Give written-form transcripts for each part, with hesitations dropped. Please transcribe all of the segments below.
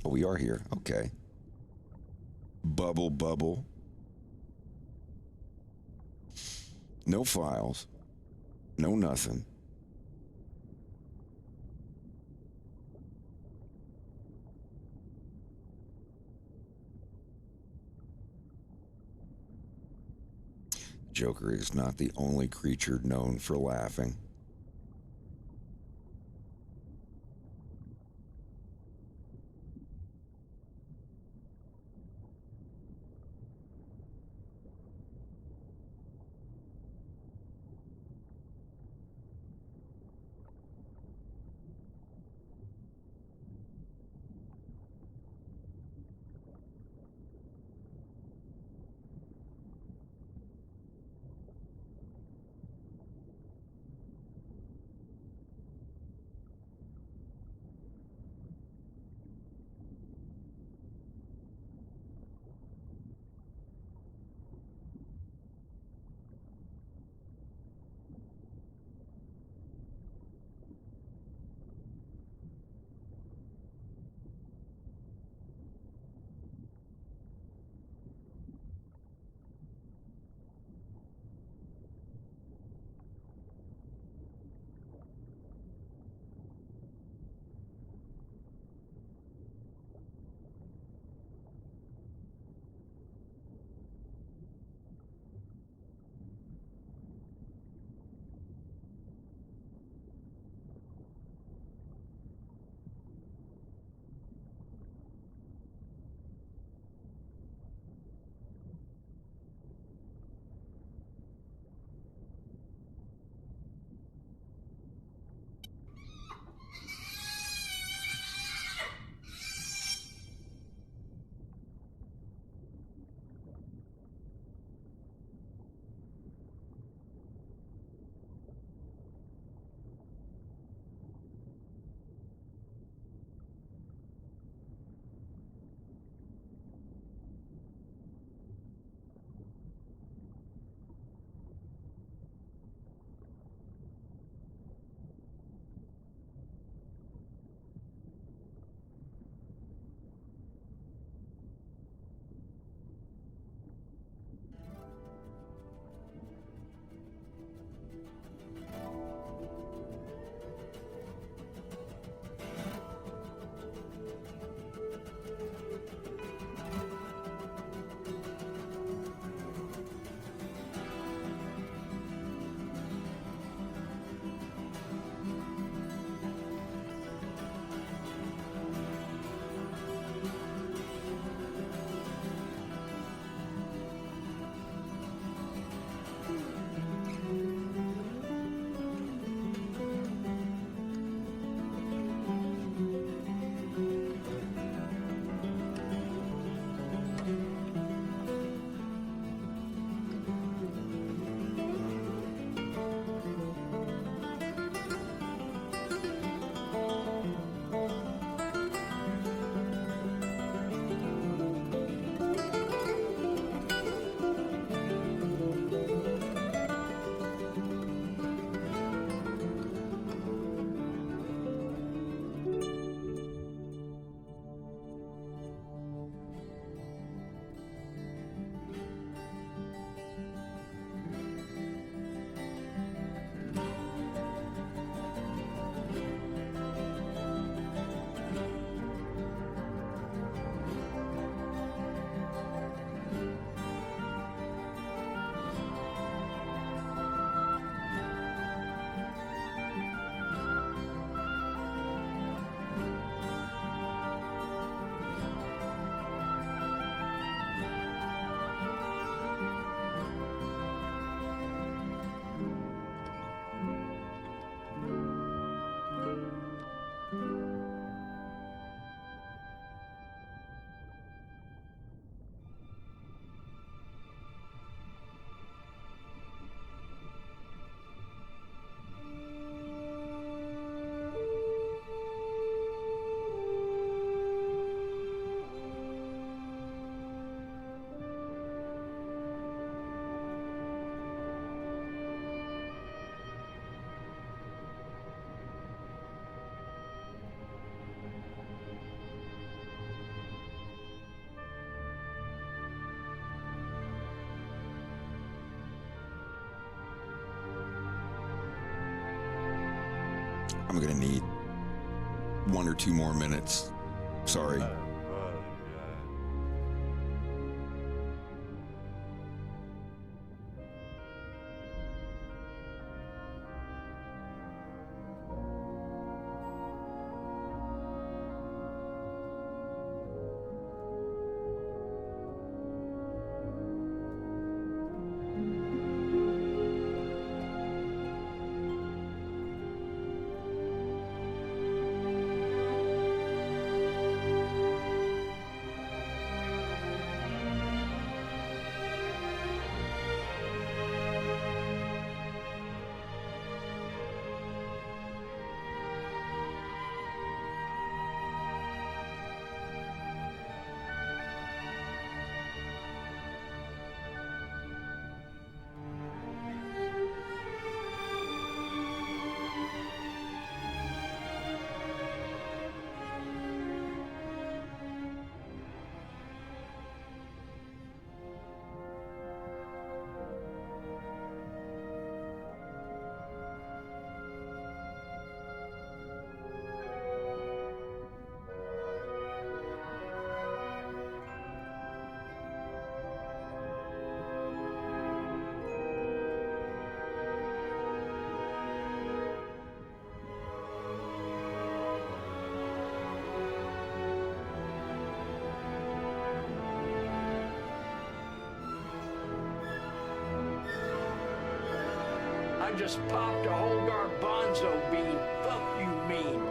Oh, we are here. Okay. Bubble, bubble. No files. No nothing. Joker is not the only creature known for laughing. I'm gonna need 1 or 2 more minutes. Sorry. I just popped a whole garbanzo bean. Fuck you mean.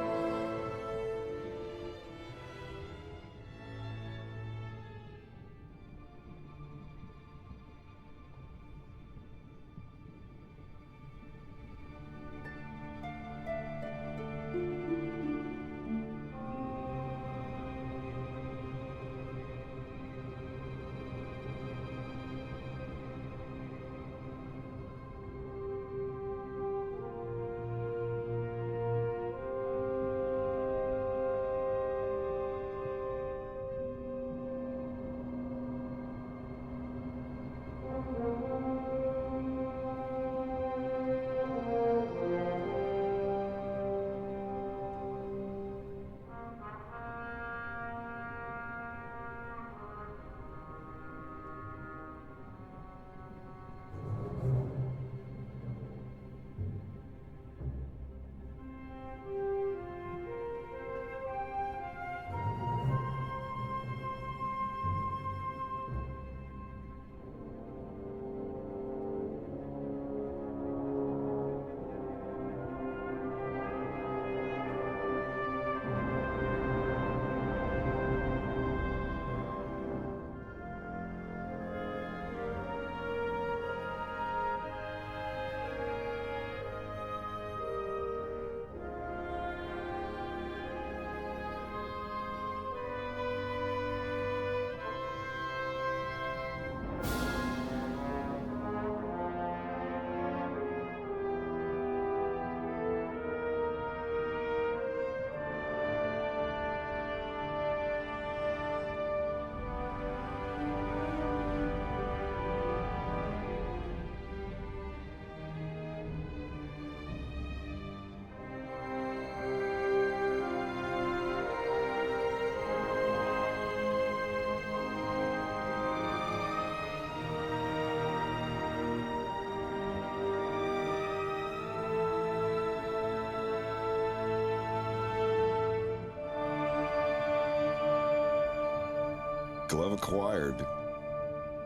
Glove acquired,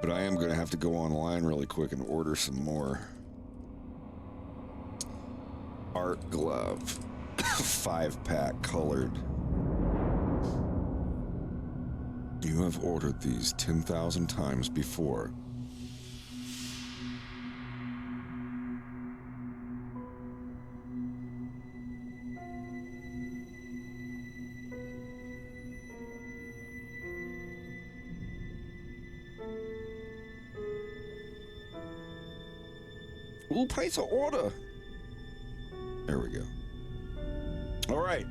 but I am going to have to go online really quick and order some more. Art glove, 5-pack colored. You have ordered these 10,000 times before. We'll place an order. There we go. All right.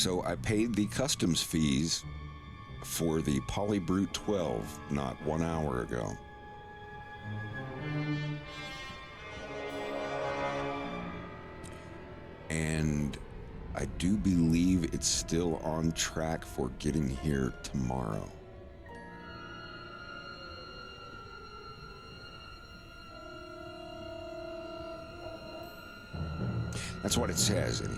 So I paid the customs fees for the Polybrute 12 not 1 hour ago. And I do believe it's still on track for getting here tomorrow. That's what it says, anyway.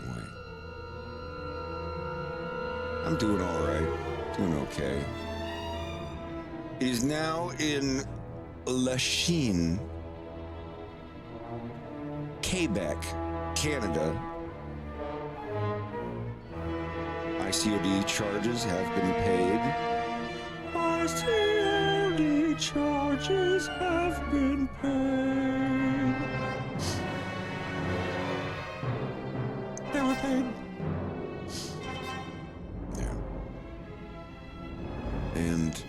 I'm doing all right. Doing okay. It is now in La Chine, Quebec, Canada. ICOD charges have been paid. ICOD charges have been paid. They were paid. Yeah. And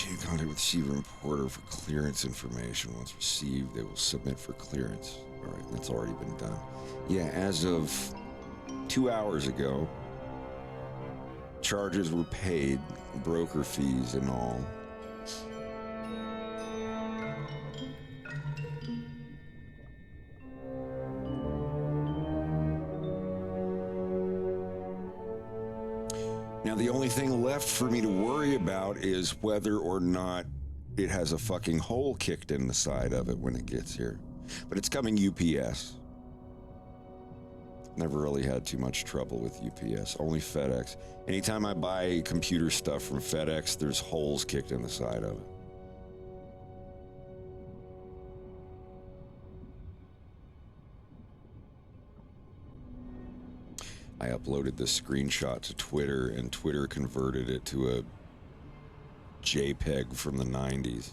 in contact with receiver and reporter for clearance information. Once received, they will submit for clearance. All right, that's already been done. Yeah, as of 2 hours ago, charges were paid, broker fees and all. Now, the only thing left for me to worry about is whether or not it has a fucking hole kicked in the side of it when it gets here. But it's coming UPS. Never really had too much trouble with UPS, only FedEx. Anytime I buy computer stuff from FedEx, there's holes kicked in the side of it. I uploaded this screenshot to Twitter, and Twitter converted it to a JPEG from the 90s.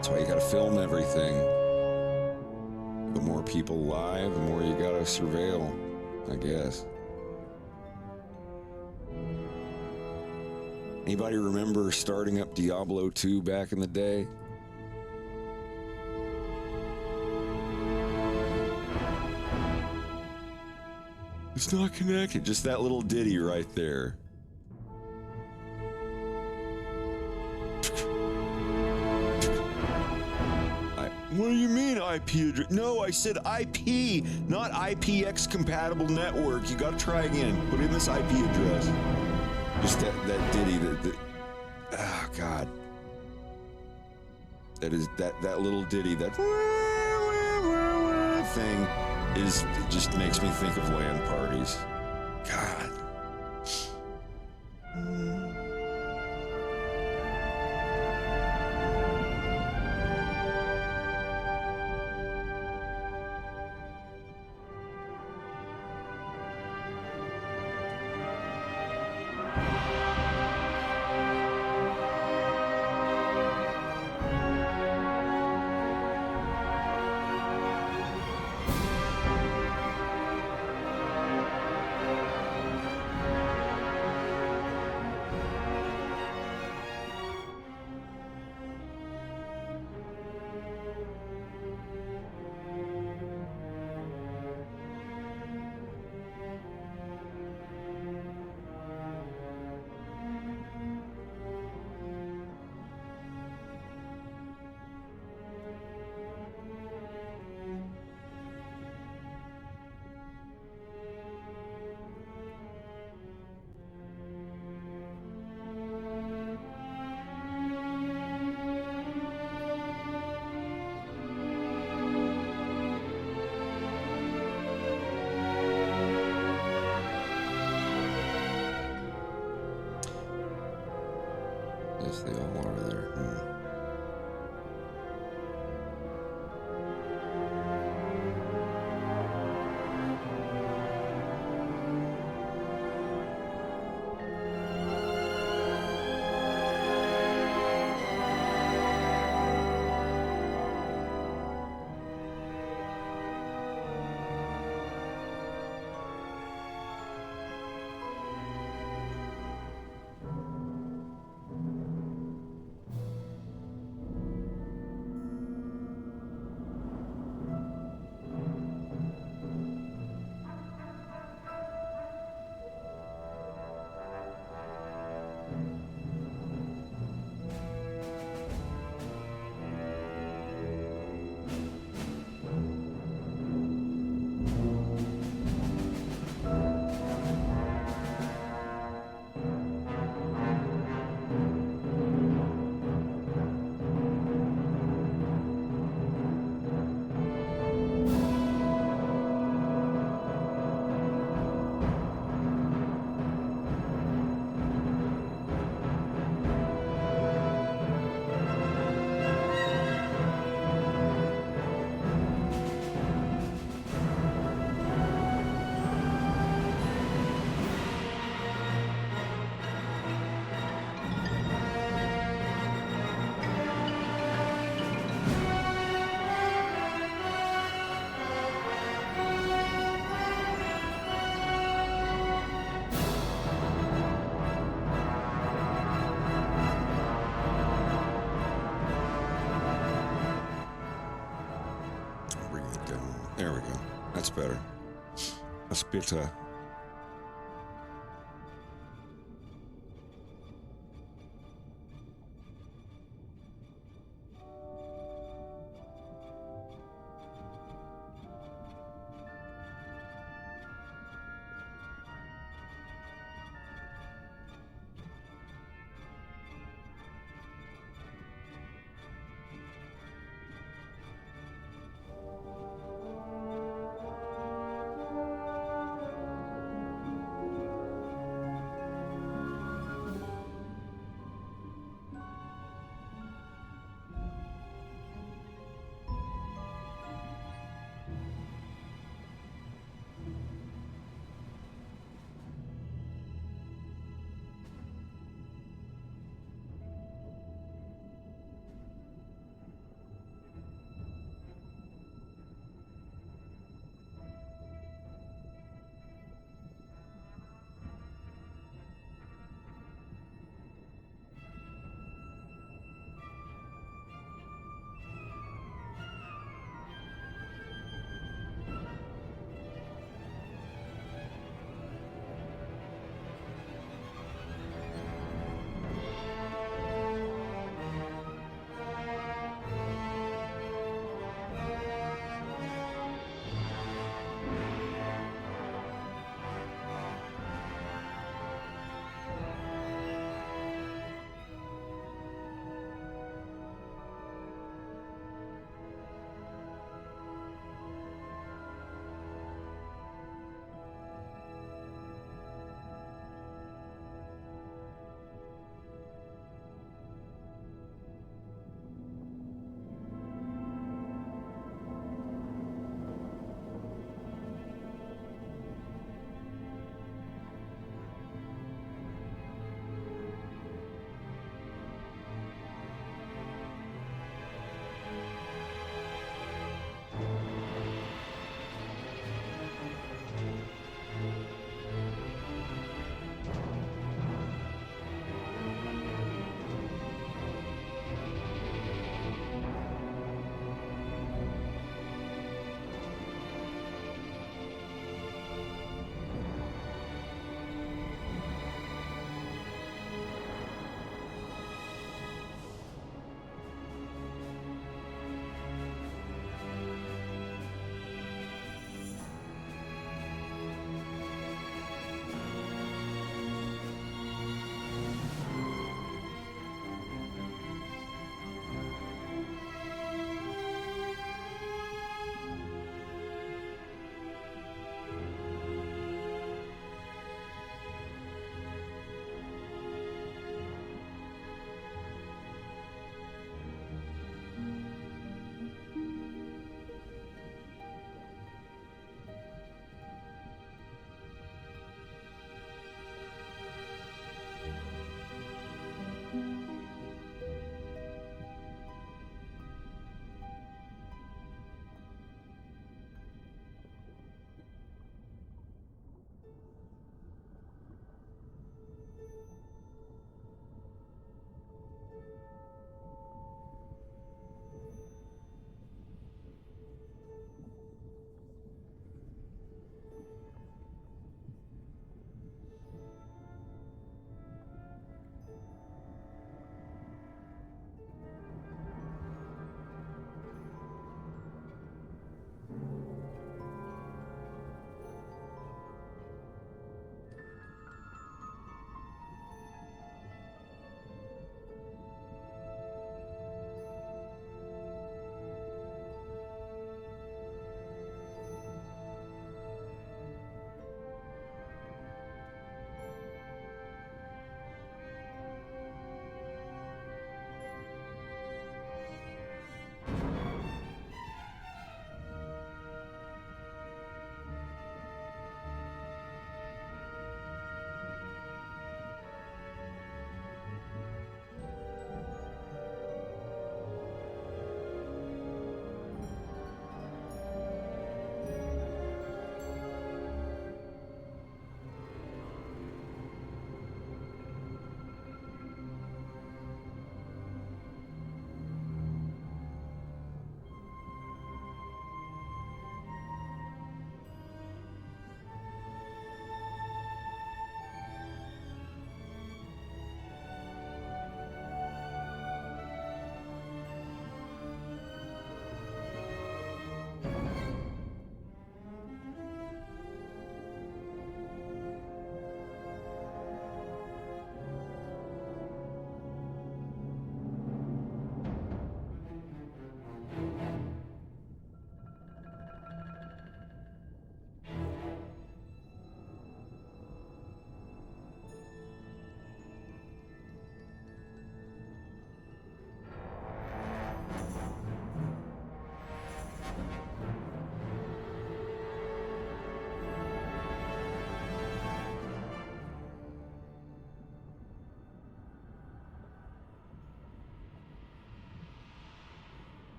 That's why you gotta film everything. The more people live, the more you gotta surveil, I guess. Anybody remember starting up Diablo 2 back in the day? It's not connected, just that little ditty right there. What do you mean? IP address. No, I said IP, not IPX compatible network. You gotta try again. Put in this IP address. Just that ditty, oh God. That is, that little ditty, that thing is, it just makes me think of LAN parties. God. Yes, they all are there. There we go. That's better. That's better.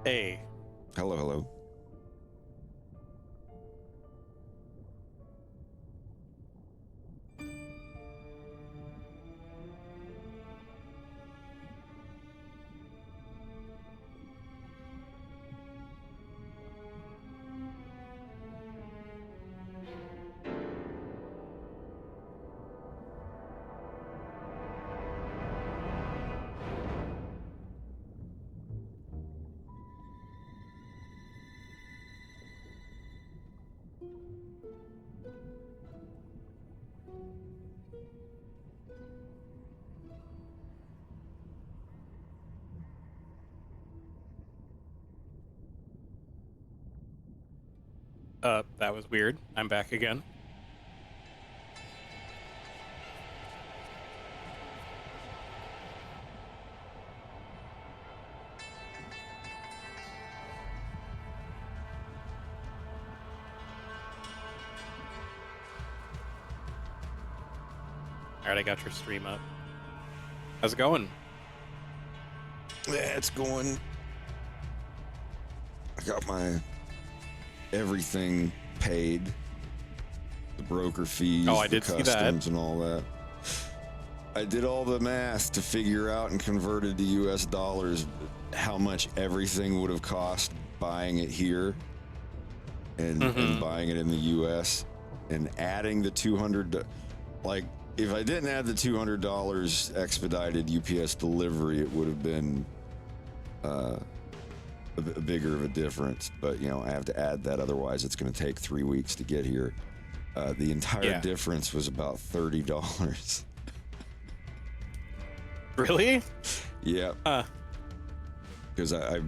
Hey. Hello, hello. That was weird. I'm back again. All right, I got your stream up. How's it going? Yeah, it's going. I got my everything paid. The broker fees, Oh, I the did see that. customs, and all that. I did all the math to figure out and converted to US dollars how much everything would have cost buying it here and buying it in the US, and adding the $200. Like, if I didn't add the $200 expedited UPS delivery, it would have been a bigger of a difference. But, you know, I have to add that, otherwise it's going to take 3 weeks to get here. The entire difference was about $30. Really? Yeah. Because I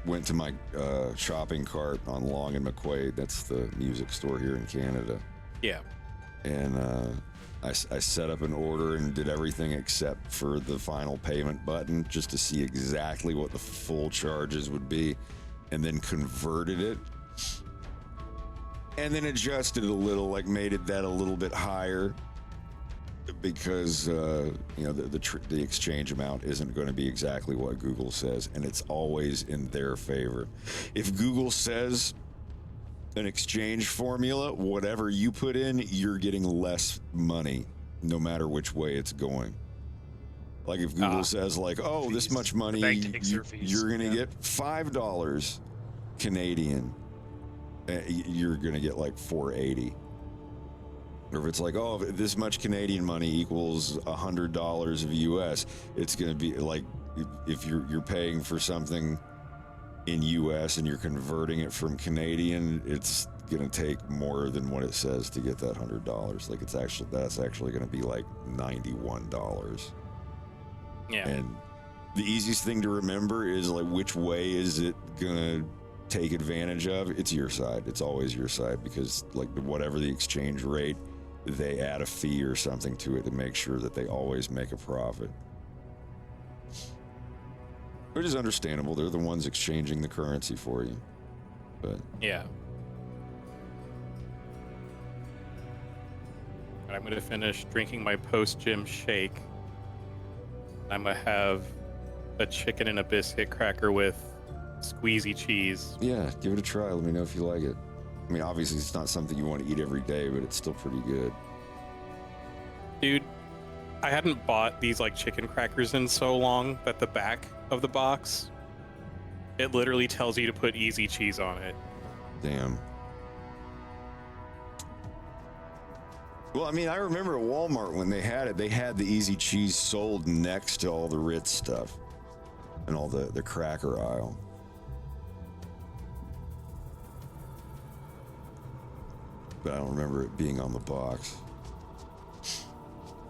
went to my shopping cart on Long and McQuaid. That's the music store here in Canada. Yeah. And I set up an order and did everything except for the final payment button, just to see exactly what the full charges would be, and then converted it. And then adjusted it a little, like made it that a little bit higher, because you know, the exchange amount isn't going to be exactly what Google says, and it's always in their favor. If Google says an exchange formula, whatever you put in, you're getting less money, no matter which way it's going. Like if Google says, like, oh, this much money, you're going to get $5 Canadian, you're going to get like $4.80. Or if it's like, oh, if this much Canadian money equals $100 of US, it's going to be like, if you're paying for something in US and you're converting it from Canadian, it's going to take more than what it says to get that $100. Like, that's actually going to be like $91. Yeah. And the easiest thing to remember is, like, which way is it going to take advantage of? It's your side. It's always your side, because like whatever the exchange rate, they add a fee or something to it to make sure that they always make a profit. Which is understandable. They're the ones exchanging the currency for you. But yeah. I'm going to finish drinking my post-gym shake. I'm going to have a chicken and a biscuit cracker with squeezy cheese. yeah, give it a try. Let me know if you like it. I mean, obviously it's not something you want to eat every day, but it's still pretty good. Dude, I hadn't bought these like chicken crackers in so long that the back of the box, it literally tells you to put easy cheese on it. Damn. Well, I mean, I remember at Walmart when they had it, they had the easy cheese sold next to all the Ritz stuff and all the cracker aisle. But I don't remember it being on the box.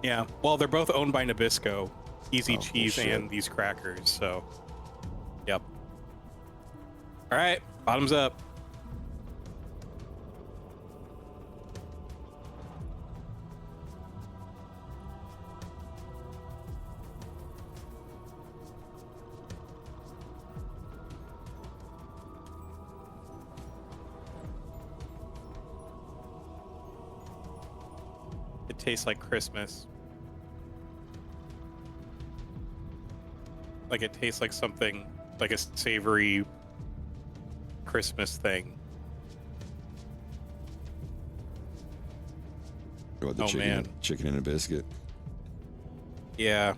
Yeah, well, they're both owned by Nabisco, easy cheese bullshit. and these crackers, so yep. All right, bottoms up. It tastes like Christmas. Like it tastes like something like a savory Christmas thing. What, the Oh, chicken, man. chicken and a biscuit? Yeah.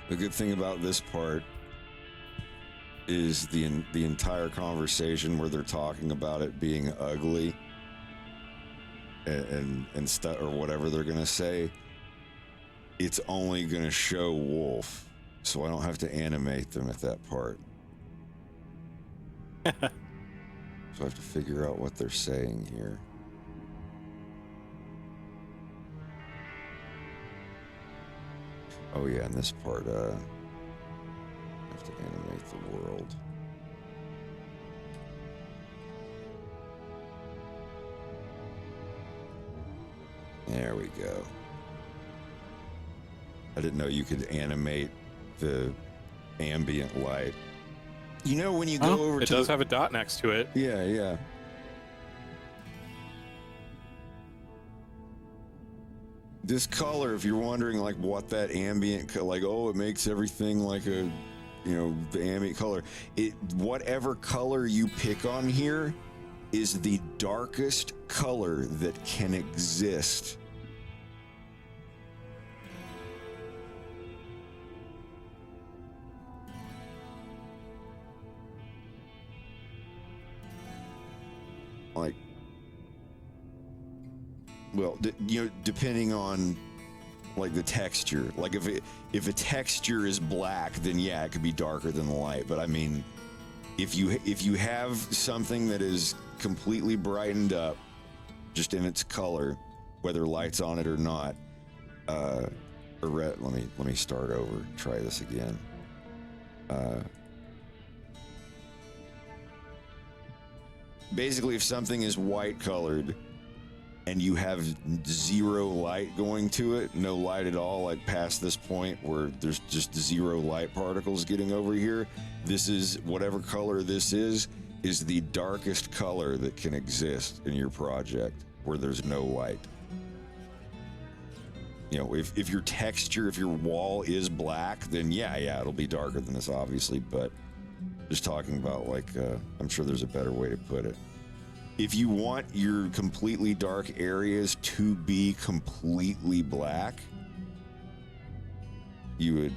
The good thing about this part is the entire conversation where they're talking about it being ugly and stuff or whatever they're gonna say. It's only gonna show Wolf, so I don't have to animate them at that part. So I have to figure out what they're saying here. Oh yeah, in this part, I have to animate the world. There we go. I didn't know you could animate the ambient light. You know when you go over it to does have a dot next to it. Yeah, yeah. This color, if you're wondering like what that ambient, like, oh, it makes everything like a, you know, the ambient color. Whatever color you pick on here is the darkest color that can exist. Like, well, you know, depending on like the texture. Like if a texture is black, then yeah, it could be darker than the light. But I mean, if you have something that is completely brightened up, just in its color, whether light's on it or not, or red. Let me start over. Try this again. Basically, if something is white colored and you have zero light going to it, no light at all, like past this point where there's just zero light particles getting over here, this is, whatever color this is the darkest color that can exist in your project where there's no light. You know, if your texture, if your wall is black, then yeah, it'll be darker than this, obviously, but just talking about, like, I'm sure there's a better way to put it. If you want your completely dark areas to be completely black, you would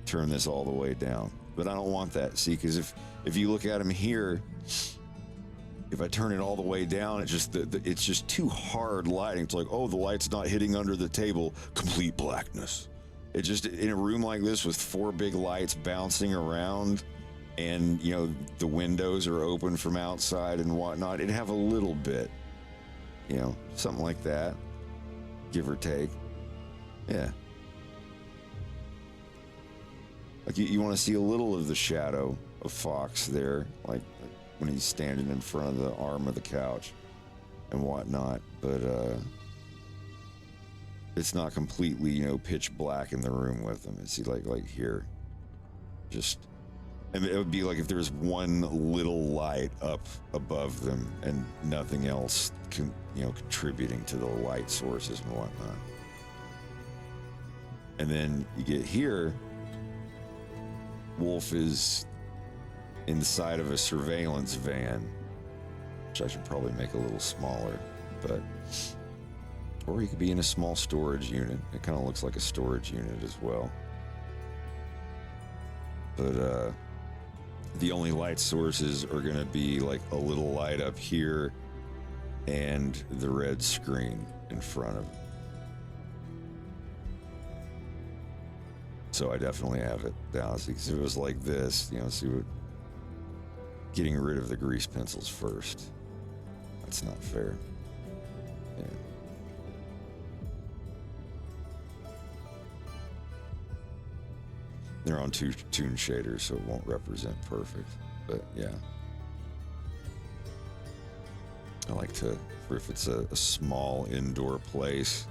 turn this all the way down. But I don't want that, see, because if you look at them here, if I turn it all the way down, it's just too hard lighting. It's like, oh, the light's not hitting under the table, complete blackness. It just, in a room like this with 4 big lights bouncing around, and you know the windows are open from outside and whatnot, it'd have a little bit, you know, something like that, give or take. Yeah, like you want to see a little of the shadow of Fox there, like when he's standing in front of the arm of the couch and whatnot, but it's not completely, you know, pitch black in the room with him. It's like here, just. And it would be like if there's one little light up above them and nothing else contributing to the light sources and whatnot. And then you get here, Wolf is inside of a surveillance van, which I should probably make a little smaller, but, or he could be in a small storage unit. It kind of looks like a storage unit as well. But, the only light sources are going to be like a little light up here and the red screen in front of him. So I definitely have it down. Because if it was like this, you know, see what, getting rid of the grease pencils first. That's not fair. Yeah. They're on two tune shaders, so it won't represent perfect, but yeah. I like to, if it's a small indoor place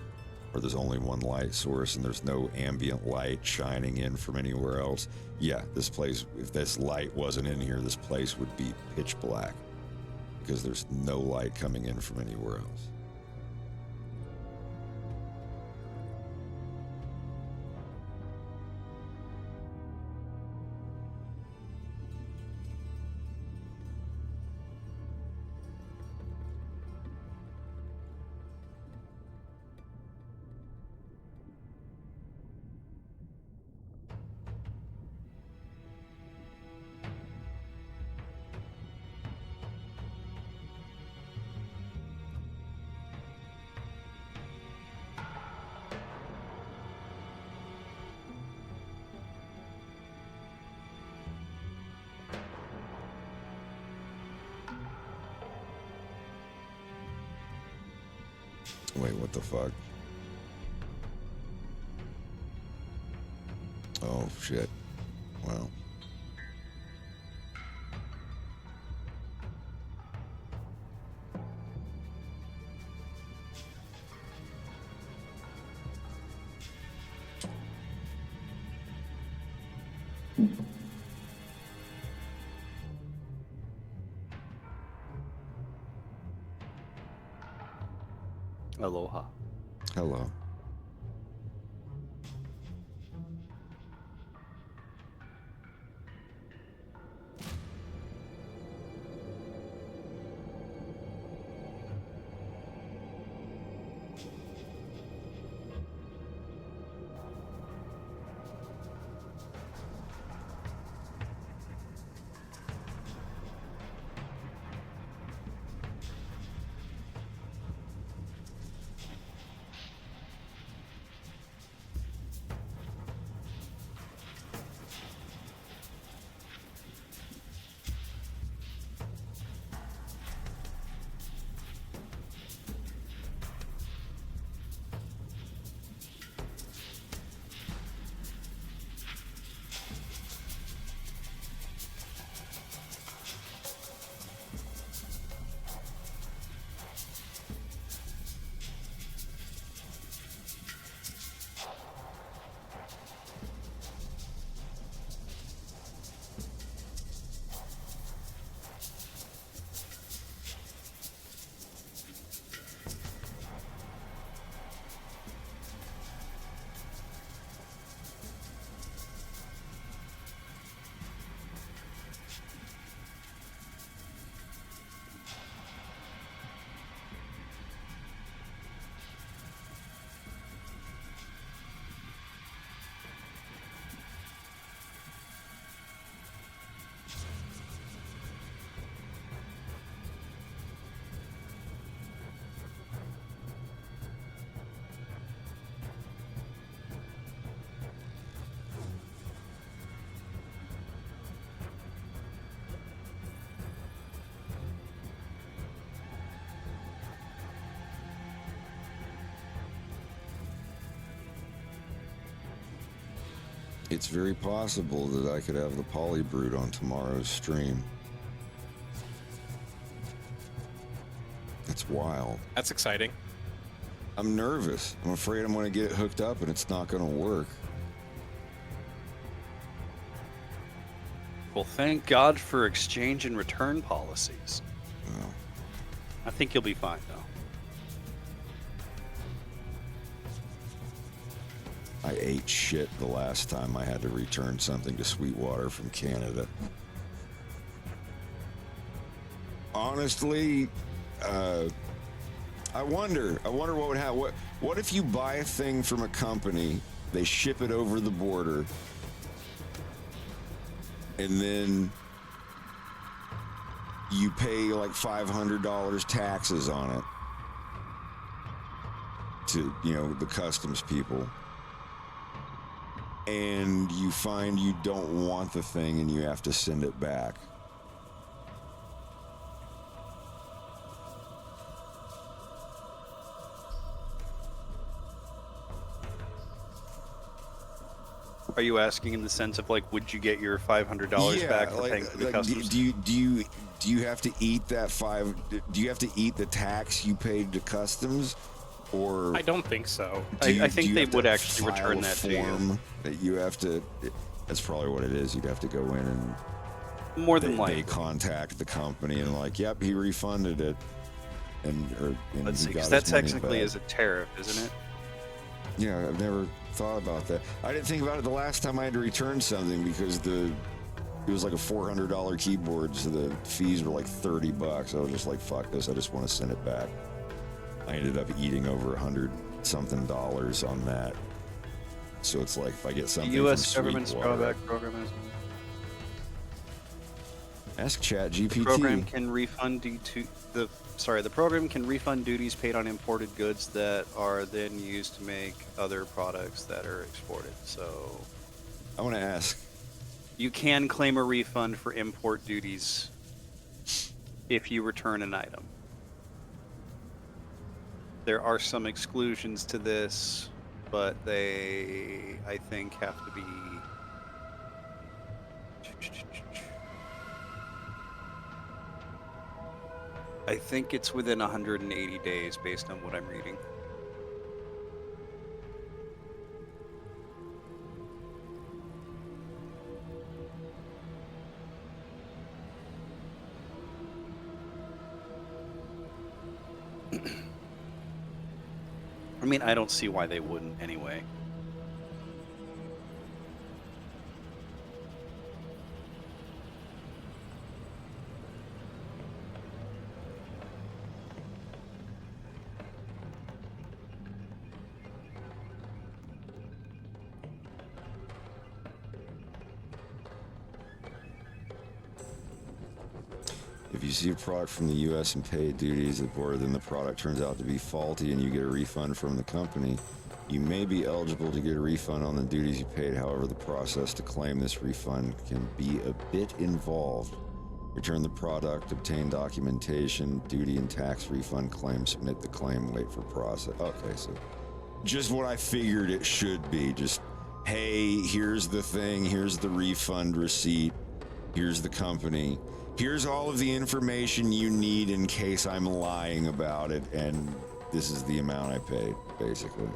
where there's only one light source and there's no ambient light shining in from anywhere else, yeah, this place, if this light wasn't in here, this place would be pitch black because there's no light coming in from anywhere else. Wait, what the fuck? Oh, shit. Wow. Aloha. Hello. It's very possible that I could have the Polybrood on tomorrow's stream. It's wild. That's exciting. I'm nervous. I'm afraid I'm going to get it hooked up and it's not going to work. Well, thank God for exchange and return policies. Well, I think you'll be fine, though. I ate shit the last time I had to return something to Sweetwater from Canada. Honestly, I wonder what would happen. What if you buy a thing from a company, they ship it over the border, and then you pay like $500 taxes on it to, the customs people, and you find you don't want the thing and you have to send it back. Are you asking in the sense of like, would you get your $500 back for paying for the customs? Do you have to eat that do you have to eat the tax you paid to customs, or I don't think so. I think they would actually return that to you. That you have to. That's probably what it is. You'd have to go in and more than likely they contact the company and like, yep, he refunded it, and let's see, he got because his that money technically back. is a tariff, isn't it? Yeah, I've never thought about that. I didn't think about it the last time I had to return something because it was like a $400 keyboard, so the fees were like $30. I was just like, fuck this, I just want to send it back. I ended up eating over $100-something on that. So it's like if I get something The U.S. from government's Sweetwater, drawback program is ask ChatGPT. the program can refund the program can refund duties paid on imported goods that are then used to make other products that are exported. So I want to ask. you can claim a refund for import duties if you return an item. There are some exclusions to this, but they, I think, have to be... I think it's within 180 days based on what I'm reading. I mean, I don't see why they wouldn't anyway. If you see a product from the U.S. and pay duties at border, then the product turns out to be faulty and you get a refund from the company, you may be eligible to get a refund on the duties you paid. However, the process to claim this refund can be a bit involved. Return the product, obtain documentation, duty and tax refund claim, submit the claim, wait for process. Okay, so just what I figured it should be. Just, hey, here's the thing, here's the refund receipt, here's the company. Here's all of the information you need in case I'm lying about it, and this is the amount I paid, basically.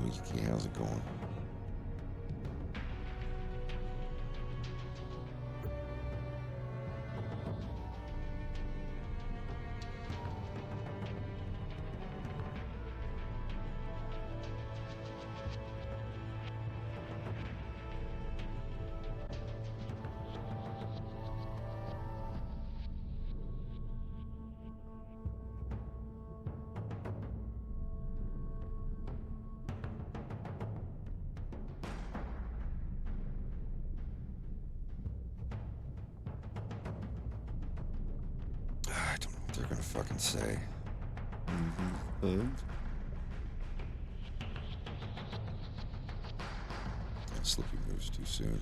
Miki, how's it going? I don't know what they're gonna fucking say. Slippy moves too soon.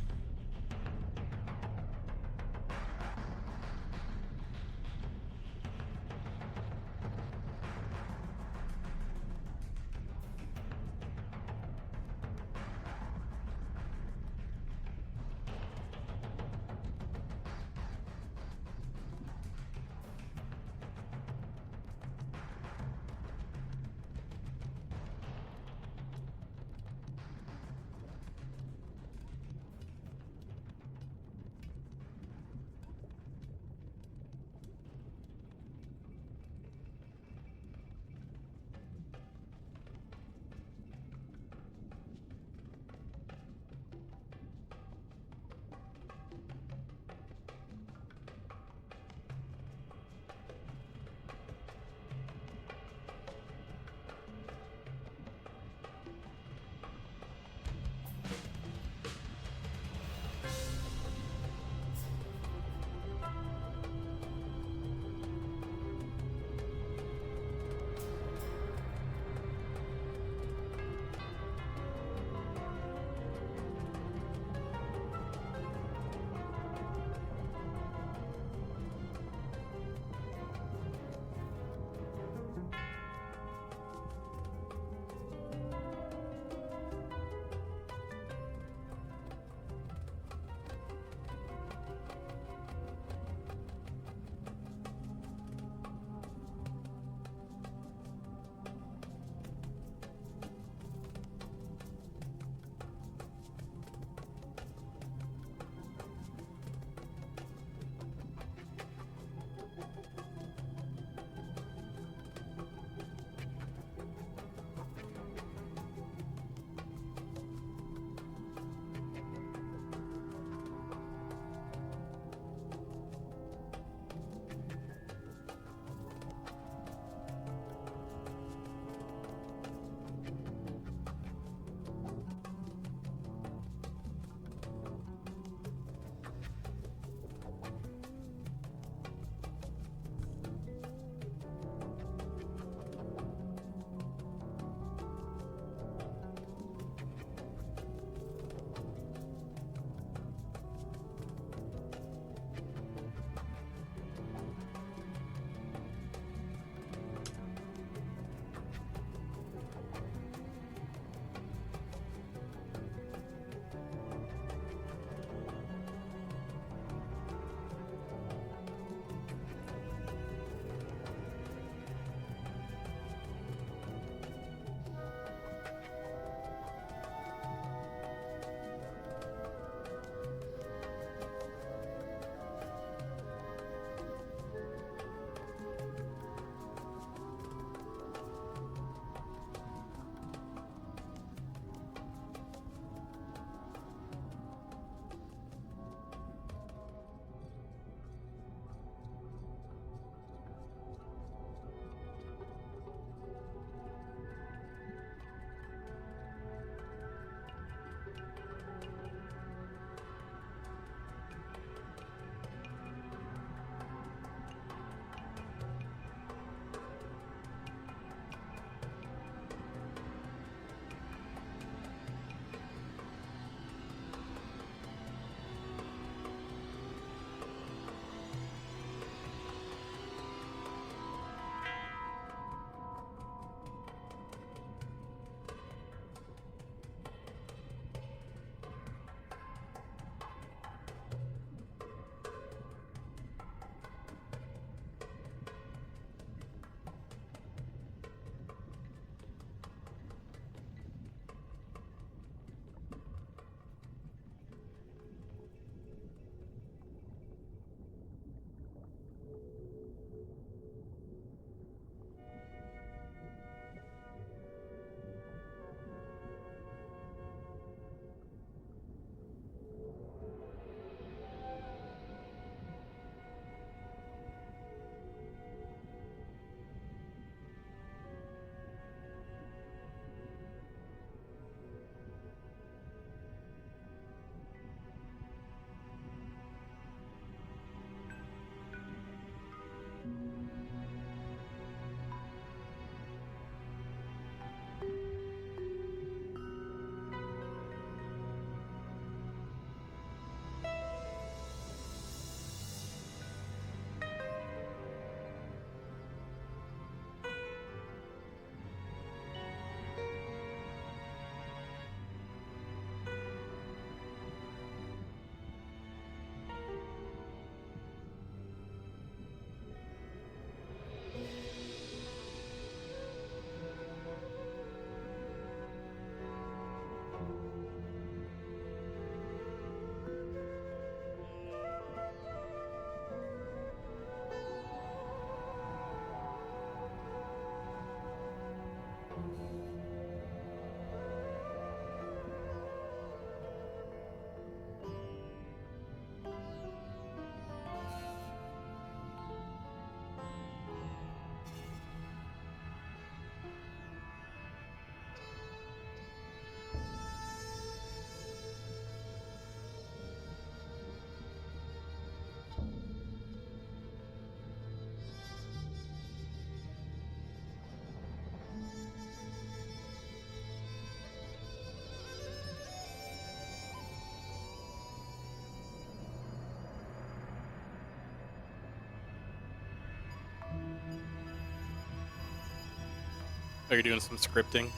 Are you doing some scripting?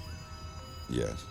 Yes.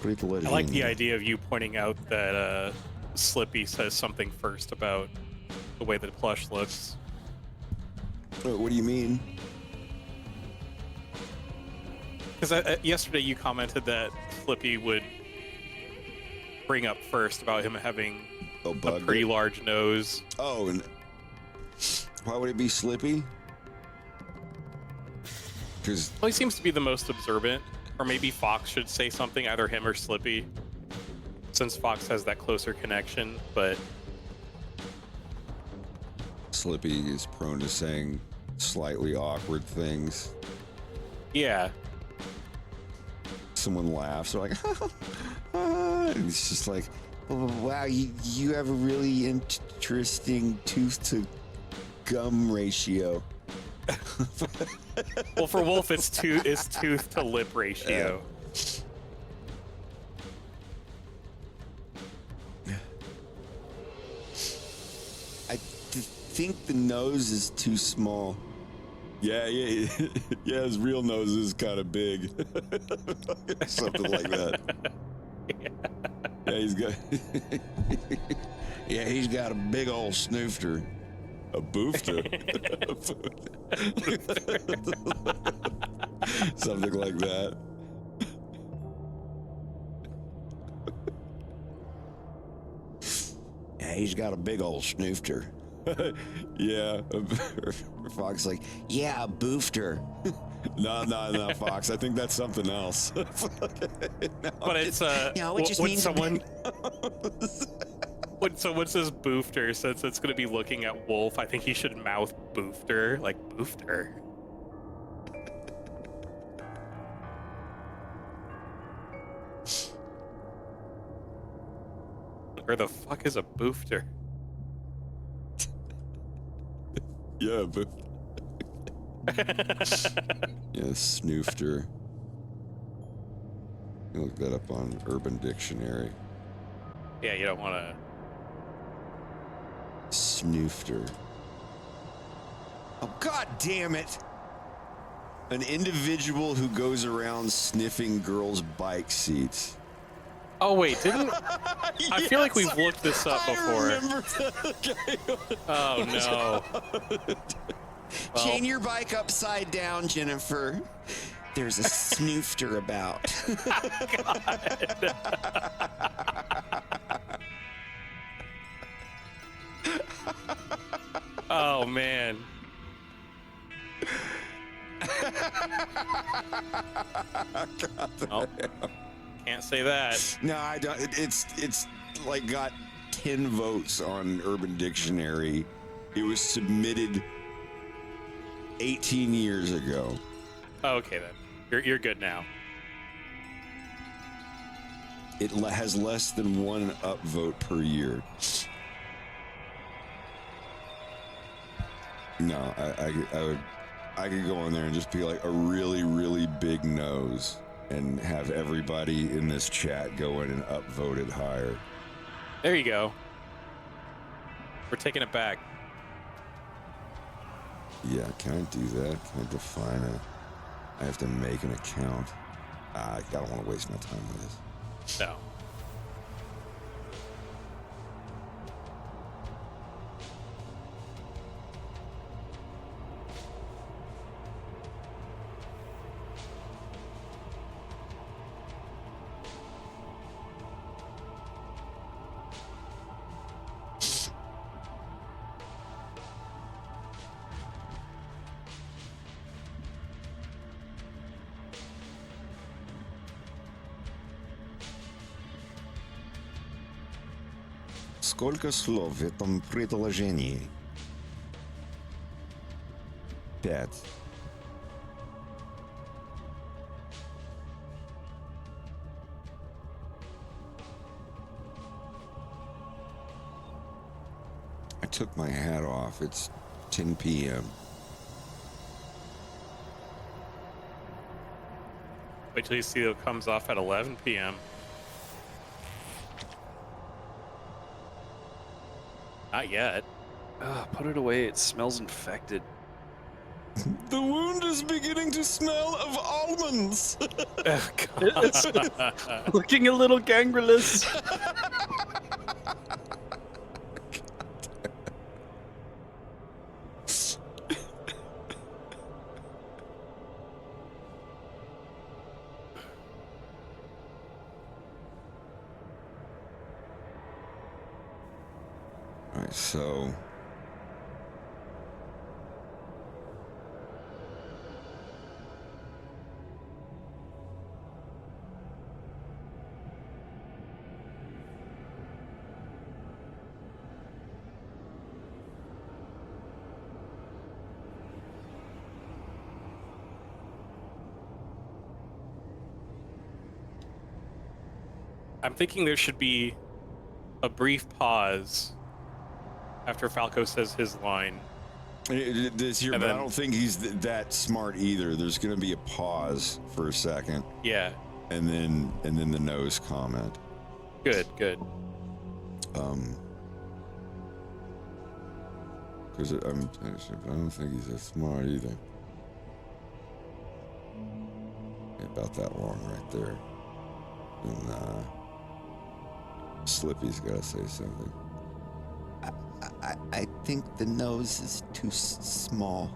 I like the idea of you pointing out that Slippy says something first about the way the plush looks. What do you mean? Because yesterday you commented that Slippy would bring up first about him having a pretty large nose. Oh, and why would it be Slippy? Because Well, he seems to be the most observant, or maybe Fox should say something, either him or Slippy, since Fox has that closer connection. But Slippy is prone to saying slightly awkward things. yeah, Someone laughs, they're like, and it's just like, wow, you have a really interesting tooth to gum ratio. well, for Wolf, it's tooth to lip ratio. I think the nose is too small. Yeah, yeah, yeah. His real nose is kind of big, something like that. Yeah, he's got. Yeah, he's got a big old snoofter. A boofter. Something like that. Yeah, he's got a big old snoofter. Yeah. Fox like, yeah, a boofter. No, Fox. I think that's something else. No, But it's no, it just when means someone when someone says boofter, since it's going to be looking at Wolf, I think he should mouth boofter, like boofter. Where the fuck is a boofter? Yeah, but yeah, snoofter. Look that up on Urban Dictionary. Yeah, you don't want to. Snoofter. Oh, God damn it! An individual who goes around sniffing girls' bike seats. Oh wait, didn't I feel like we've looked this up before? I remember that. Oh no. Well, Chain your bike upside down, Jennifer. There's a snoofter about. oh man. Oh, can't say that. No, I don't. It's like got 10 votes on Urban Dictionary. It was submitted 18 years ago. Oh, okay then. You're good now. It has less than one upvote per year. No, I could go in there and just be like a really, really big nose and have everybody in this chat go in and upvote it higher. There you go. We're taking it back. Yeah, can I do that? Can I define it? I have to make an account. I don't want to waste my time with this. No. Сколько слов в этом предложении? 5. I took my hat off. It's 10 p.m. Wait till you see it comes off at 11 p.m. Not yet. Put it away. It smells infected. The wound is beginning to smell of almonds. Oh, It's looking a little gangrenous. All right, so I'm thinking there should be a brief pause after Falco says his line. this here, And but I then- don't think he's that smart either. There's going to be a pause for a second, Yeah. and then the nose comment. Good. Because I don't think he's that smart either. Yeah, about that long right there. And Slippy's got to say something. I think the nose is too small.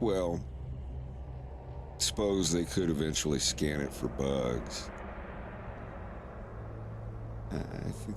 Well, suppose they could eventually scan it for bugs. I think.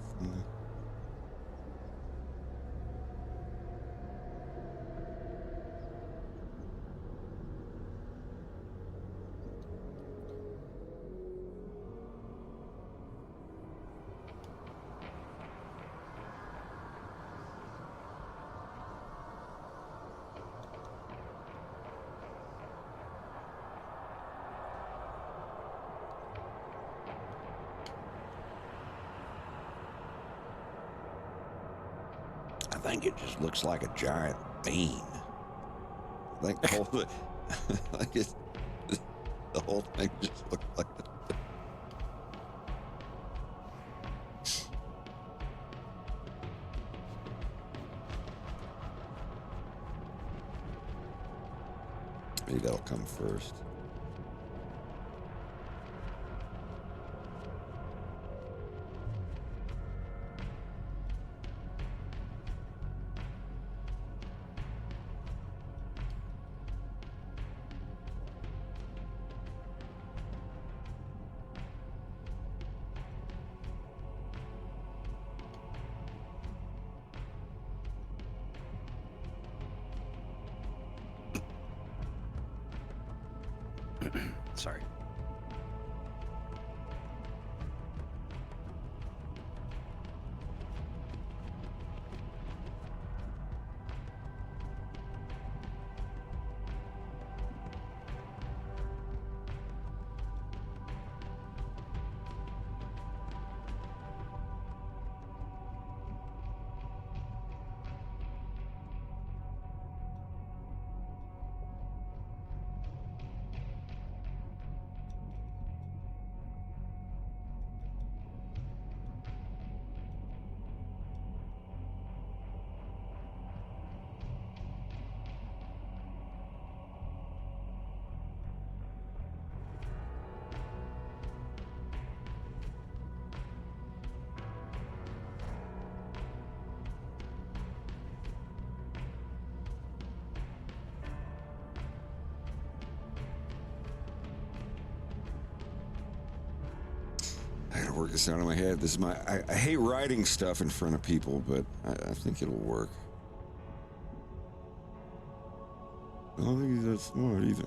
I think it just looks like a giant bean. I think the whole thing, like the whole thing just looks like. Maybe that'll come first. Sorry. I gotta work this out in my head. This is my. I hate writing stuff in front of people, but I think it'll work. I don't think he's that smart either.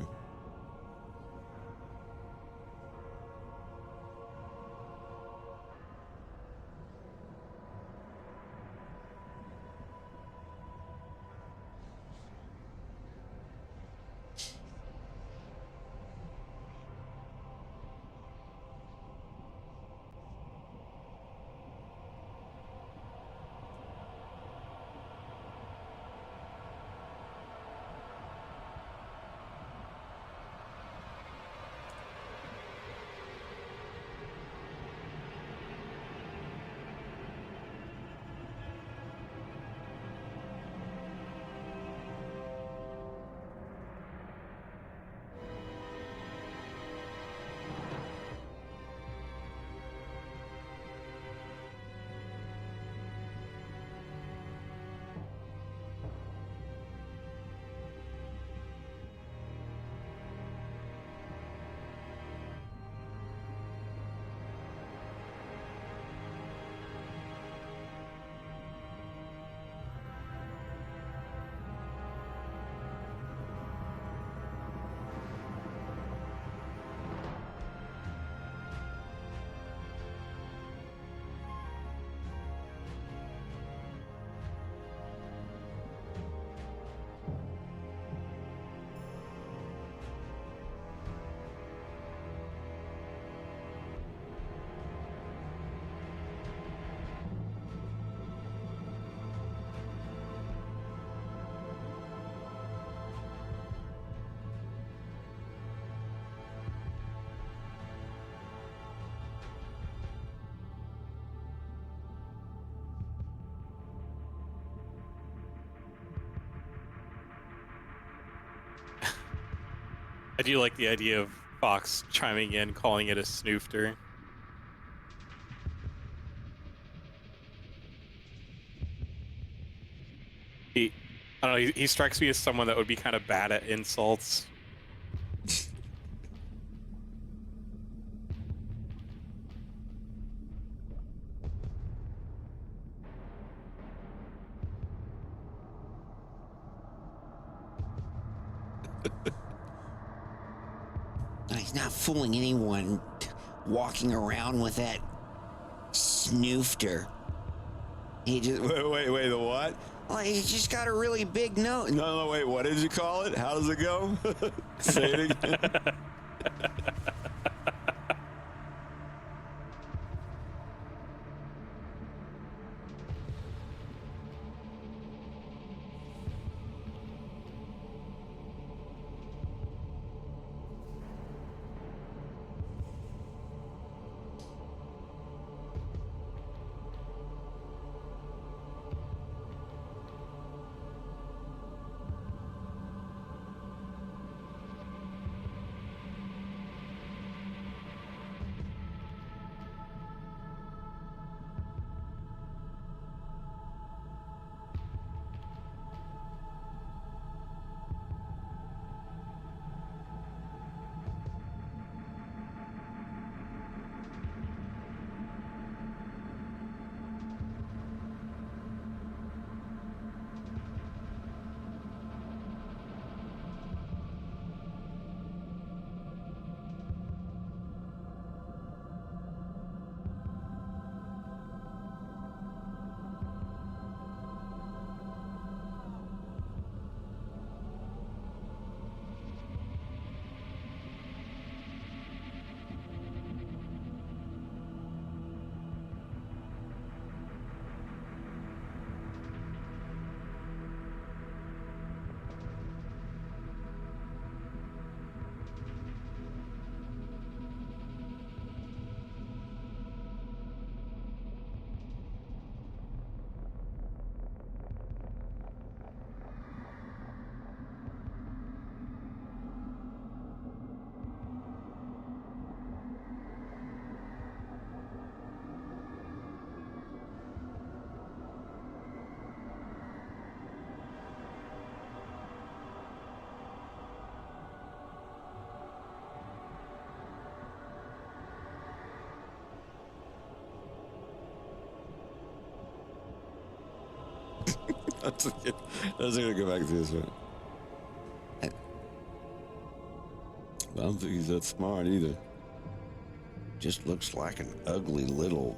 I do like the idea of Fox chiming in, calling it a snoofter. I don't know. He strikes me as someone that would be kind of bad at insults. He's not fooling anyone walking around with that snoofter. He just, Wait, the what? well, he's just got a really big nose. No, wait, what did you call it? How does it go? Say it again. That's gonna go back to this one. I don't think he's that smart either. Just looks like an ugly little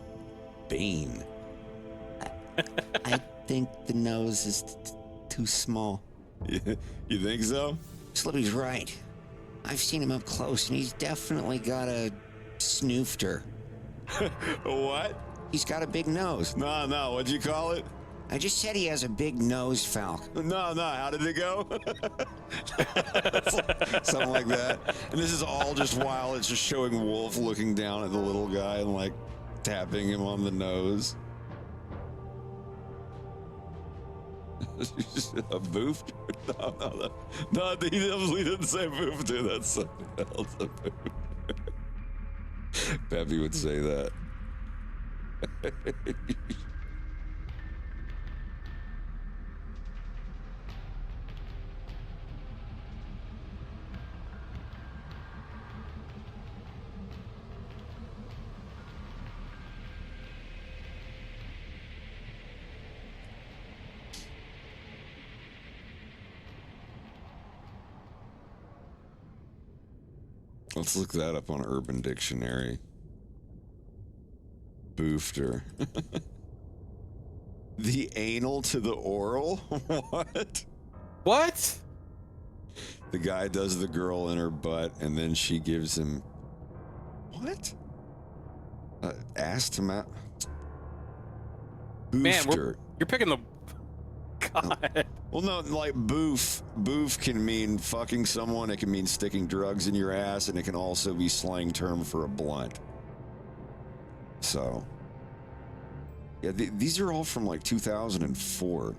bean. I think the nose is too small. You think so? Slippy's right. I've seen him up close, and he's definitely got a snoofter. What? He's got a big nose. No, what'd you call it? I just said he has a big nose, Falk. No, how did it go? Something like that. And this is all just while it's just showing Wolf looking down at the little guy and like tapping him on the nose. A boof? No, he definitely didn't say boof, dude. That's something else. Peppy would say that. Let's look that up on Urban Dictionary. Boofter. The anal to the oral? What? What? The guy does the girl in her butt, and then she gives him... What? Ass to mouth? Man, Boofter. you're picking the... God. Well, no, like boof. Boof can mean fucking someone. It can mean sticking drugs in your ass, and it can also be slang term for a blunt. So, yeah, these are all from like 2004.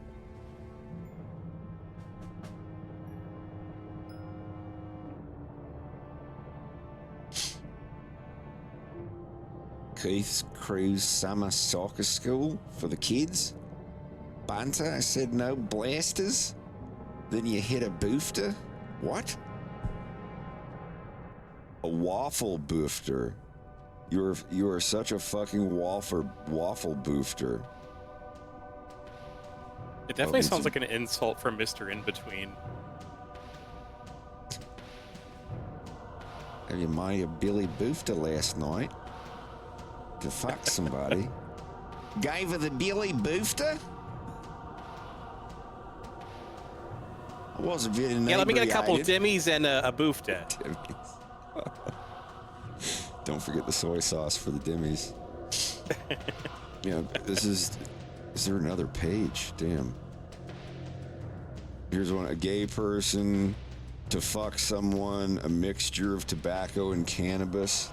Keith's Cruise Summer Soccer School for the kids. Bunter, I said no blasters. Then you hit a boofter? What? A waffle boofter. You are such a fucking waffle boofter. It definitely it's sounds a- like an insult for Mr. In Between. Have you mind of Billy Boofter last night? To fuck somebody. Gave her the Billy Boofter? I wasn't very Yeah, let me get a couple inebriated. dimmies and a boofta. Don't forget the soy sauce for the dimmies. Yeah, this is there another page? Damn. Here's one: a gay person to fuck someone, a mixture of tobacco and cannabis,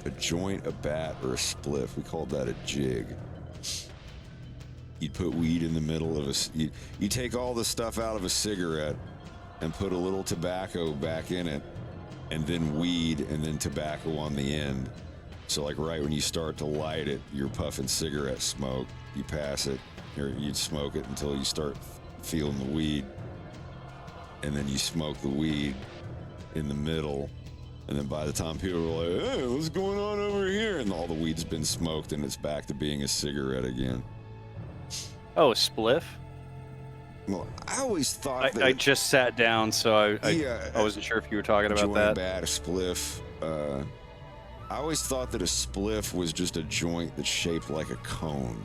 a joint, a bat, or a spliff. We called that a jig. You'd put weed in the middle of you take all the stuff out of a cigarette and put a little tobacco back in it, and then weed, and then tobacco on the end. So like right when you start to light it, you're puffing cigarette smoke. You pass it, or you'd smoke it until you start feeling the weed, and then you smoke the weed in the middle, and then by the time people are like, "Hey, what's going on over here?" and all the weed's been smoked, and it's back to being a cigarette again. Oh, a spliff? Well, I always thought that I just sat down, so Yeah, I wasn't sure if you were talking about joint, that. bat, a spliff. I always thought that a spliff was just a joint that's shaped like a cone.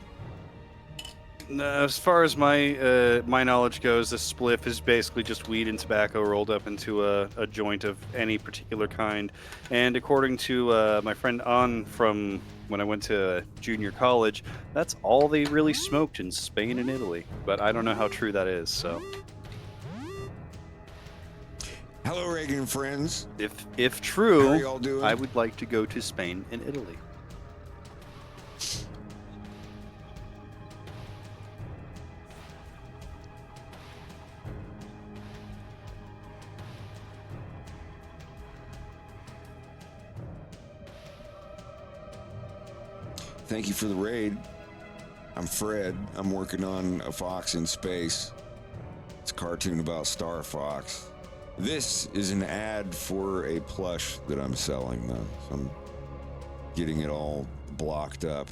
No, as far as my my knowledge goes, a spliff is basically just weed and tobacco rolled up into a joint of any particular kind. And according to my friend An from when I went to junior college, that's all they really smoked in Spain and Italy. But I don't know how true that is. So Hello, Reagan friends. if How are true, y'all doing? I would like to go to Spain and Italy. Thank you for the raid. I'm Fred. I'm working on A Fox in Space. It's a cartoon about Star Fox. This is an ad for a plush that I'm selling, though. So I'm getting it all blocked up.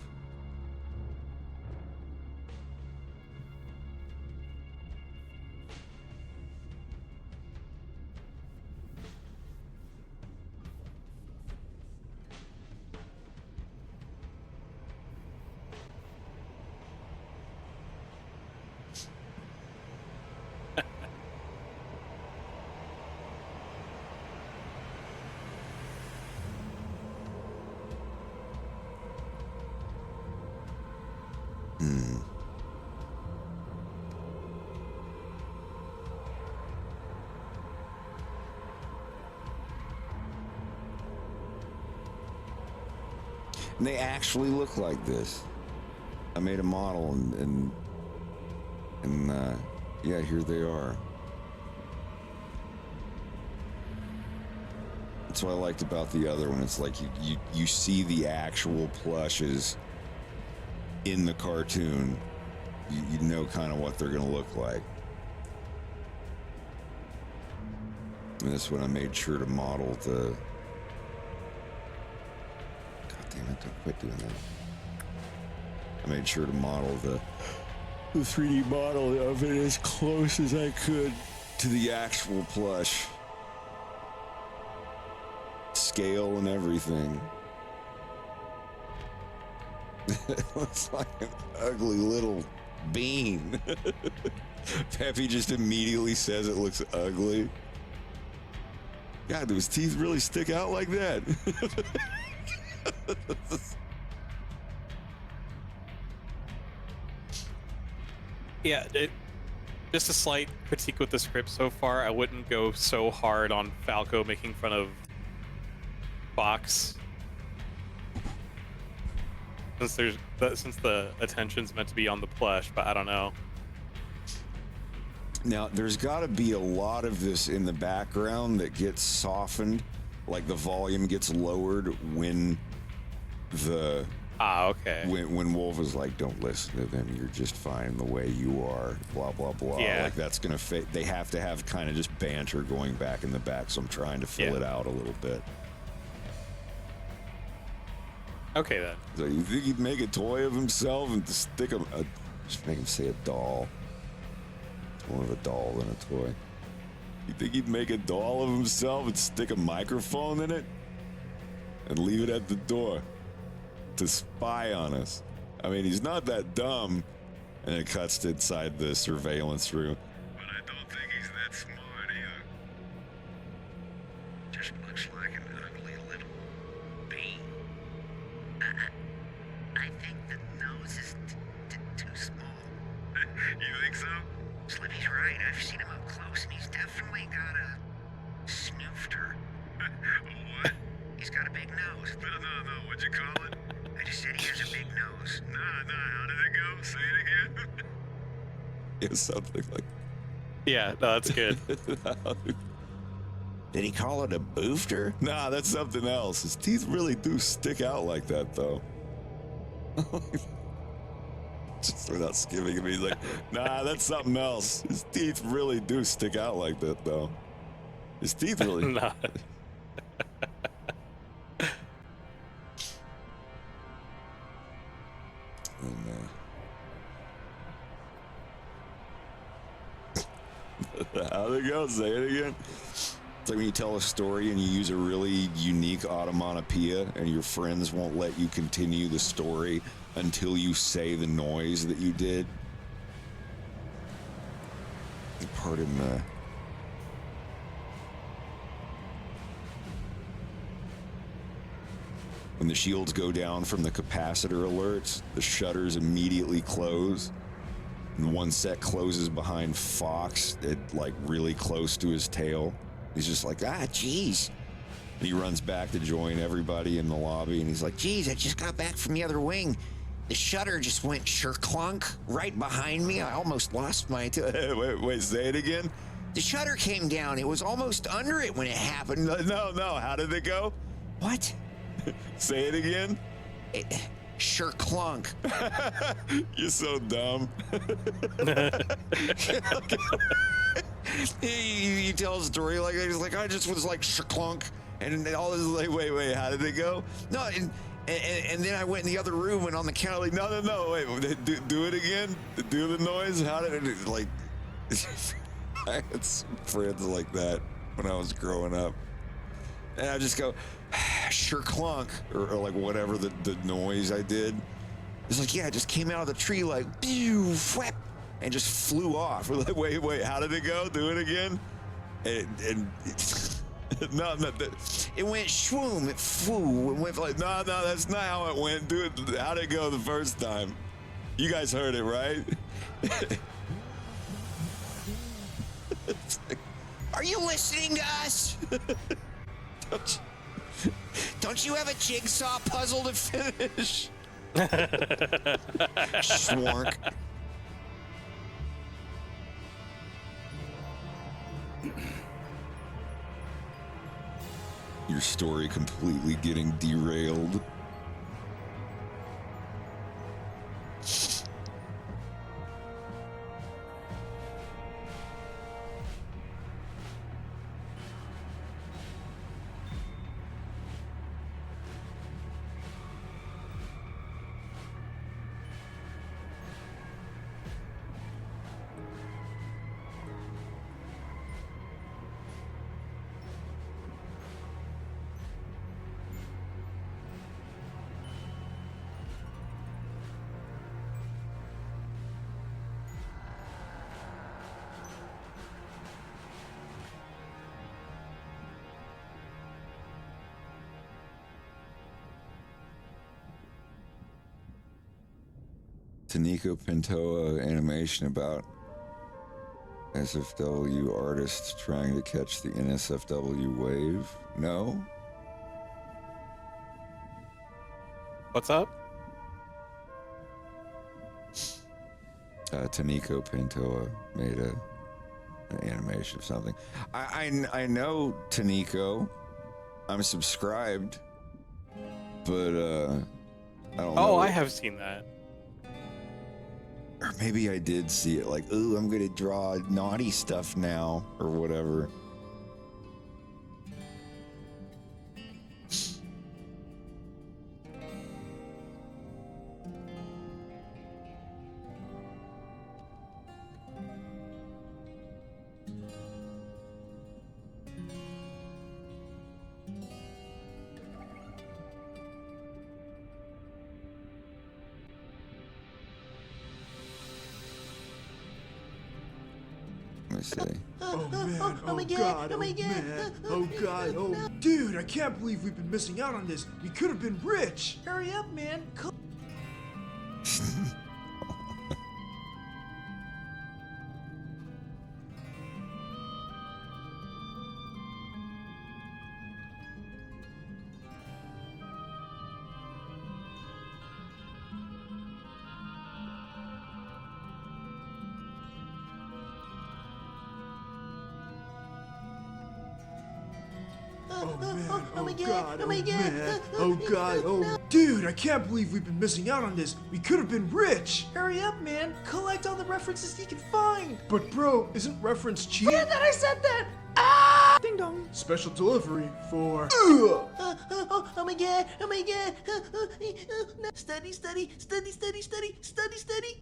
And they actually look like this. I made a model and yeah, here they are. That's what I liked about the other one. It's like you see the actual plushes in the cartoon. You know kind of what they're gonna look like. And this one I made sure to model the. God damn it! Don't quit doing that. I made sure to model the 3D model of it as close as I could to the actual plush. Scale and everything. It looks like an ugly little bean. Peppy just immediately says it looks ugly. God, do his teeth really stick out like that? Yeah, just a slight critique with the script so far. I wouldn't go so hard on Falco making fun of Fox, since the attention's meant to be on the plush. But I don't know. Now, there's got to be a lot of this in the background that gets softened, like the volume gets lowered when the Ah, okay. When Wolf is like, don't listen to them, you're just fine the way you are, blah blah blah. Yeah. Like that's gonna fit. They have to have kind of just banter going back in the back, so I'm trying to fill it out a little bit. Okay then. So you think he'd make a toy of himself and stick him? Just make him say a doll. It's more of a doll than a toy. You think he'd make a doll of himself and stick a microphone in it and leave it at the door to spy on us? I mean, he's not that dumb. And it cuts to inside the surveillance room. But I don't think he's that smart either. Just looks like an ugly little bee. I think the nose is too small. You think so? Slippy's right. I've seen him up close, and he's definitely got a snoofter. What? He's got a big nose. No. What'd you call it? I just said he has a big nose. No. How did it go? Say it again. Yeah, something like Yeah, no, that's good. Did he call it a boofter? Nah, that's something else. His teeth really do stick out like that, though. Just without skimming him, he's like, nah, that's something else. His teeth really do stick out like that, though. His teeth really. Nah. And, how'd it go? Say it again. It's like when you tell a story and you use a really unique onomatopoeia and your friends won't let you continue the story until you say the noise that you did. Pardon the... When the shields go down from the capacitor alerts, the shutters immediately close. And one set closes behind Fox, like really close to his tail. He's just like, geez. And he runs back to join everybody in the lobby, and he's like, Geez, I just got back from the other wing. The shutter just went sherclunk right behind me. I almost lost my... wait, say it again? The shutter came down. It was almost under it when it happened. No, how did it go? What? Say it again? Sherclunk. You're so dumb. He tells a story like that. He's like, I just was like sherclunk. And all this is like, wait, how did it go? No, and then I went in the other room and on the counter, like, No, wait, do it again? Do the noise? How did it, like... I had some friends like that when I was growing up. And I just go, sherclunk, or like whatever the noise I did. It's like, yeah, it just came out of the tree like, pew, flap, and just flew off. We're like, wait, how did it go? Do it again? And no, it went shwoom, it flew, it went like, no, that's not how it went. Do it, how'd it go the first time? You guys heard it, right? like, are you listening to us? Don't you have a jigsaw puzzle to finish? Schwark. Your story completely getting derailed. Taniko Pintoa animation about SFW artists trying to catch the NSFW wave? No? What's up? Taniko Pintoa made an animation of something. I know Taniko. I'm subscribed, but I don't know. Oh, I have seen that. Or maybe I did see it, like, ooh, I'm gonna draw naughty stuff now, or whatever. Let me see. Oh man, oh god, oh man, oh god, oh dude, I can't believe we've been missing out on this. We could have been rich. Hurry up, man. Oh man, oh god, oh man, oh god, oh dude, I can't believe we've been missing out on this. We could have been rich. Hurry up, man. Collect all the references you can find. But bro, isn't reference cheap? Forget that I said that. Ah! Ding dong. Special delivery for. Oh my god, oh my god. Study, study, study, study, study, study, study.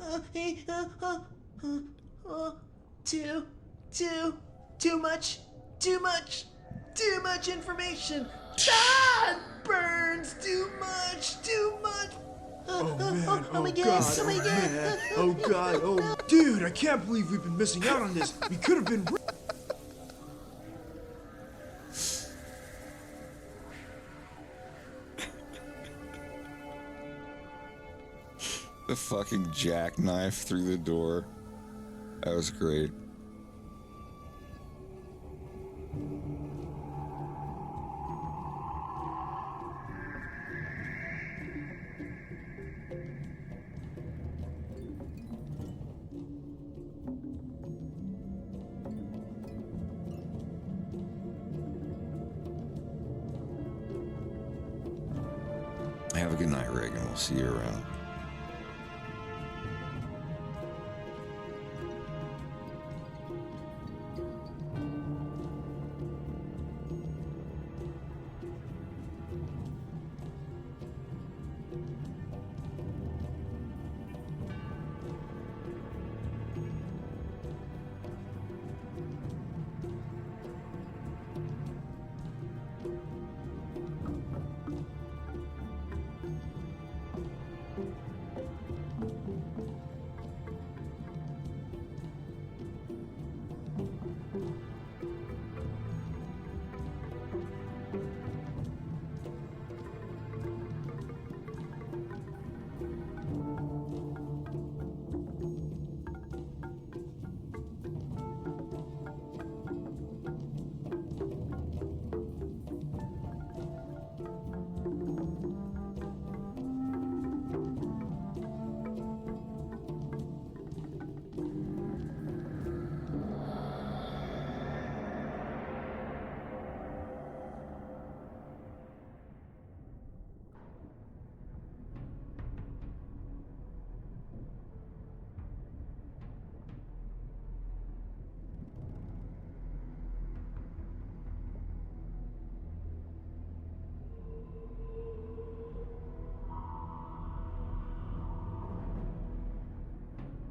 Too much, too much. Too much information. Ah, burns. Too much. Too much. Oh man, oh my god, god, oh my oh god. man, oh god, oh dude, I can't believe we've been missing out on this. We could have been rich. The fucking jackknife through the door. That was great. Have a good night, Reagan. We'll see you around.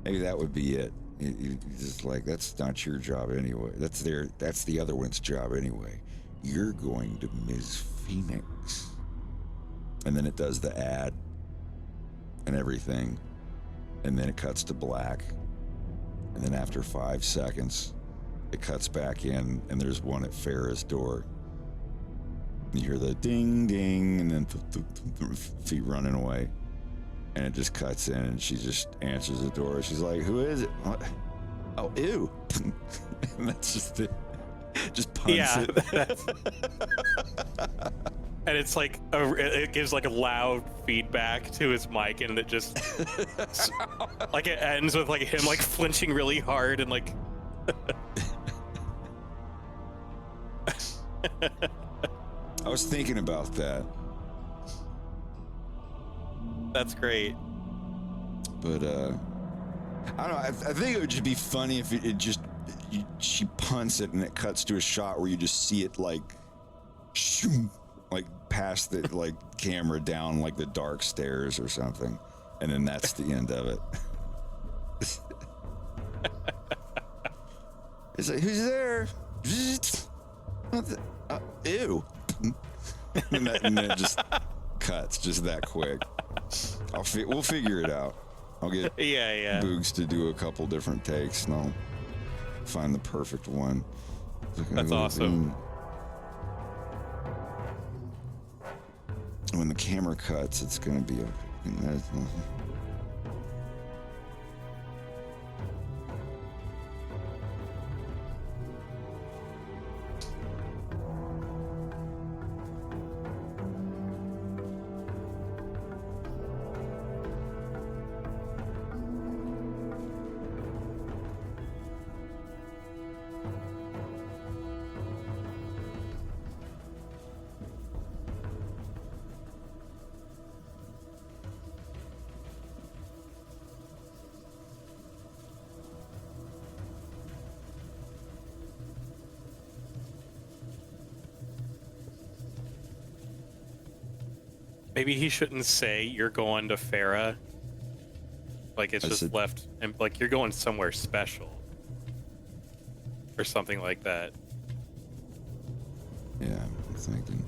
Maybe that would be it. You just like, that's not your job anyway. That's the other one's job anyway. You're going to Ms. Phoenix. And then it does the ad and everything. And then it cuts to black. And then after 5 seconds, it cuts back in and there's one at Farrah's door. You hear the ding, ding, and then feet running away. And it just cuts in and she just answers the door. She's like, who is it? What? Oh, ew. And that's just it. Just punts it. And it's like, it gives like a loud feedback to his mic and it just, like it ends with like him like flinching really hard and like. I was thinking about that. That's great. But I don't know. I think it would just be funny if she punts it and it cuts to a shot where you just see it like, shoo, like past the like camera down like the dark stairs or something, and then that's the end of it. It's like, who's there? Ew. And then it just cuts just that quick. We'll figure it out. I'll get Yeah. Boogs to do a couple different takes, and I'll find the perfect one. That's awesome. When the camera cuts, it's gonna be a. Maybe he shouldn't say you're going to Farah. Like it's I just said- left, and like you're going somewhere special, or something like that. Yeah, I'm thinking.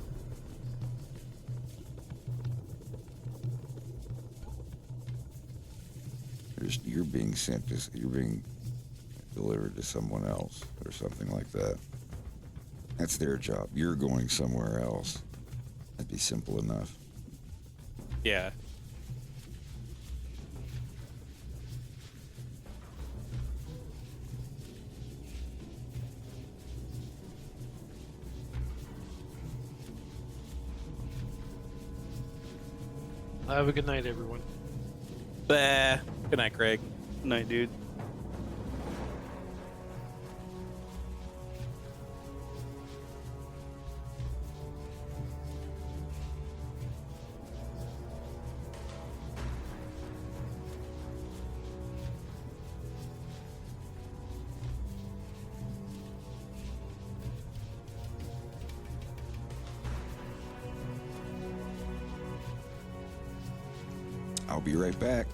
You're being sent to. You're being delivered to someone else, or something like that. That's their job. You're going somewhere else. That'd be simple enough. Yeah. Have a good night, everyone. Bah. Good night, Craig. Night, dude. I'll be right back.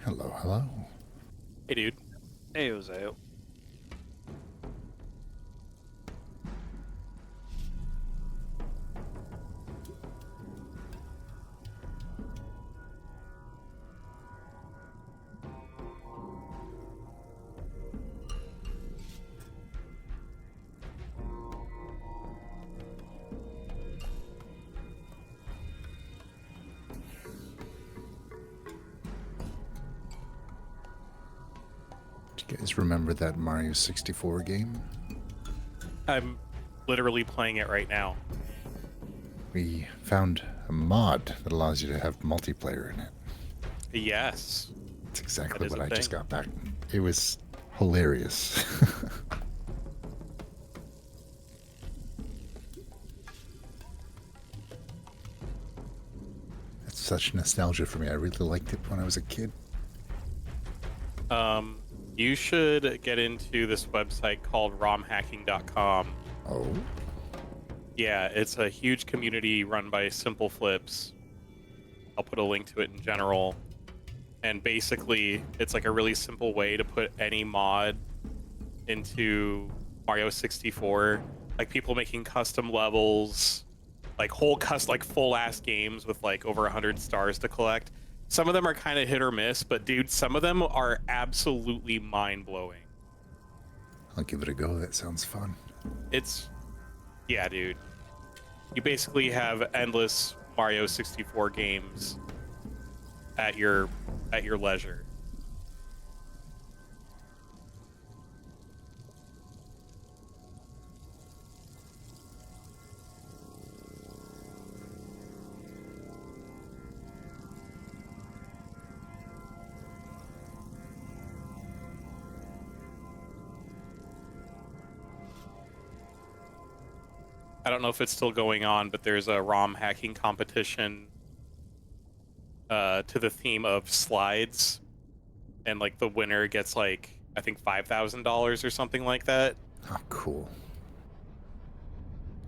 Hello, hello. Hey, dude. Hey, Jose. Do you guys remember that Mario 64 game? I'm literally playing it right now. We found a mod that allows you to have multiplayer in it. Yes. It's exactly That is what a I just thing. got back. It was hilarious. such nostalgia for me. I really liked it when I was a kid. You should get into this website called romhacking.com. Oh. Yeah, it's a huge community run by Simple Flips. I'll put a link to it in general. And basically, it's like a really simple way to put any mod into Mario 64. Like people making custom levels, like full ass games with like over 100 stars to collect. Some of them are kind of hit or miss, but dude, some of them are absolutely mind-blowing. I'll give it a go. That sounds fun. Yeah, dude. You basically have endless Mario 64 games at your leisure. I don't know if it's still going on, but there's a ROM hacking competition to the theme of slides, and like the winner gets like I think $5,000 or something like that. Oh, cool.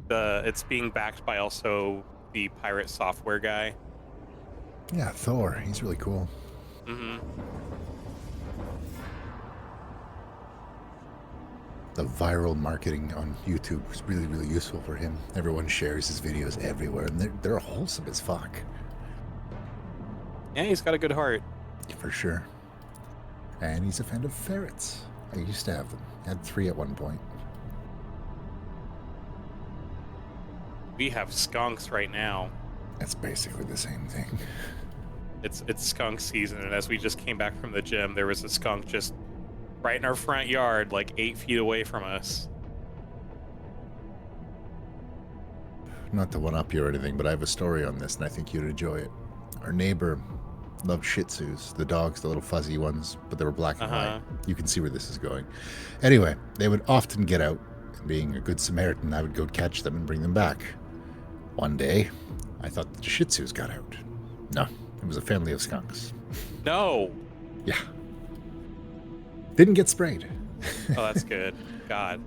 It's being backed by also the pirate software guy. Yeah, Thor. He's really cool. Mm-hmm. The viral marketing on YouTube is really, really useful for him. Everyone shares his videos everywhere, and they're wholesome as fuck. Yeah, he's got a good heart. For sure. And he's a fan of ferrets. I used to have them. I had 3 at one point. We have skunks right now. That's basically the same thing. It's skunk season, and as we just came back from the gym, there was a skunk just right in our front yard, like 8 feet away from us. Not to one-up you or anything, but I have a story on this, and I think you'd enjoy it. Our neighbor loved Shih Tzus, the dogs, the little fuzzy ones, but they were black and white. You can see where this is going. Anyway, they would often get out, and being a good Samaritan, I would go catch them and bring them back. One day, I thought the Shih Tzus got out. No, it was a family of skunks. No! Yeah. Didn't get sprayed. Oh, that's good. God.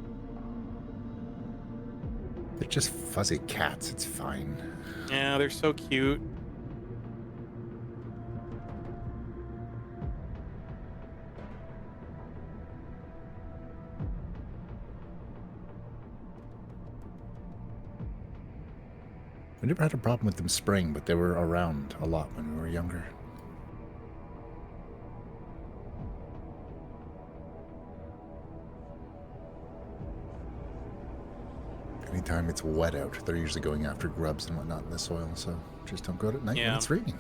They're just fuzzy cats. It's fine. Yeah, they're so cute. We never had a problem with them spraying, but they were around a lot when we were younger. Anytime it's wet out, they're usually going after grubs and whatnot in the soil, so just don't go out at night when it's raining.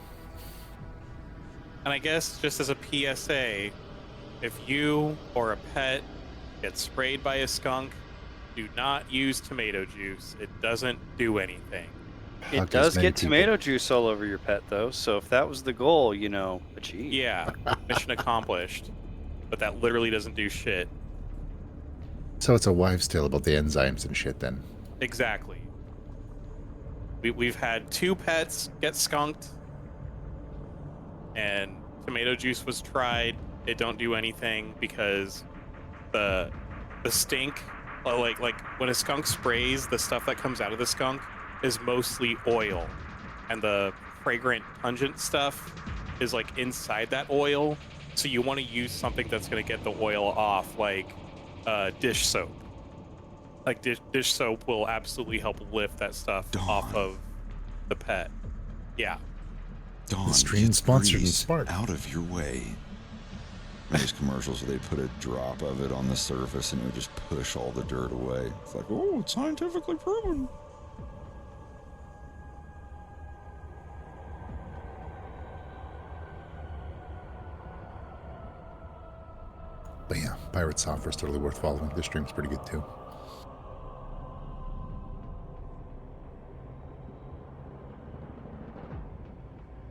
And I guess just as a PSA, if you or a pet gets sprayed by a skunk, do not use tomato juice. It doesn't do anything. It does get tomato juice all over your pet, though, so if that was the goal, you know, achieved. Yeah, mission accomplished. But that literally doesn't do shit. So it's a wives' tale about the enzymes and shit, then. Exactly. We've had 2 pets get skunked, and tomato juice was tried. It don't do anything because the stink, like when a skunk sprays, the stuff that comes out of the skunk is mostly oil, and the fragrant pungent stuff is like inside that oil. So you want to use something that's going to get the oil off, like dish soap. Like dish soap will absolutely help lift that stuff off of the pet. Yeah. Dawn, the stream sponsored breeze Smart. Out of your way. Those commercials where they put a drop of it on the surface and it would just push all the dirt away. It's like, oh, it's scientifically proven. But yeah, pirate software is totally worth following. This stream's pretty good too.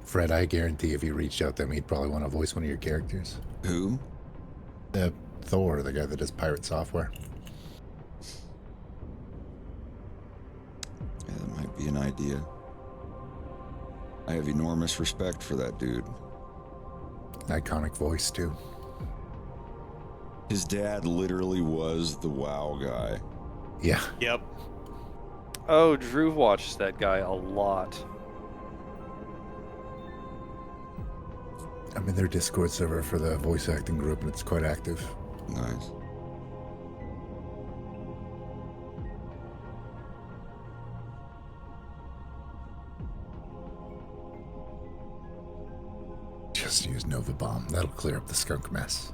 Fred, I guarantee if you reached out to him, he'd probably want to voice one of your characters. Who? Thor, the guy that does pirate software. Yeah, that might be an idea. I have enormous respect for that dude. Iconic voice, too. His dad literally was the WoW guy. Yeah. Yep. Oh, Drew watches that guy a lot. I'm in their Discord server for the voice acting group, and it's quite active. Nice. Just use Nova Bomb. That'll clear up the skunk mess.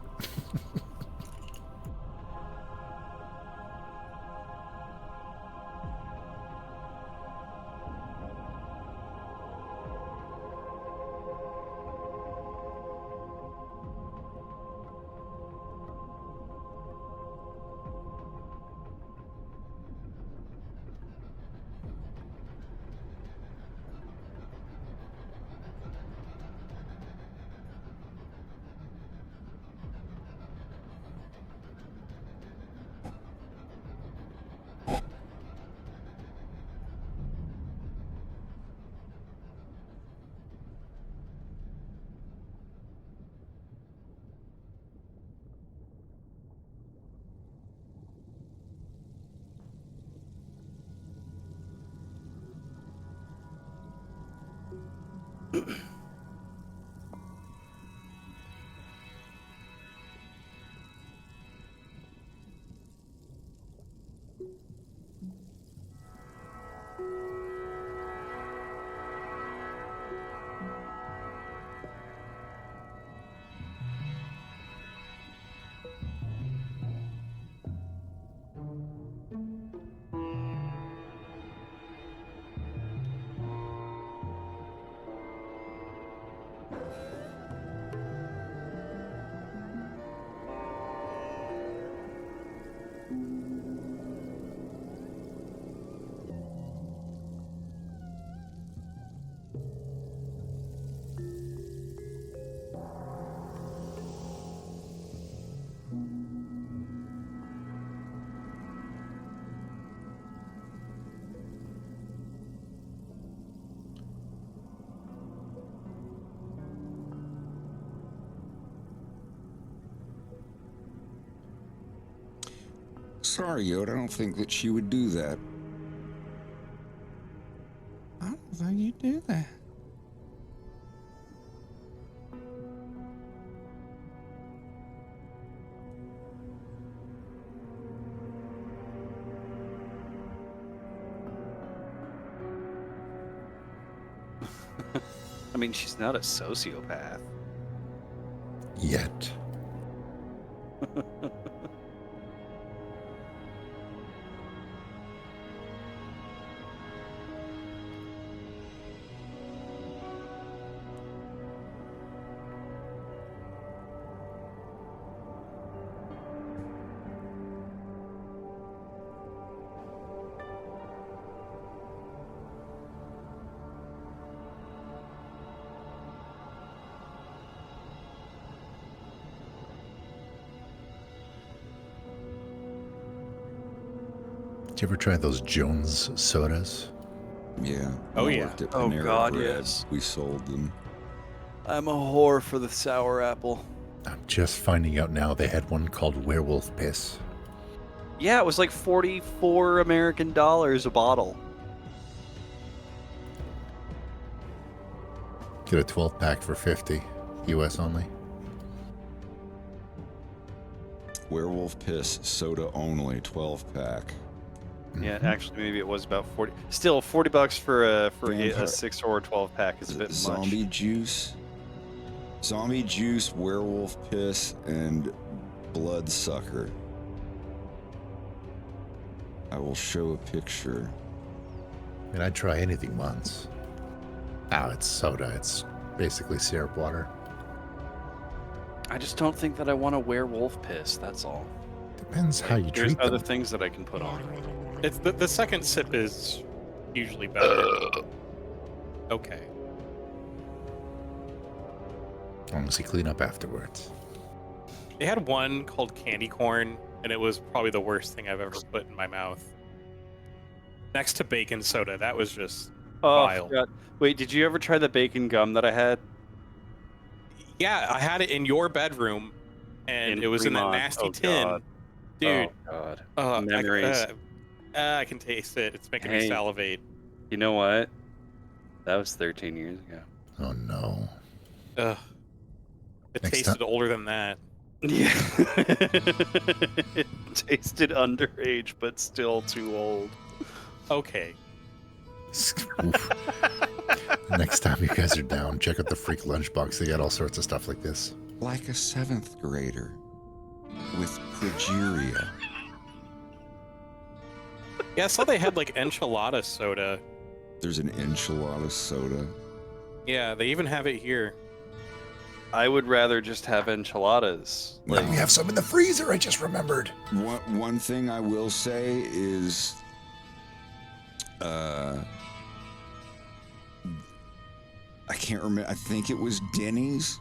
Sorry, Yoda, I don't think that she would do that. I don't think you'd do that. I mean, she's not a sociopath. Yet. Did you ever try those Jones sodas? Yeah. Oh, I yeah. worked at Oh, Panera God, Bread. yes. We sold them. I'm a whore for the sour apple. I'm just finding out now they had one called Werewolf Piss. Yeah, it was like 44 American dollars a bottle. Get a 12 pack for 50, US only. Werewolf Piss, soda only, 12 pack. Yeah, actually, maybe it was about 40. Still, $40 for a Vampire- 6 or 12 pack is a bit Zombie much. juice. Zombie juice, werewolf piss, and bloodsucker. I will show a picture. I mean, I'd try anything once. Oh, it's soda. It's basically syrup water. I just don't think that I want a werewolf piss. That's all. Depends how you There's treat other them. things that I can put on. It's the second sip is usually better. Okay. Honestly, clean up afterwards. They had one called candy corn, and it was probably the worst thing I've ever put in my mouth. Next to bacon soda, that was just Oh, I vile. forgot. Wait, did you ever try the bacon gum that I had Yeah, I had it in your bedroom, and in it was in that Fremont? nasty Oh tin. God. Dude, Oh God. uh, Memories. I can taste it. It's making me Hey. salivate. You know what? That was 13 years ago. Oh no. Ugh. It Next tasted time- older than that. Yeah. It tasted underage, but still too old. Okay. Oof. Next time you guys are down, check out the Freak Lunchbox. They got all sorts of stuff like this. Like a 7th grader with progeria. Yeah, I saw they had like enchilada soda. There's an enchilada soda. Yeah, they even have it here. I would rather just have enchiladas. We have some in the freezer, I just remembered. One thing I will say is, I can't remember. I think it was Denny's.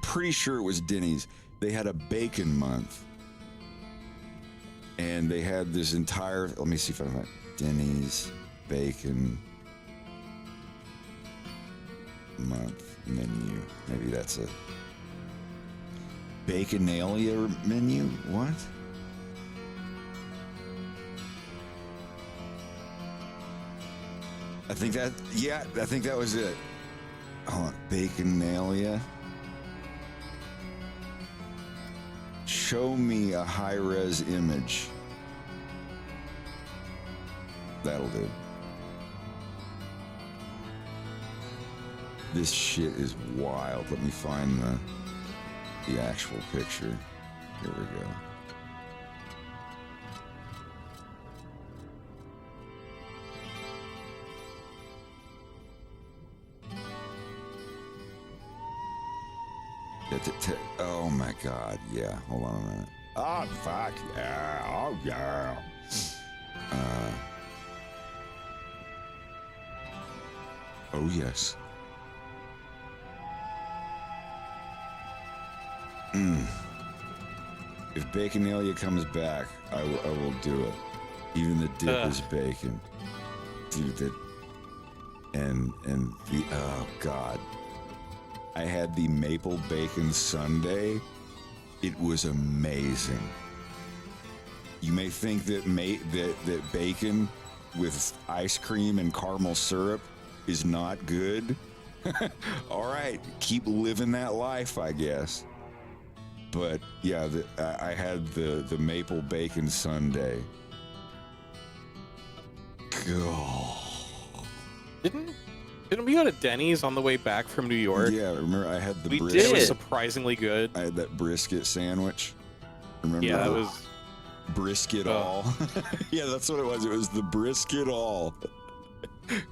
Pretty sure it was Denny's. They had a bacon month, and they had this entire. Let me see if I can find Denny's bacon month menu. Maybe that's a Baconalia menu. What? I think that was it. Hold on, Baconalia. Show me a high-res image. That'll do. This shit is wild. Let me find the actual picture. Here we go. Oh my god, yeah. Hold on a minute. Oh fuck yeah. Oh yeah. Oh yes. If Baconalia comes back, I will do it. Even the dip is bacon. Dude, that and the oh god. I had the maple bacon sundae. It was amazing. You may think that that bacon with ice cream and caramel syrup is not good. All right, keep living that life, I guess. But yeah, I had the maple bacon sundae. God. Didn't we go to Denny's on the way back from New York? Yeah, remember I had the We brisket. It was did. surprisingly good. I had that brisket sandwich. Remember Yeah, that? it was. Brisket all. Yeah, that's what it was. It was the brisket all.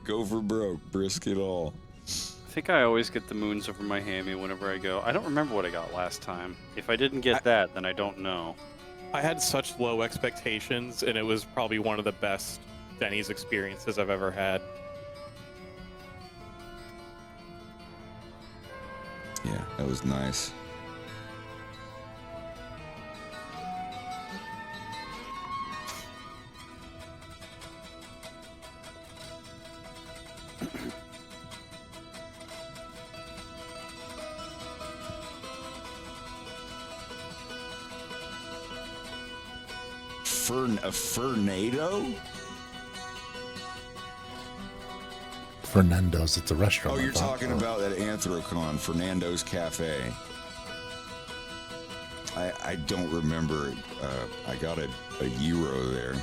Go for broke, brisket all. I think I always get the moons over my hammy whenever I go. I don't remember what I got last time. If I didn't get that, then I don't know. I had such low expectations, and it was probably one of the best Denny's experiences I've ever had. Yeah, that was nice. A Fernado? Fernando's, it's a restaurant. Oh, I you're thought. talking about that Anthrocon, Fernando's Cafe. I don't remember it. I got a gyro there.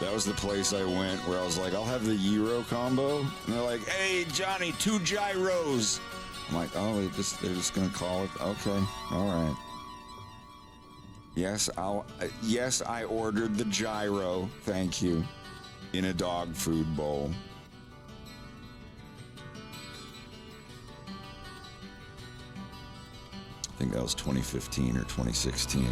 That was the place I went where I was like, I'll have the gyro combo. And they're like, hey, Johnny, 2 gyros. I'm like, oh, they're just going to call it. Okay, all right. Yes, I ordered the gyro. Thank you. In a dog food bowl. I think that was 2015 or 2016.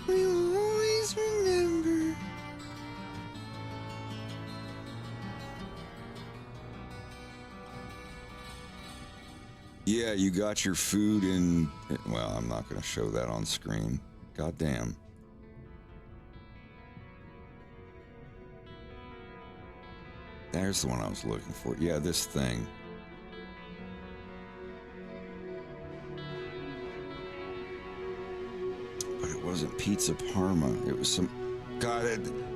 We always remember. Yeah, you got your food in. Well, I'm not going to show that on screen. God damn. There's the one I was looking for. Yeah, this thing. But it wasn't Pizza Parma. It was some... God,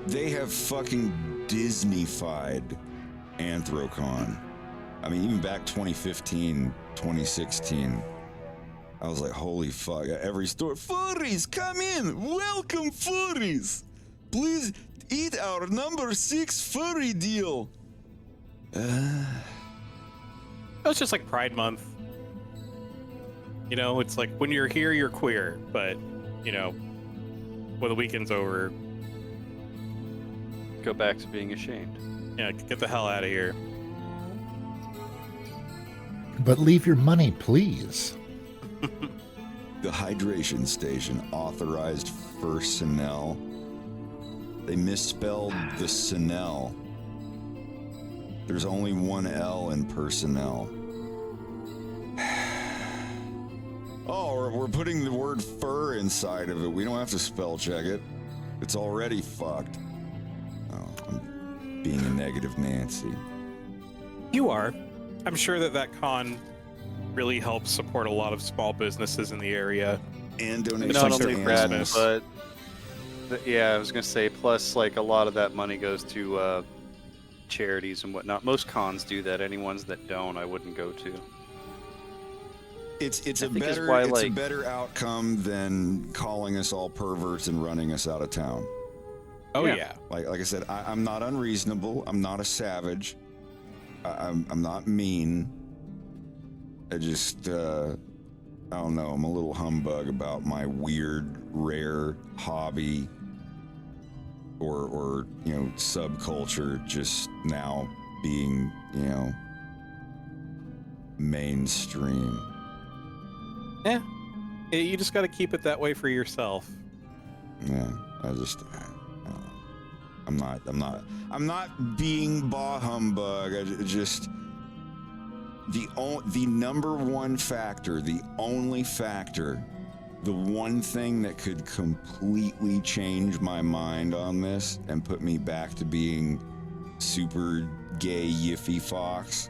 they have fucking Disney-fied Anthrocon. I mean, even back 2015, 2016, I was like, holy fuck. Every store, furries, come in. Welcome, furries. Please eat our number 6 furry deal. It's just like Pride Month. You know, it's like when you're here, you're queer, but you know, when the weekend's over, Go back to being ashamed. yeah, get the hell out of here. But leave your money, please. The hydration station authorized for Sinel. They misspelled the Sinel. There's only one L in personnel. Oh, we're putting the word fur inside of it. We don't have to spell check it. It's already fucked. Oh, I'm being a negative Nancy. You are. I'm sure that con really helps support a lot of small businesses in the area. And donations Not to only that, animals. but yeah, I was gonna say. Plus, like a lot of that money goes to charities and whatnot. Most cons do that. Any ones that don't, I wouldn't go to. It's I a think is better why, it's a like- better outcome than calling us all perverts and running us out of town. Oh Yeah. yeah. Like I said, I'm not unreasonable. I'm not a savage. I'm not mean. I just I don't know. I'm a little humbug about my weird, rare hobby or you know, subculture just now being, you know, mainstream. Yeah. You just got to keep it that way for yourself. Yeah, I just I'm not being bah humbug. Just the number one factor, the only factor, the one thing that could completely change my mind on this and put me back to being super gay yiffy fox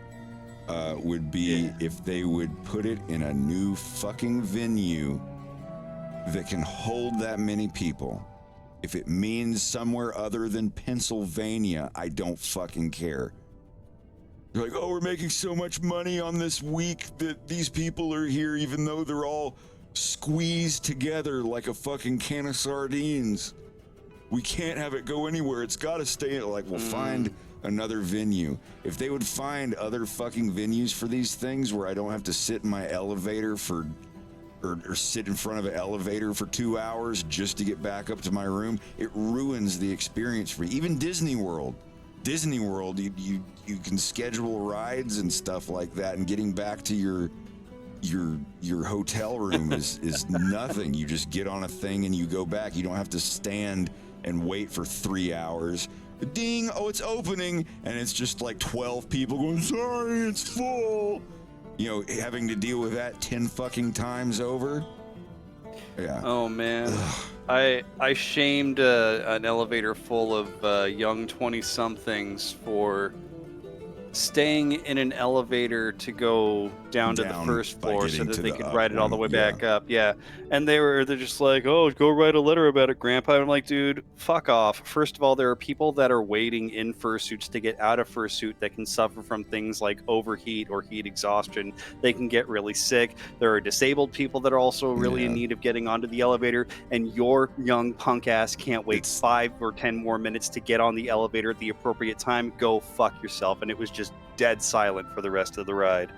would be if they would put it in a new fucking venue that can hold that many people. If it means somewhere other than Pennsylvania, I don't fucking care. They're like, oh, we're making so much money on this week that these people are here, even though they're all squeezed together like a fucking can of sardines. We can't have it go anywhere. It's got to stay. Like, we'll find another venue. If they would find other fucking venues for these things where I don't have to sit in my elevator for or sit in front of an elevator for 2 hours just to get back up to my room, it ruins the experience for me. Even Disney World, you can schedule rides and stuff like that, and getting back to your hotel room is nothing. You just get on a thing and you go back. You don't have to stand and wait for 3 hours. Ding, oh, it's opening, and it's just like 12 people going, sorry, it's full. You know, having to deal with that 10 fucking times over. Yeah. Oh man, I shamed an elevator full of young 20-somethings for staying in an elevator to go down to the first by floor so getting that to they the could up ride it all the one, way yeah. back up. Yeah, and they're just like, oh, go write a letter about it, Grandpa. I'm like, dude, fuck off. First of all, there are people that are waiting in fursuits to get out of fursuit that can suffer from things like overheat or heat exhaustion. They can get really sick. There are disabled people that are also really in Yeah. need of getting onto the elevator, and your young punk ass can't wait It's- 5 or 10 more minutes to get on the elevator at the appropriate time. Go fuck yourself. And it was just dead silent for the rest of the ride.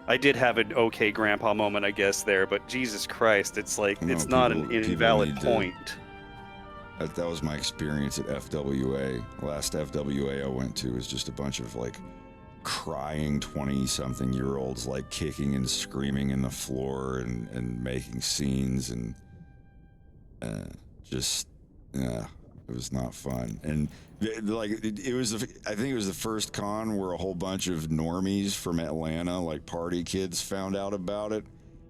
I did have an okay grandpa moment, I guess, there, but Jesus Christ, it's like, No, it's not an people invalid need to- point. That was my experience at FWA. Last FWA I went to was just a bunch of like crying 20-something-year-olds like kicking and screaming in the floor and making scenes and just It was not fun. And like it was, I think it was the first con where a whole bunch of normies from Atlanta, like party kids, found out about it,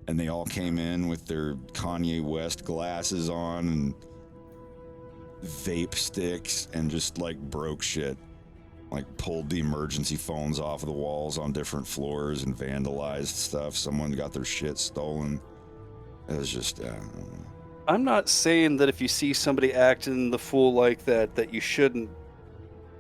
and they all came in with their Kanye West glasses on and vape sticks and just like broke shit. Like pulled the emergency phones off of the walls on different floors and vandalized stuff. Someone got their shit stolen. It was just, I don't know. I'm not saying that if you see somebody acting the fool like that, that you shouldn't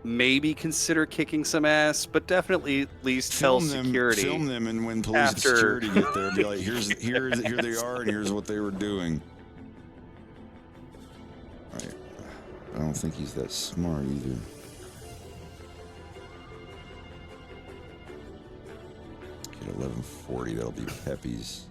maybe consider kicking some ass, but definitely at least tell security. Film them, and when police and security get there, be like, here they are, and here's what they were doing. All right. I don't think he's that smart either. At 11:40, that'll be Pepe's.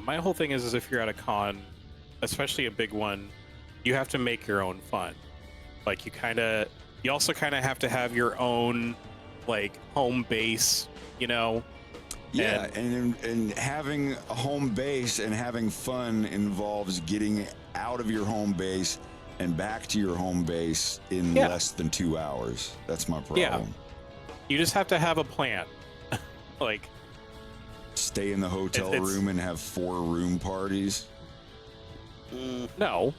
My whole thing is if you're at a con, especially a big one, you have to make your own fun. Like you also kind of have to have your own like home base, you know. Yeah, and having a home base and having fun involves getting out of your home base and back to your home base in less than 2 hours. That's my problem. Yeah. You just have to have a plan. Like stay in the hotel room and have 4 room parties. No.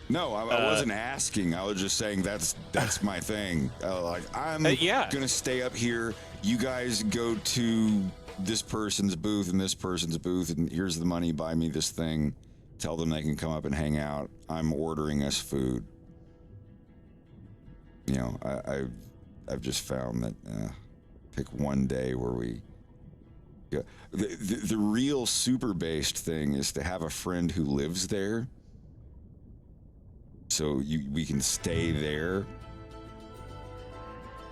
No, I wasn't asking. I was just saying that's my thing. Like I'm gonna stay up here. You guys go to this person's booth and this person's booth, and here's the money. Buy me this thing. Tell them they can come up and hang out. I'm ordering us food. You know, I've just found that pick one day where we. Yeah, the real super based thing is to have a friend who lives there. So we can stay there,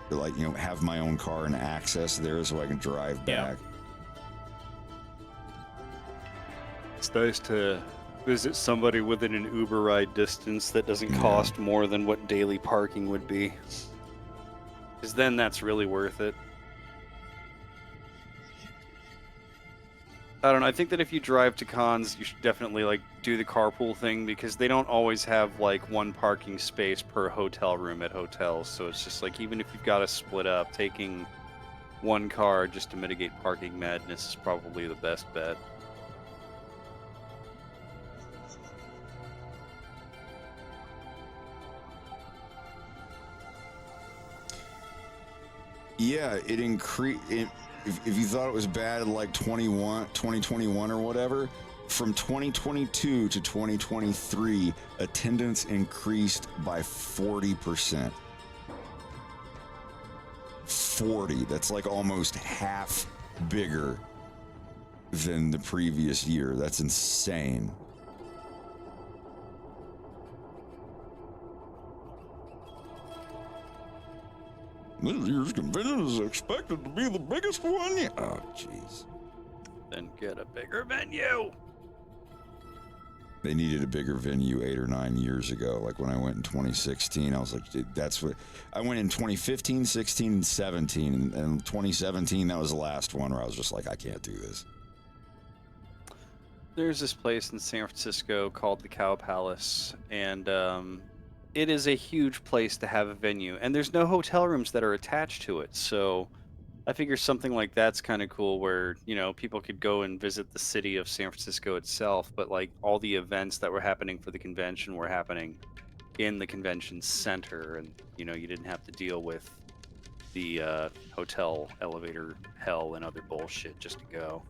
like, you know, have my own car and access there so I can drive back. It's nice to visit somebody within an Uber ride distance that doesn't cost more than what daily parking would be. Because then that's really worth it. I don't know. I think that if you drive to cons, you should definitely like do the carpool thing, because they don't always have like one parking space per hotel room at hotels. So it's just like, even if you've got to split up, taking one car just to mitigate parking madness is probably the best bet. Yeah, it increased. If you thought it was bad like 2021 or whatever, from 2022 to 2023, attendance increased by 40%. 40. That's like almost half bigger than the previous year. That's insane. This year's convention is expected to be the biggest one yet. Oh, jeez. Then get a bigger venue. They needed a bigger venue 8 or 9 years ago. Like when I went in 2016, I was like, that's what... I went in 2015, 16, and 17. And 2017, that was the last one where I was just like, I can't do this. There's this place in San Francisco called the Cow Palace, and it is a huge place to have a venue, and there's no hotel rooms that are attached to it. So I figure something like that's kind of cool, where, you know, people could go and visit the city of San Francisco itself, but like all the events that were happening for the convention were happening in the convention center, and, you know, you didn't have to deal with the hotel elevator hell and other bullshit just to go.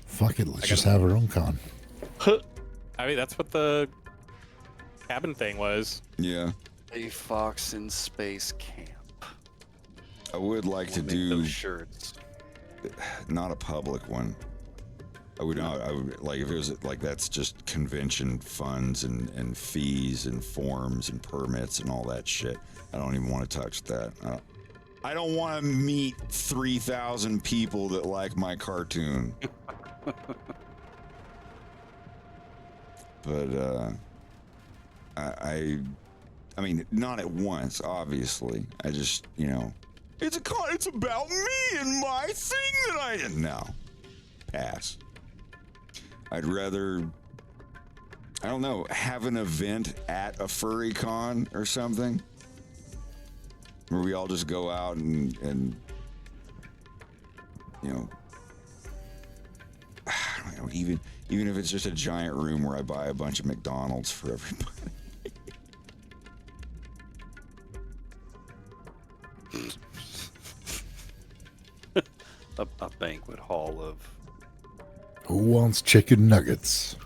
Fuck it, let's just have our own con. I mean, that's what the cabin thing was. Yeah. A Fox in Space Camp. I would like to We'll make do those shirts. not a public one. I would like if it was like that's just convention funds and fees and forms and permits and all that shit. I don't even want to touch that. I don't want to meet 3,000 people that like my cartoon. But I mean, not at once, obviously. I just, it's about me and my thing that I did. No, pass. I'd rather, I don't know, have an event at a furry con or something where we all just go out and I don't know, even if it's just a giant room where I buy a bunch of McDonald's for everybody. A banquet hall of. Who wants chicken nuggets?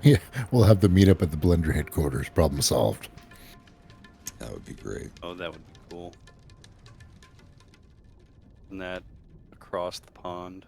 Yeah, we'll have the meetup at the Blender headquarters. Problem solved. That would be great. Oh, that would be cool. And that across the pond.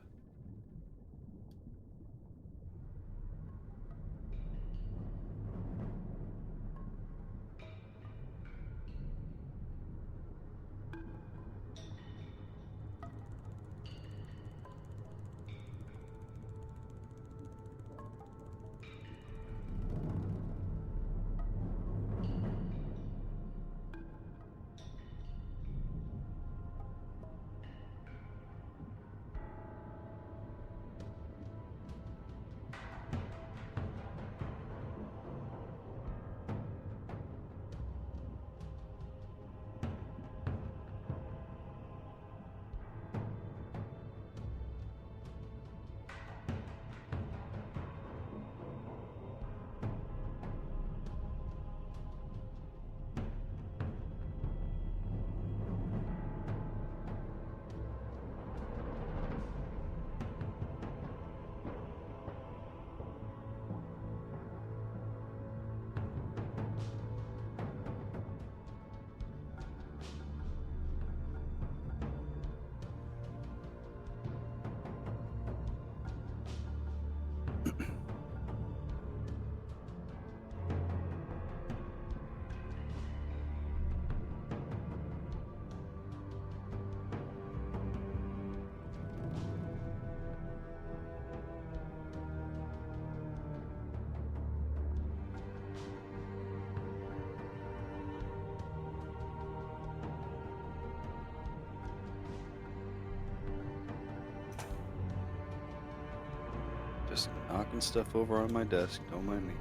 Just knocking stuff over on my desk. Don't mind me.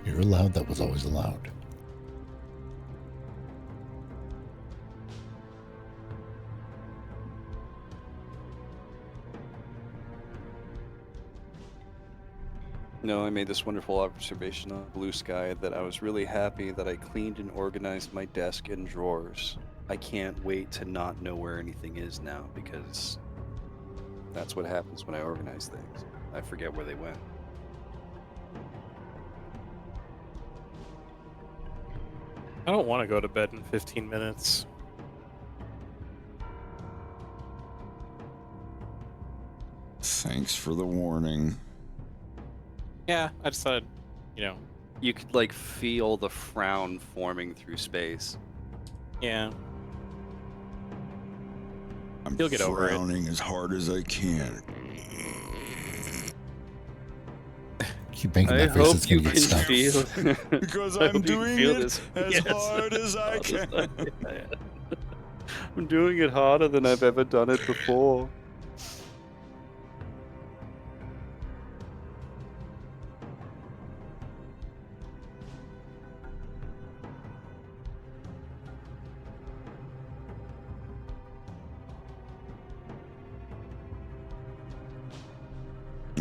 You're allowed. That was always allowed. No, I made this wonderful observation on Blue Sky that I was really happy that I cleaned and organized my desk and drawers. I can't wait to not know where anything is now because that's what happens when I organize things. I forget where they went. I don't want to go to bed in 15 minutes. Thanks for the warning. Yeah, I just thought, You could like feel the frown forming through space. yeah. I'm You'll get over it. frowning as hard as I can. Keep making I that face. hope It's you gonna can get stuck. feel. Because I I'm hope you doing feel it this. as Yes. hard as I can. I'm doing it harder than I've ever done it before.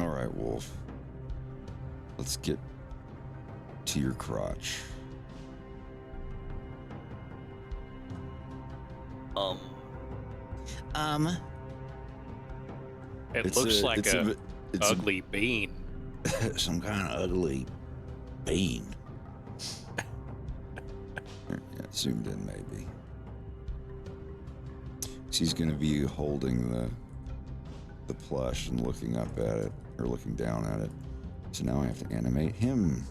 All right, Wolf. Let's get to your crotch. It looks like a ugly bean. Some kind of ugly bean. Yeah, zoomed in maybe. She's going to be holding the plush and looking up at it, or looking down at it. So now I have to animate him.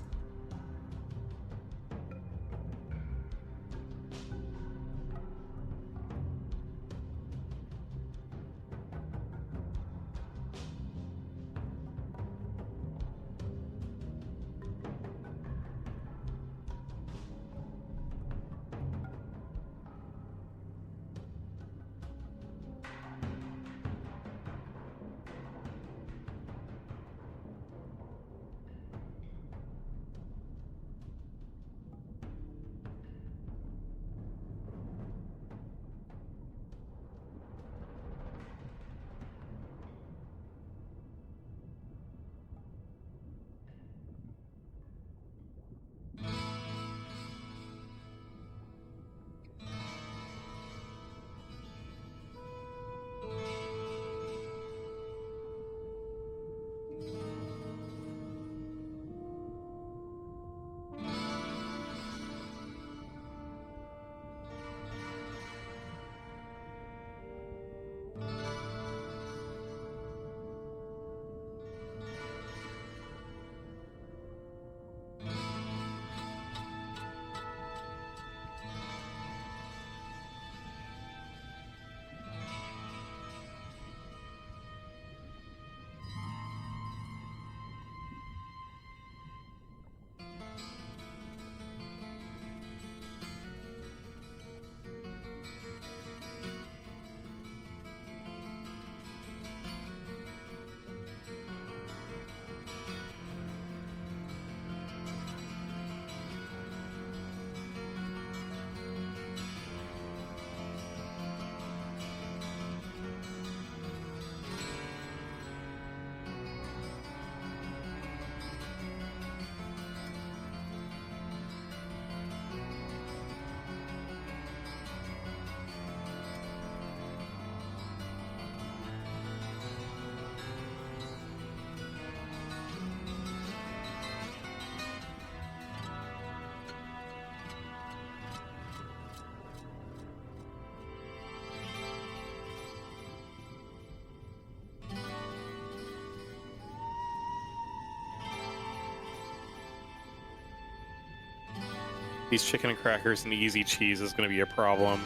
These chicken and crackers and the easy cheese is going to be a problem.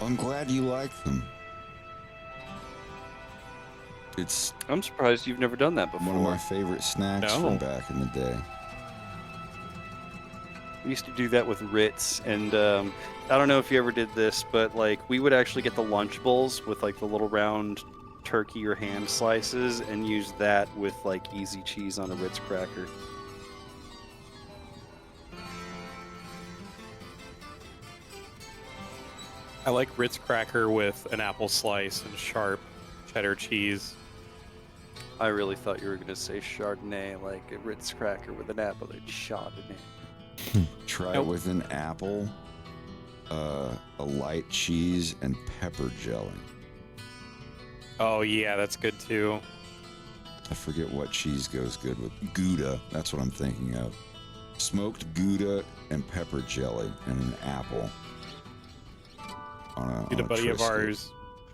I'm glad you like them. It's I'm surprised you've never done that before. one of my favorite snacks from back in the day. We used to do that with Ritz, and I don't know if you ever did this, but like we would actually get the lunch bowls with like the little round turkey or ham slices and use that with like easy cheese on a Ritz cracker. I like Ritz cracker with an apple slice and sharp cheddar cheese. I really thought you were going to say Chardonnay, like a Ritz cracker with an apple and Chardonnay. Try it with an apple, a light cheese, and pepper jelly. Oh yeah, that's good too. I forget what cheese goes good with. Gouda, that's what I'm thinking of. Smoked Gouda and pepper jelly and an apple. On A buddy of Triscuit. ours.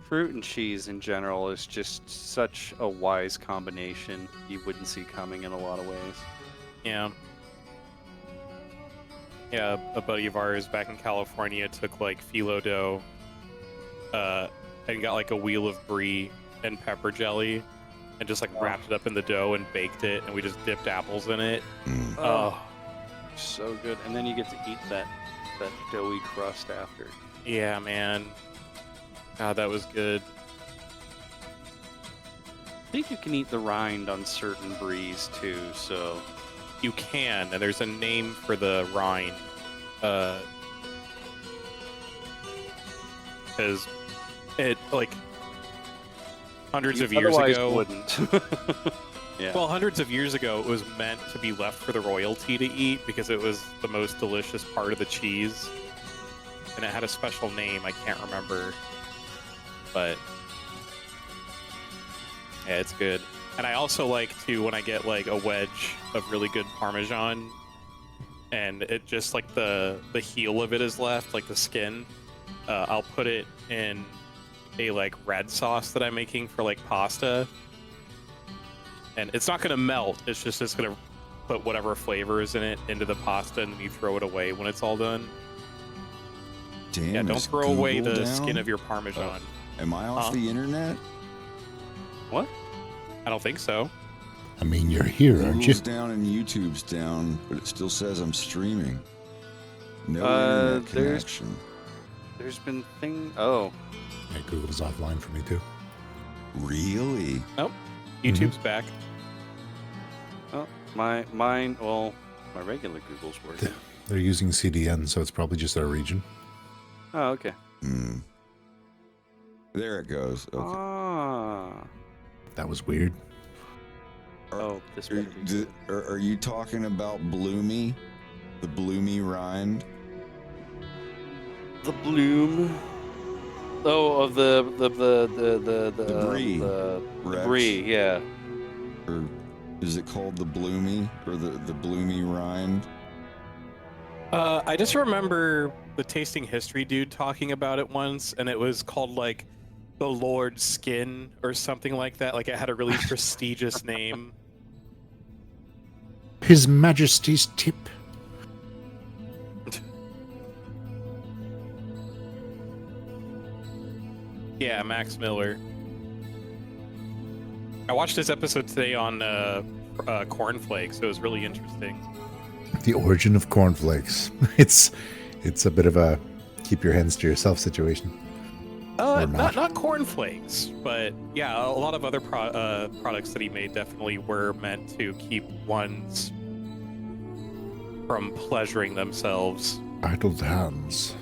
Fruit and cheese in general is just such a wise combination you wouldn't see coming in a lot of ways. Yeah. Yeah, a buddy of ours back in California took like phyllo dough, and got like a wheel of brie and pepper jelly, and just like wrapped it up in the dough and baked it, and we just dipped apples in it. Oh, so good. And then you get to eat that doughy crust after. Yeah, man. God, that was good. I think you can eat the rind on certain bries too, so You can, and there's a name for the rind. Because it, like, hundreds of years otherwise ago... wouldn't. Yeah. Well, hundreds of years ago, it was meant to be left for the royalty to eat because it was the most delicious part of the cheese. And it had a special name, I can't remember. But yeah, it's good. And I also like to, when I get like a wedge of really good Parmesan, and it just like the heel of it is left, like the skin, I'll put it in a like red sauce that I'm making for like pasta. And it's not gonna melt, it's gonna put whatever flavor is in it into the pasta, and then you throw it away when it's all done. Damn, Yeah, don't is throw away Google the down? skin of your Parmesan. Am I off the internet? What? I don't think so. I mean, you're here, aren't you? Google's down and YouTube's down, but it still says I'm streaming. No internet connection. There's been Oh. Yeah, Google's offline for me too. Really? Nope. YouTube's back. Oh, my regular Google's working. They're using CDN, so it's probably just our region. Oh, okay. Hmm. There it goes. Okay. Ah. That was weird. Oh, this Are, better be. are you talking about Bloomy? The Bloomy rind? The bloom. Oh, of the brie. the Rex? brie, yeah. Or is it called the Bloomy? Or the Bloomy rind? I just remember the tasting history dude talking about it once, and it was called like the Lord's Skin or something like that. Like it had a really prestigious name. His Majesty's tip. Yeah, Max Miller. I watched this episode today on cornflakes. It was really interesting. The origin of cornflakes. It's a bit of a keep your hands to yourself situation. Or Not cornflakes, but yeah, a lot of other products that he made definitely were meant to keep ones from pleasuring themselves. Idle hands.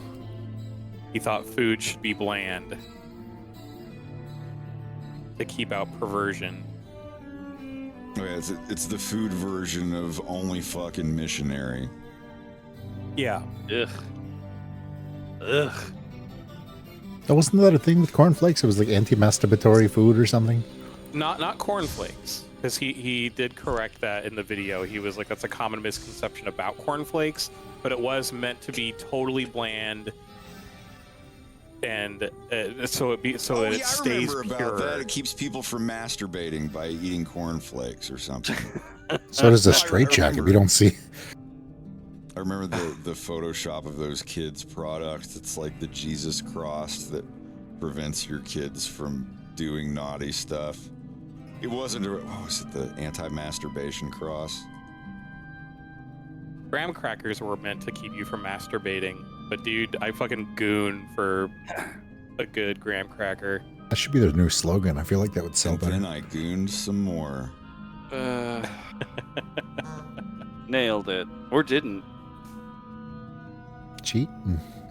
He thought food should be bland to keep out perversion. Okay, it's the food version of Only Fucking Missionary. Yeah. Ugh. Ugh. Oh, wasn't that a thing with cornflakes? It was like anti-masturbatory food or something? Not cornflakes, because he did correct that in the video. He was like, that's a common misconception about cornflakes, but it was meant to be totally bland, and so it stays I remember pure. about that. It keeps people from masturbating by eating cornflakes or something. So does the straight jacket. We don't see. I remember the Photoshop of those kids' products. It's like the Jesus cross that prevents your kids from doing naughty stuff. It wasn't what was it, the anti-masturbation cross? Graham crackers were meant to keep you from masturbating, but dude, I fucking goon for a good graham cracker. That should be their new slogan. I feel like that would sell And better. then I gooned some more. Nailed it. Or didn't. Cheat?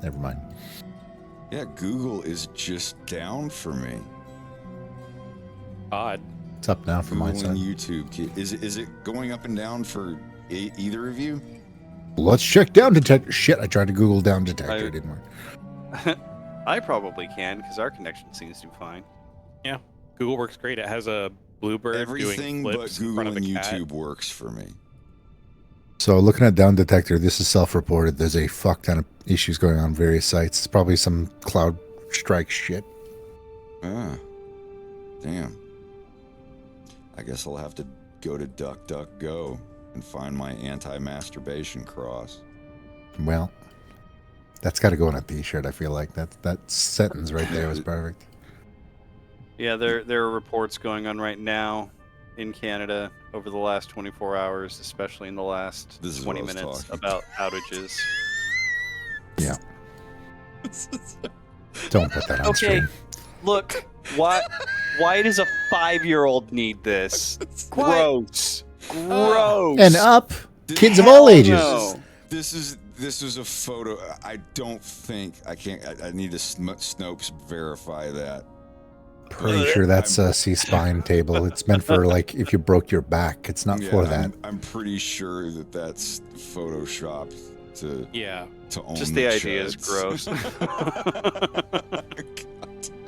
Never mind. Yeah, Google is just down for me. Odd. It's up now for my Google and side. YouTube. Is it going up and down for either of you? Let's check down detector. Shit, I tried to Google down detector. It didn't work. I probably can, because our connection seems to be fine. Yeah, Google works great. It has a bluebird Everything doing but flips in Google front of and a cat. YouTube works for me. So looking at down detector, this is self-reported. There's a fuck ton of issues going on various sites. It's probably some cloud strike shit. Ah, damn. I guess I'll have to go to DuckDuckGo and find my anti-masturbation cross. Well, that's got to go on a t-shirt. I feel like that sentence right there was perfect. Yeah, there are reports going on right now in Canada over the last 24 hours, especially in the last This is 20 what I was minutes, talking about outages. Yeah. Don't put that on Okay, stream. look, why does a 5-year-old need this? Gross. Gross. And up, kids of all ages. No. This is a photo. I don't think I can't. I need to Snopes verify that. Pretty sure that's a C-spine table. It's meant for like if you broke your back. It's not for that. I'm pretty sure that that's photoshopped to own Just the idea is chuds. gross.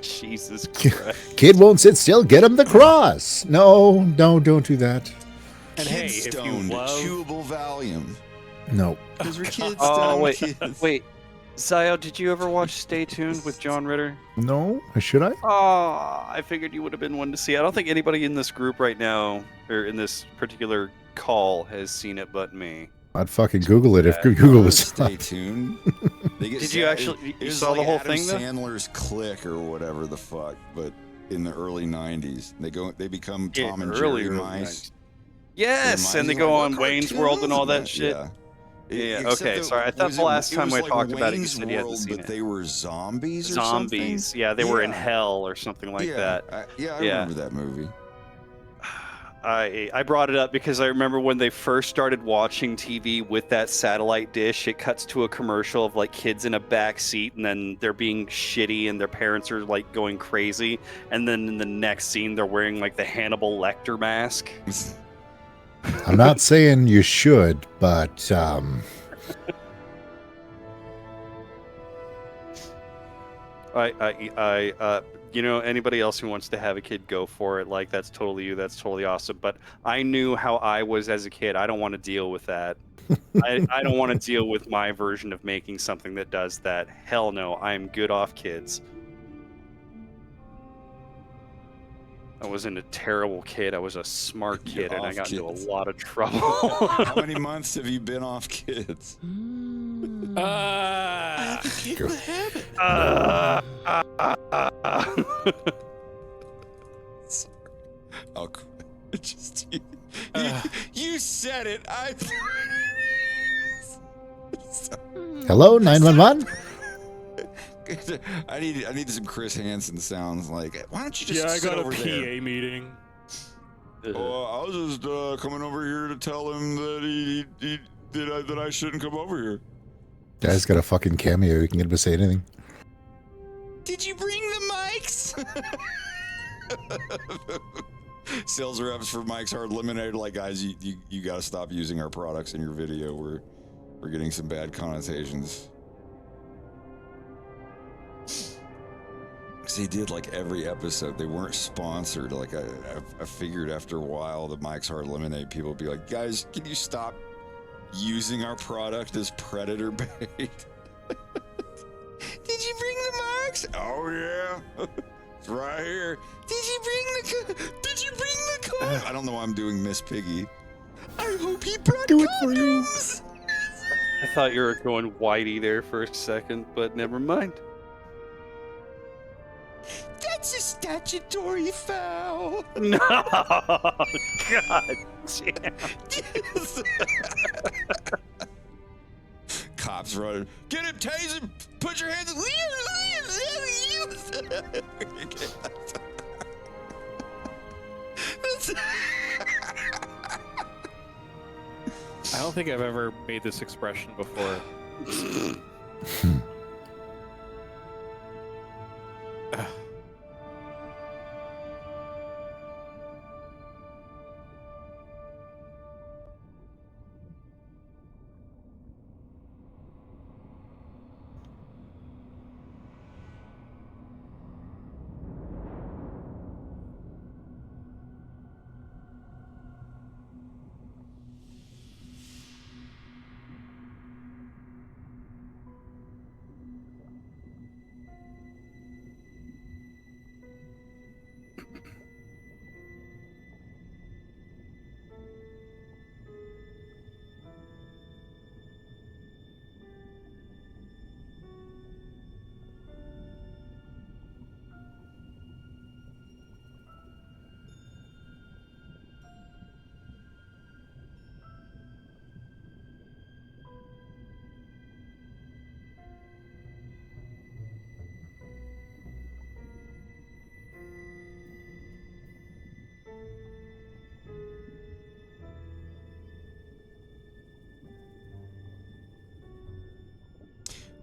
Jesus Christ. Kid won't sit still. Get him the cross. No, don't do that. And hey, if you Kid-stoned, love chewable Valium. No. Those were kids. Oh, stoned wait. kids. Wait. Zio, did you ever watch Stay Tuned with John Ritter? No? Should I? Oh, I figured you would have been one to see. I don't think anybody in this group right now, or in this particular call, has seen it but me. I'd fucking Google it if Google was. Stay tuned. Did you actually? You saw the whole thing, though? Sandler's Click or whatever the fuck, but in the early '90s, they become Tom and Jerry mice. Yes, and they go on Wayne's World and all that shit. Yeah. Okay. Sorry, I thought the last time I talked about it, you said you hadn't seen it. But they were zombies. Or Zombies. something? Yeah, they were in hell or something like that. I remember that movie. I brought it up because I remember when they first started watching TV with that satellite dish, it cuts to a commercial of like kids in a back seat and then they're being shitty and their parents are like going crazy. And then in the next scene, they're wearing like the Hannibal Lecter mask. I'm not saying you should, but you know, anybody else who wants to have a kid, go for it. Like, that's totally you. That's totally awesome. But I knew how I was as a kid. I don't want to deal with that. I don't want to deal with my version of making something that does that. Hell no. I'm good off kids. I wasn't a terrible kid. I was a smart kid, and I got into a lot of trouble. How many months have you been off kids? I have to kick the habit. Sorry. I'll quit. Just you said it. hello, 911. I need some Chris Hansen sounds. Like, why don't you just I sit got a over PA there? meeting. Oh, I was just coming over here to tell him that that I shouldn't come over here. Guy's got a fucking cameo. You can get him to say anything. Did you bring the mics? Sales reps for Mike's Hard Lemonade, like, guys, you got to stop using our products in your video. We're getting some bad connotations. They did like every episode. They weren't sponsored. Like I figured after a while, the Mike's Hard Lemonade people would be like, guys, can you stop using our product as predator bait? Did you bring the mics? Oh yeah, it's right here. Did you bring the car? I don't know why I'm doing Miss Piggy. I hope he brought Do it for you. I thought you were going Whitey there for a second, but never mind. That's a statutory foul. No, God damn. Yes. Cops running. Get him, tase him. Put your hands. I don't think I've ever made this expression before.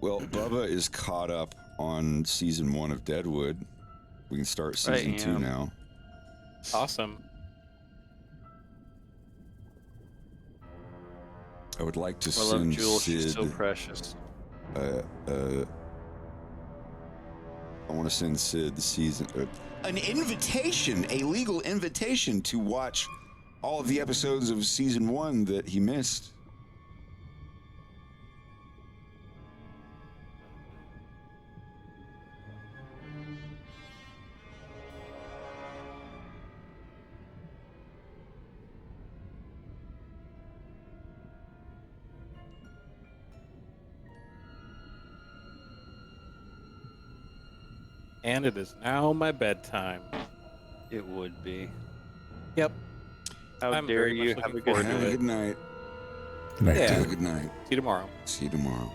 Well, Bubba is caught up on season 1 of Deadwood. We can start season 2 now. Awesome. I would like to I love send Jewel. Sid. She's so precious. I want to send Sid the season. An invitation, a legal invitation to watch all of the episodes of season 1 that he missed. And it is now my bedtime. It would be. Yep. How I'm dare very you much have a looking good forward to Have a it. good night. Night, Yeah. Have a dude. good night. See you tomorrow. See you tomorrow.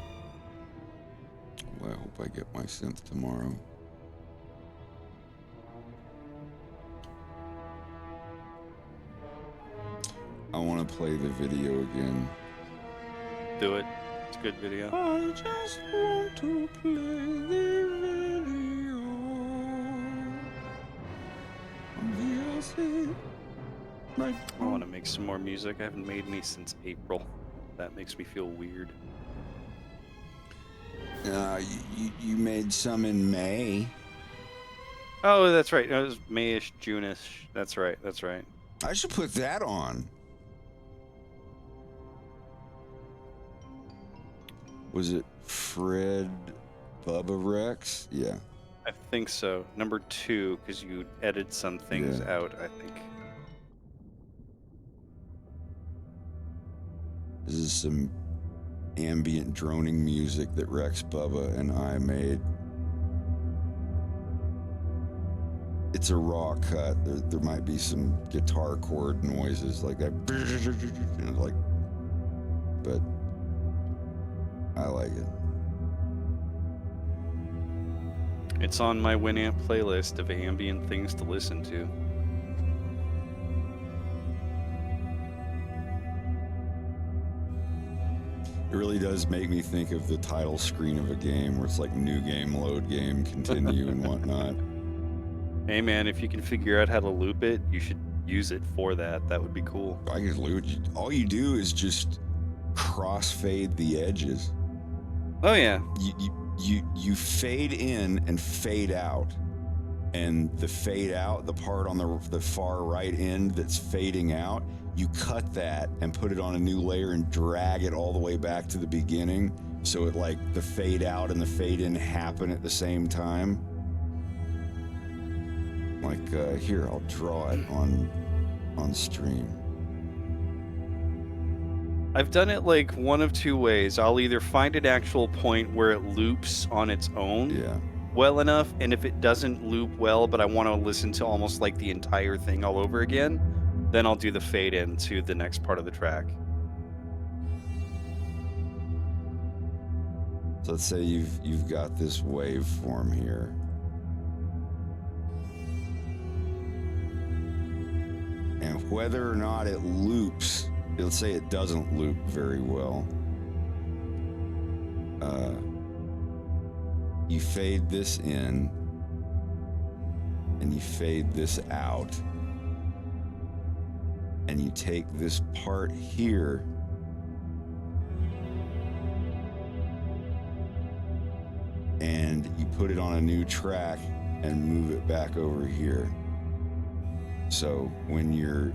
Well, I hope I get my synth tomorrow. I want to play the video again. Do it. It's a good video. I just want to play the video. I want to make some more music. I haven't made any since April. That makes me feel weird. You made some in May. Oh, that's right. It was Mayish, June-ish. That's right. That's right. I should put that on. Was it Fred Bubba Rex? Yeah. I think so. Number 2, because you edited some things Yeah. out, I think. This is some ambient droning music that Rex Bubba and I made. It's a raw cut. There might be some guitar chord noises like that, you know, like, but I like it. It's on my Winamp playlist of ambient things to listen to. It really does make me think of the title screen of a game where it's like new game, load game, continue, and whatnot. Hey man, if you can figure out how to loop it, you should use it for that. That would be cool. I could loot. All you do is just crossfade the edges. Oh yeah. You fade in and fade out, and the fade out, the part on the far right end that's fading out, you cut that and put it on a new layer and drag it all the way back to the beginning, so it like the fade out and the fade in happen at the same time. Like here, I'll draw it on stream. I've done it like one of two ways. I'll either find an actual point where it loops on its own Yeah. well enough, and if it doesn't loop well, but I want to listen to almost like the entire thing all over again, then I'll do the fade in to the next part of the track. So let's say you've got this waveform here. And whether or not it loops, let's say it doesn't loop very well. You fade this in and you fade this out. And you take this part here and you put it on a new track and move it back over here. So when your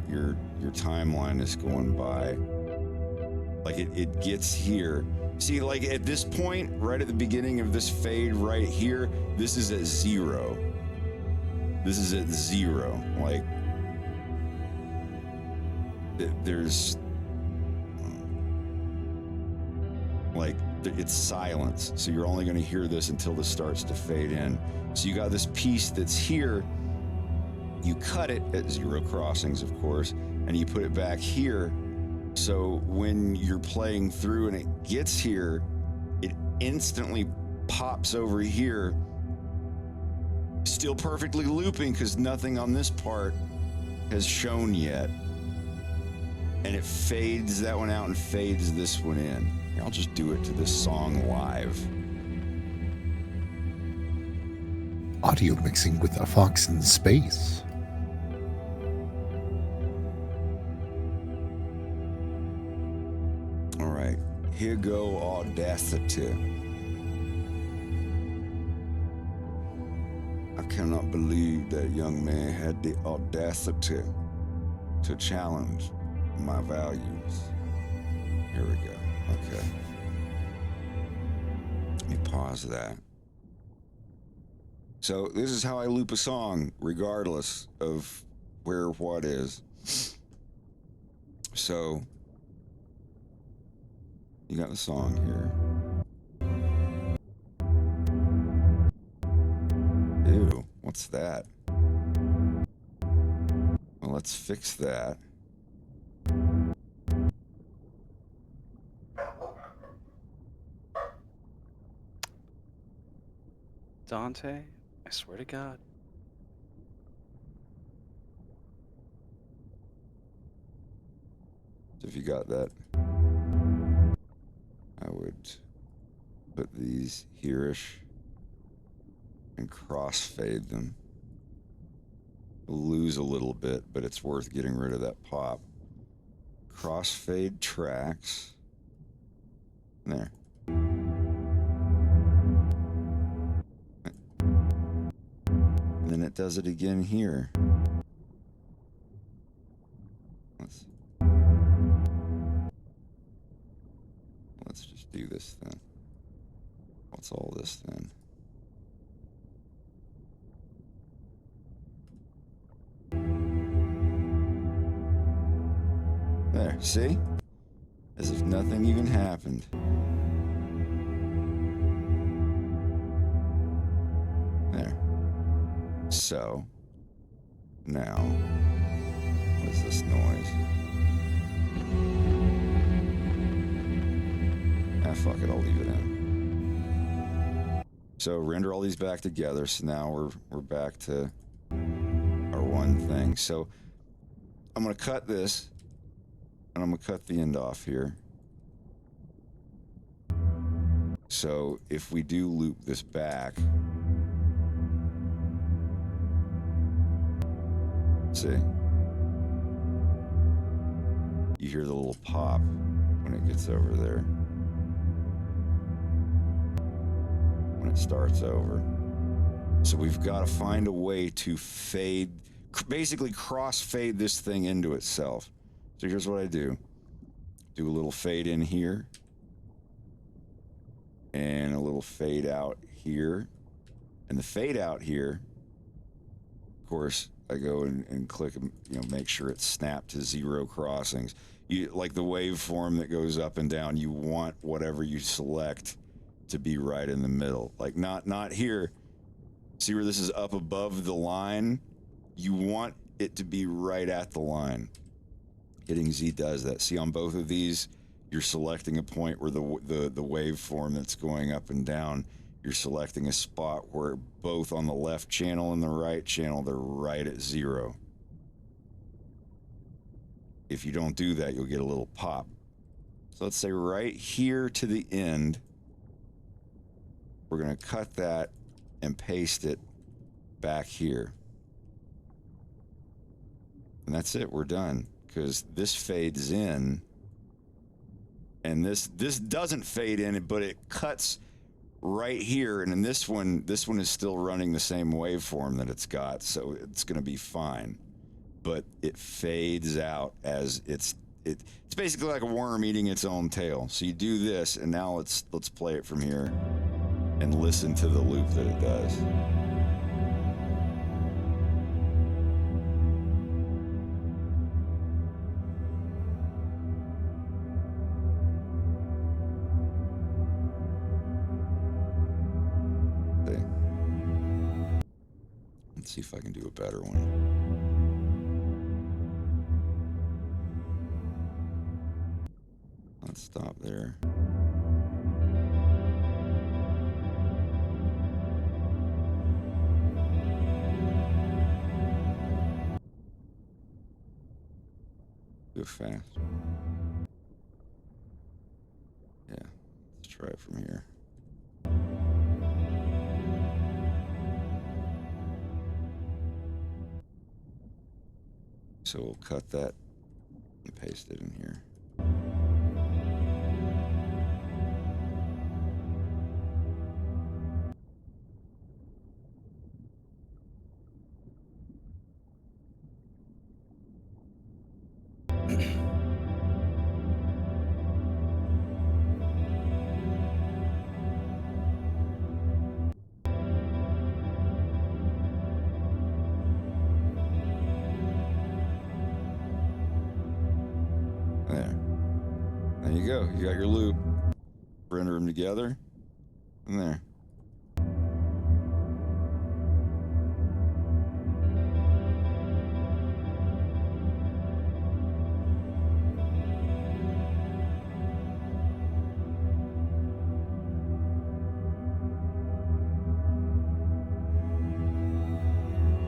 timeline is going by, like it gets here. See, like at this point, right at the beginning of this fade right here, this is at 0. This is at 0. Like there's like it's silence. So you're only going to hear this until this starts to fade in. So you got this piece that's here. You cut it at 0 crossings, of course, and you put it back here. So when you're playing through and it gets here, it instantly pops over here, still perfectly looping because nothing on this part has shown yet. And it fades that one out and fades this one in. I'll just do it to this song live. Audio mixing with AFox in space. All right, here go Audacity. I cannot believe that young man had the audacity to challenge my values. Here we go. Okay. Let me pause that. So this is how I loop a song, regardless of where what is. So you got the song here. Ew, what's that? Well, let's fix that. Dante, I swear to God. So if you got that, I would put these here-ish and crossfade them. We'll lose a little bit, but it's worth getting rid of that pop. Crossfade tracks. There. And then it does it again here. Let's just do this then. What's all this then? There, see? As if nothing even happened. There. So, now, what is this noise? Ah, fuck it, I'll leave it in. So render all these back together. So now we're back to our one thing. So I'm gonna cut this, and I'm gonna cut the end off here. So if we do loop this back, see, you hear the little pop when it gets over there. When it starts over. So we've got to find a way to fade, basically cross-fade this thing into itself. So here's what I do. Do a little fade in here. And a little fade out here. And the fade out here, of course, I go and click, make sure it's snapped to 0 crossings. You, like the waveform that goes up and down, you want whatever you select to be right in the middle. Like not here. See where this is up above the line? You want it to be right at the line. Hitting Z does that. See, on both of these, you're selecting a point where the waveform that's going up and down, you're selecting a spot where both on the left channel and the right channel, they're right at 0. If you don't do that, you'll get a little pop. So let's say right here to the end, we're going to cut that and paste it back here. And that's it. We're done. Because this fades in. And this doesn't fade in, but it cuts right here. And in this one is still running the same waveform that it's got. So it's going to be fine. But it fades out as it's basically like a worm eating its own tail. So you do this, and now let's play it from here. And listen to the loop that it does. See? Let's see if I can do a better one. Let's stop there. Go fast. Yeah, let's try it from here. So we'll cut that and paste it in here. There you go. You got your loop. Render them together. And there.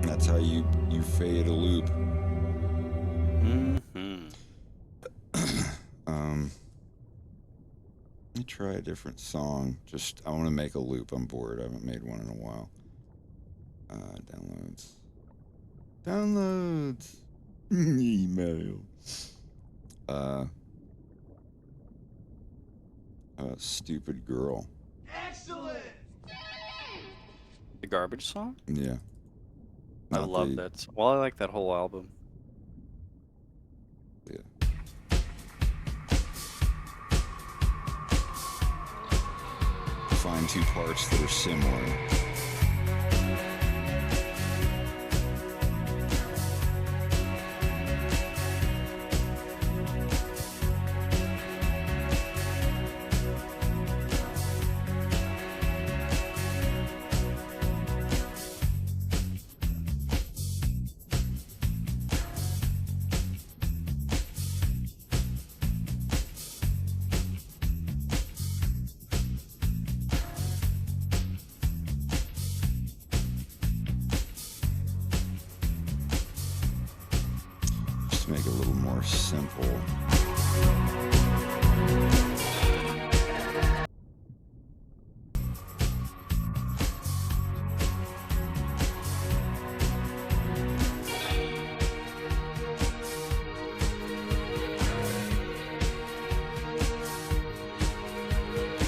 That's how you fade a loop. Let me try a different song. I want to make a loop. I'm bored. I haven't made one in a while. Downloads. Email. Stupid Girl. Excellent! The Garbage song? Yeah. I love that. Well, I like that whole album. Yeah. Find two parts that are similar. Make it a little more simple.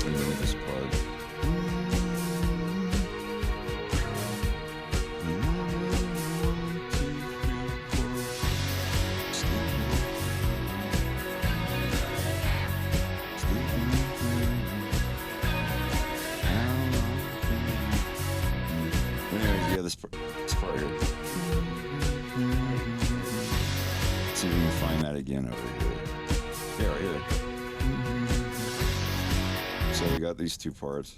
And then this part. This part here. Let's see if we can find that again over here. Yeah, right here. So we got these two parts.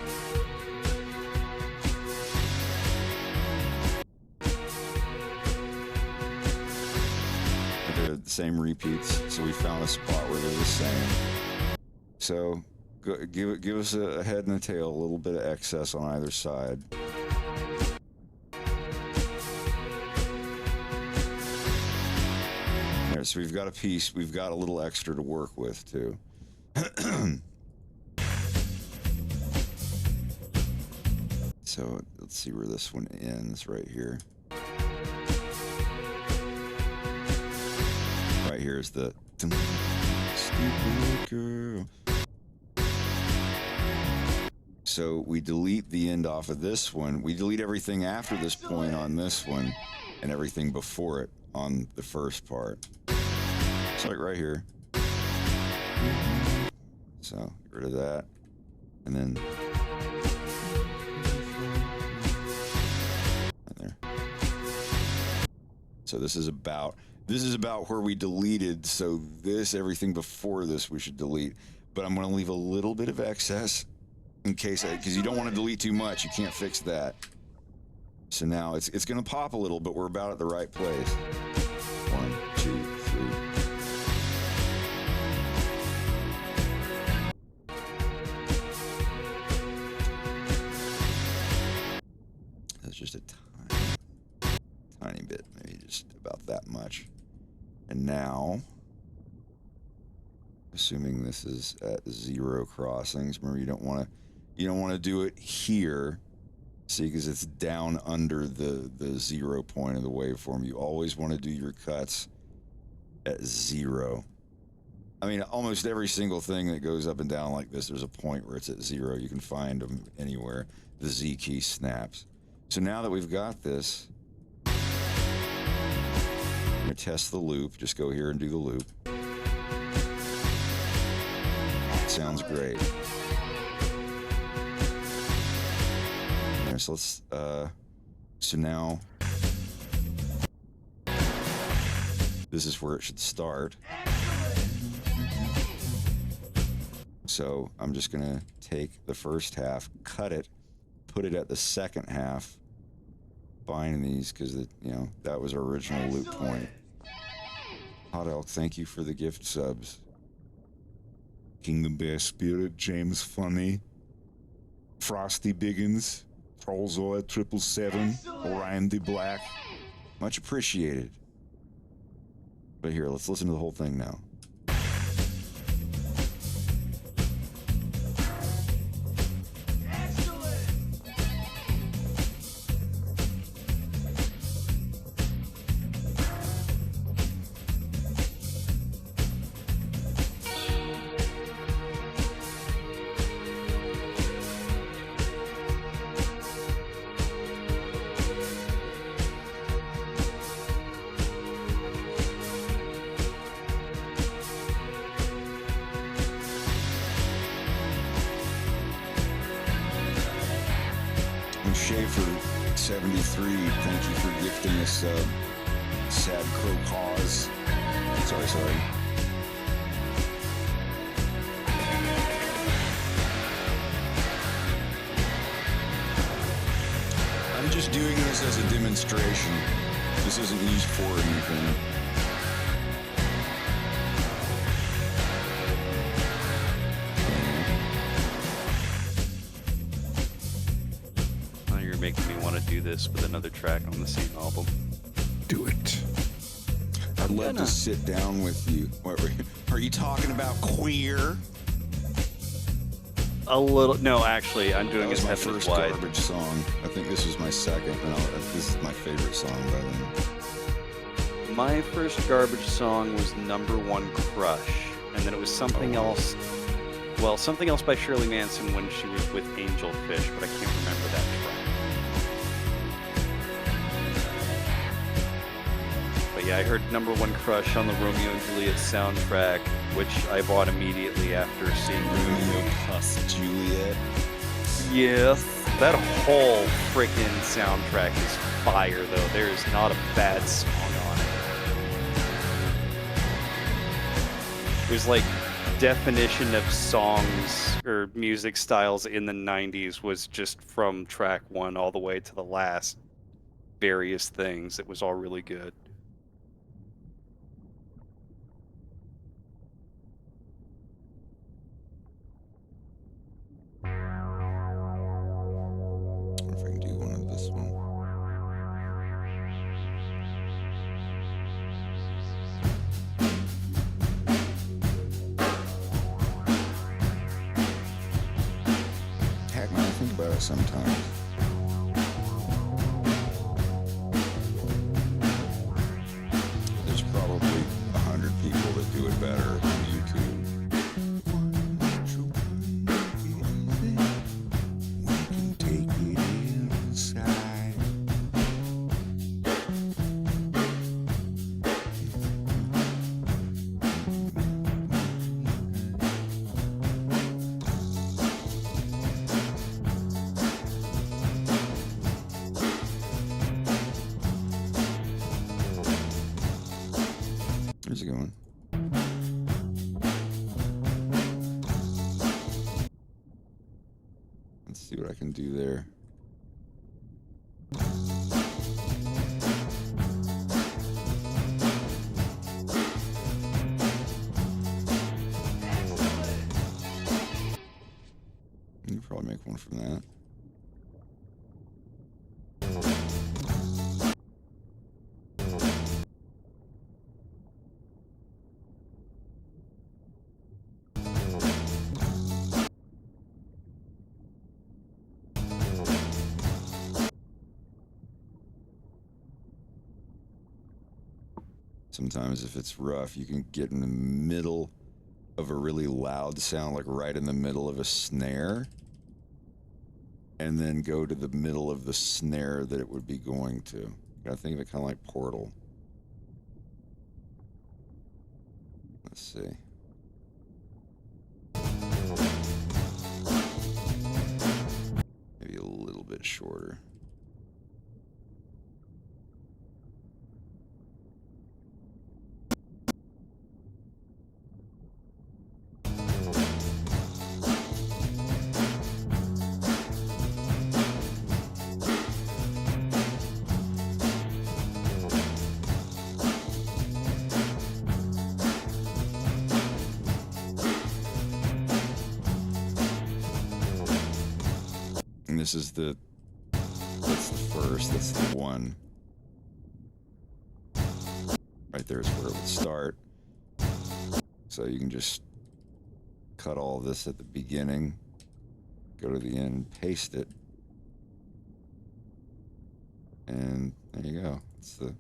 They're the same repeats, so we found a spot where they're the same. So give us a head and a tail, a little bit of excess on either side. So we've got a piece, we've got a little extra to work with too. So let's see where this one ends, right here. Right here is the stupid girl. So we delete the end off of this one. We delete everything after this point on this one and everything before it on the first part. It's like right here. So get rid of that. And then right there. So this is about where we deleted. So everything before this we should delete. But I'm going to leave a little bit of excess in case, because you don't want to delete too much. You can't fix that. So now it's going to pop a little, but we're about at the right place. 1, 2, 3. That's just a tiny bit, maybe just about that much. And now, assuming this is at 0 crossings, remember you don't want to do it here. See, because it's down under the 0 point of the waveform. You always want to do your cuts at 0. I mean, almost every single thing that goes up and down like this, there's a point where it's at 0. You can find them anywhere. The Z key snaps. So now that we've got this, I'm going to test the loop. Just go here and do the loop. Sounds great. So let's, so now, this is where it should start. So I'm just gonna take the first half, cut it, put it at the second half, bind these because that was our original loop point. Hot Elk, thank you for the gift subs. Kingdom Bear Spirit, James Funny, Frosty Biggins, Trollzoid 777, Orion the Black. Much appreciated. But here, let's listen to the whole thing now. Schaefer 73, thank you for gifting us Sad Crow Cause. Sorry. I'm just doing this as a demonstration. This isn't used for anything. Making me want to do this with another track on the same album. Do it. I'd love to sit down with you. What, are you talking about queer? A little. No, actually, I'm doing That was it my Heaven first Wide. garbage song. I think this was my second, and this is my favorite song by them. My first garbage song was Number One Crush, and then it was something else. Well, something else by Shirley Manson when she was with Angelfish, but I can't remember that track. But yeah, I heard Number One Crush on the Romeo and Juliet soundtrack, which I bought immediately after seeing Romeo plus Juliet. Yes, that whole freaking soundtrack is fire, though. There is not a bad song on it. It was like definition of songs or music styles in the 90s was just from track 1 all the way to the last various things. It was all really good. If I can do one of this one. Heck, man, I think about it sometimes. There's probably 100 people that do it better on YouTube. Where's it going? Let's see what I can do there. You could probably make one from that. Sometimes if it's rough, you can get in the middle of a really loud sound, like right in the middle of a snare, and then go to the middle of the snare that it would be going to. Gotta think of it kind of like Portal. Let's see. Maybe a little bit shorter. And this is that's the first, that's the one. Right there is where it would start. So you can just cut all this at the beginning, go to the end, paste it, and there you go. It's the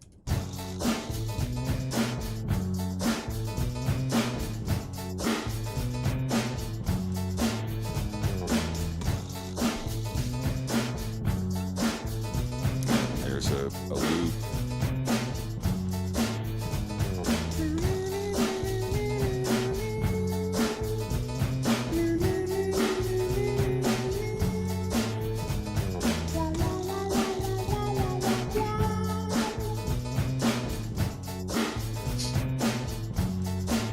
there's a loop.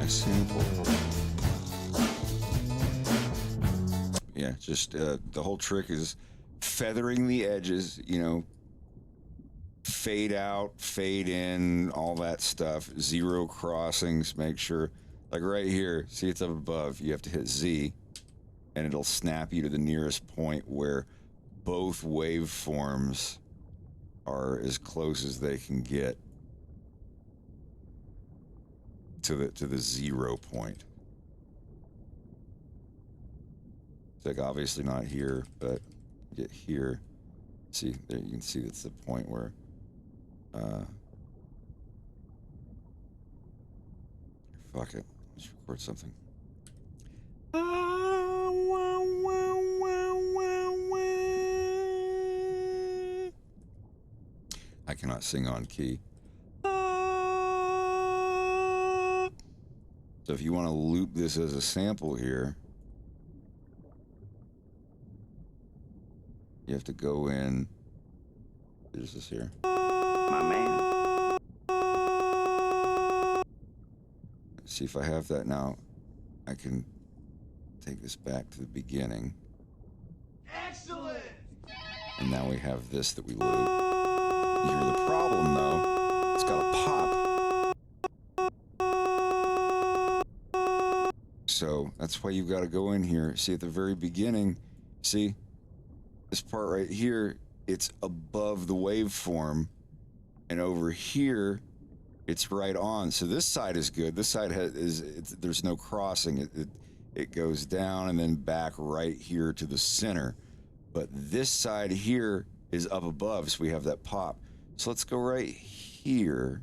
A sample. Yeah, just the whole trick is feathering the edges, you know, fade out, fade in, all that stuff. Zero crossings, make sure, like right here, see it's up above, you have to hit Z, and it'll snap you to the nearest point where both waveforms are as close as they can get to the 0 point. It's like obviously not here, but get here. See, there you can see that's the point where fuck it. Let's record something. I cannot sing on key. So if you want to loop this as a sample here, you have to go in. Is this here? My man. See if I have that now. I can take this back to the beginning. Excellent! And now we have this that we loop. You hear the problem though, it's got a pop. So that's why you've got to go in here. See at the very beginning, see this part right here, it's above the waveform, and over here it's right on. So this side is good. This side there's no crossing. It goes down and then back right here to the center. But this side here is up above, so we have that pop. So let's go right here.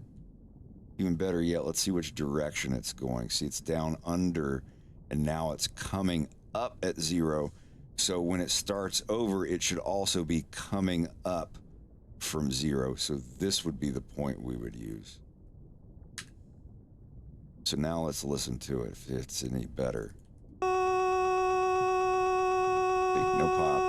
Even better yet, let's see which direction it's going. See, it's down under, and now it's coming up at 0. So when it starts over, it should also be coming up from 0. So this would be the point we would use. So now let's listen to it, if it's any better. See, no pop.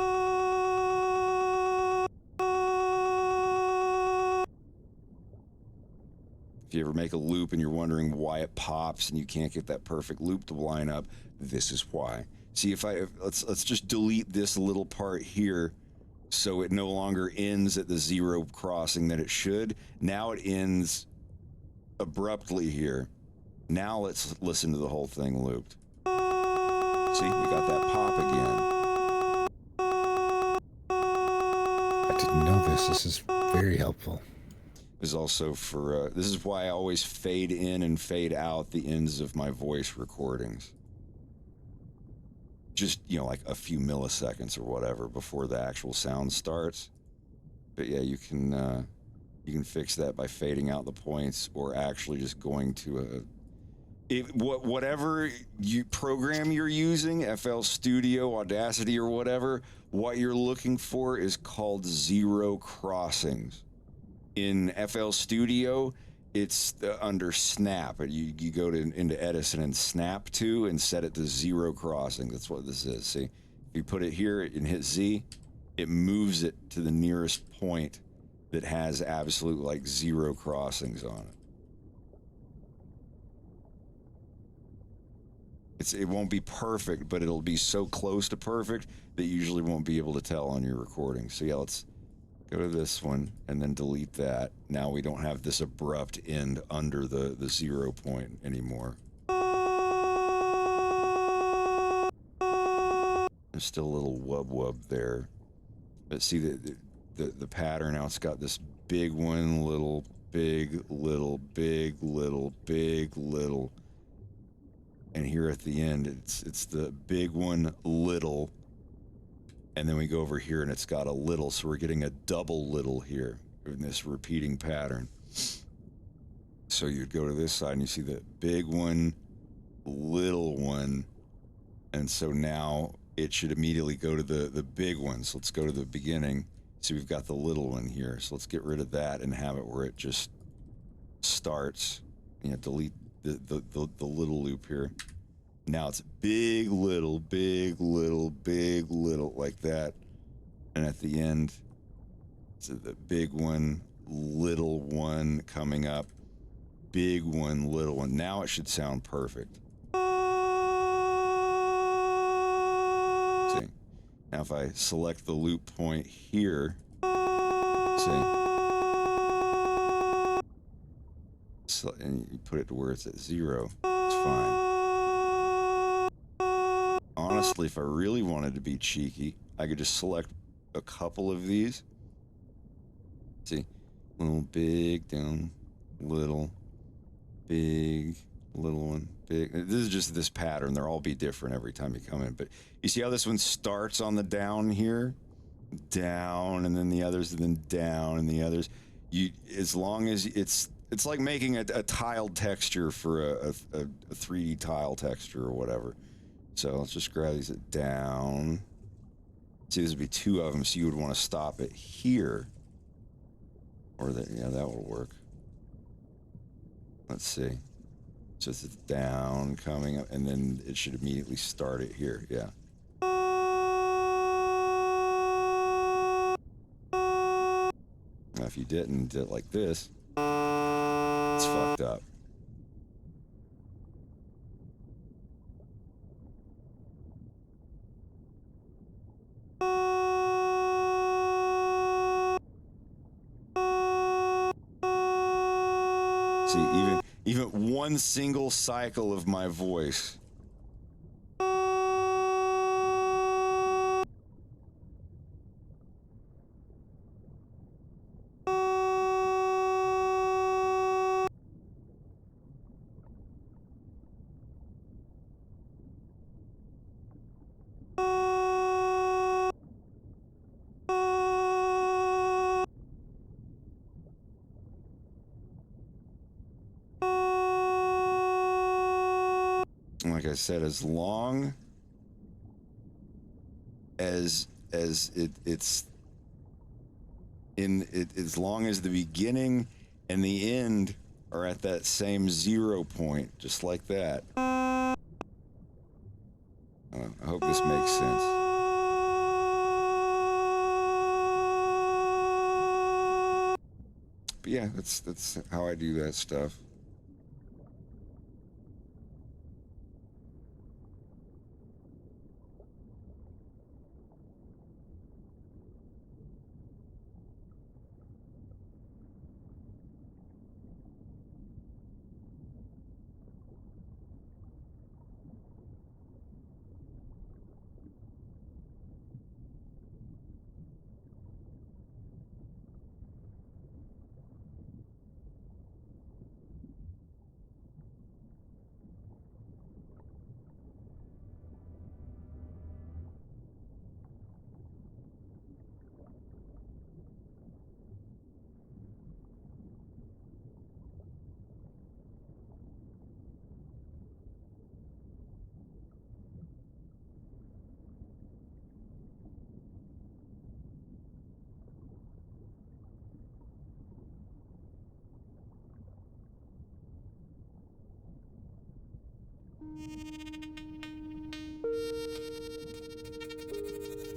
If you ever make a loop and you're wondering why it pops and you can't get that perfect loop to line up, this is why. See, let's just delete this little part here so it no longer ends at the 0 crossing that it should. Now it ends abruptly here. Now let's listen to the whole thing looped. See, we got that pop again. I didn't know this. This is very helpful. Is also for, this is why I always fade in and fade out the ends of my voice recordings. Just, you know, like a few milliseconds or whatever before the actual sound starts. But yeah, you can You can fix that by fading out the points or actually just going to whatever program you're using, FL Studio, Audacity, or whatever, what you're looking for is called zero crossings. In FL Studio, it's under Snap. You go into Edison and Snap to and set it to zero crossing. That's what this is. See, if you put it here and hit Z, it moves it to the nearest point that has absolute like zero crossings on it. It won't be perfect, but it'll be so close to perfect that you usually won't be able to tell on your recording. So yeah, let's go to this one and then delete that. Now we don't have this abrupt end under the 0 point anymore. There's still a little wub there. But see the pattern now, it's got this big one, little, big, little, big, little, big, little. And here at the end, it's the big one, little, and then we go over here and it's got a little, so we're getting a double little here in this repeating pattern. So you'd go to this side and you see the big one, little one, and so now it should immediately go to the big one. So let's go to the beginning. See, we've got the little one here, so let's get rid of that and have it where it just starts. You know, delete the little loop here. Now it's big, little, like that. And at the end, it's the big one, little one coming up, big one, little one. Now it should sound perfect. See? Now if I select the loop point here, see? So, and you put it to where it's at 0, it's fine. Honestly, if I really wanted to be cheeky, I could just select a couple of these. See, little, big, down, little, big, little one, big. This is just this pattern. They'll all be different every time you come in. But you see how this one starts on the down here? Down, and then the others, and then down, and the others. As long as it's like making a tiled texture for a 3D tile texture or whatever. So let's just grab these down. See, this would be 2 of them, so you would want to stop it here. Or yeah, that will work. Let's see. So it's down, coming up, and then it should immediately start it here, yeah. Now if you did it like this, it's fucked up. See, even one single cycle of my voice. Like I said, as long as it's in it, as long as the beginning and the end are at that same 0 point, just like that. I hope this makes sense. But yeah, that's how I do that stuff.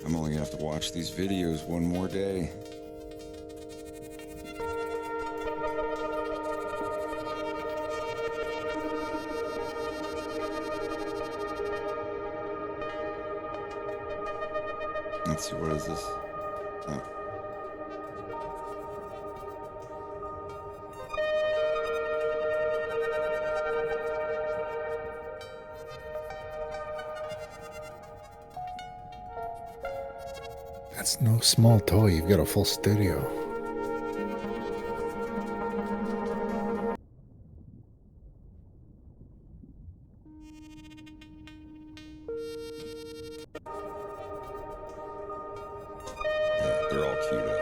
I'm only gonna have to watch these videos one more day. Let's see, what is this? Oh. That's no small toy. You've got a full studio. Yeah, they're all queued up.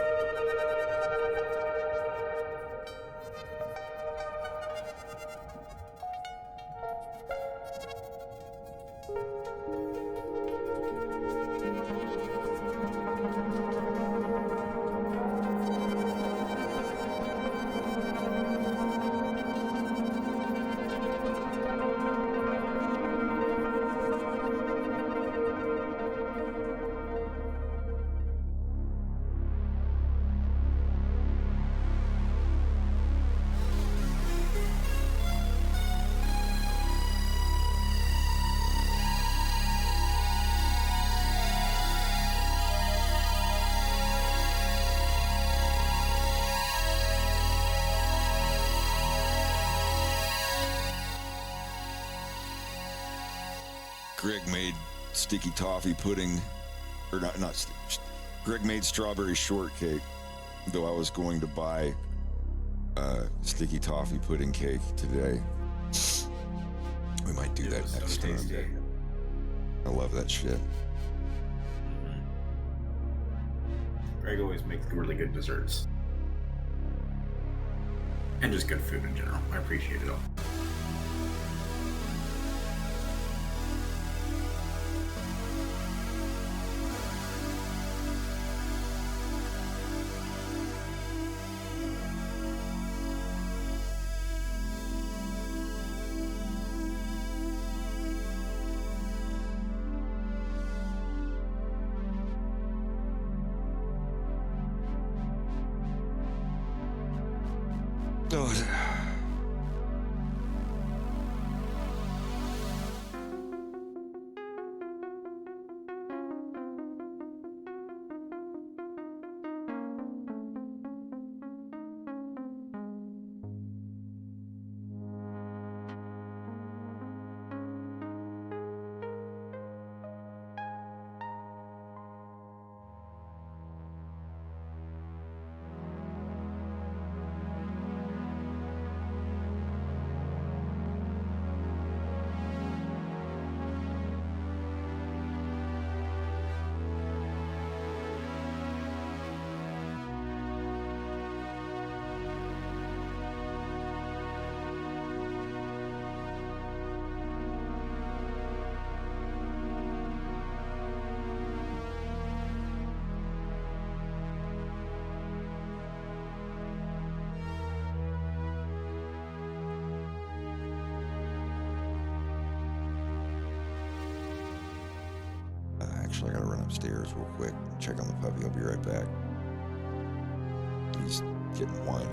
Greg made sticky toffee pudding, or not. Greg made strawberry shortcake, though I was going to buy sticky toffee pudding cake today. We might do that next time. I love that shit. Greg always makes really good desserts. And just good food in general. I appreciate it all. Actually, I gotta run upstairs real quick, check on the puppy. I'll be right back. He's getting whiny.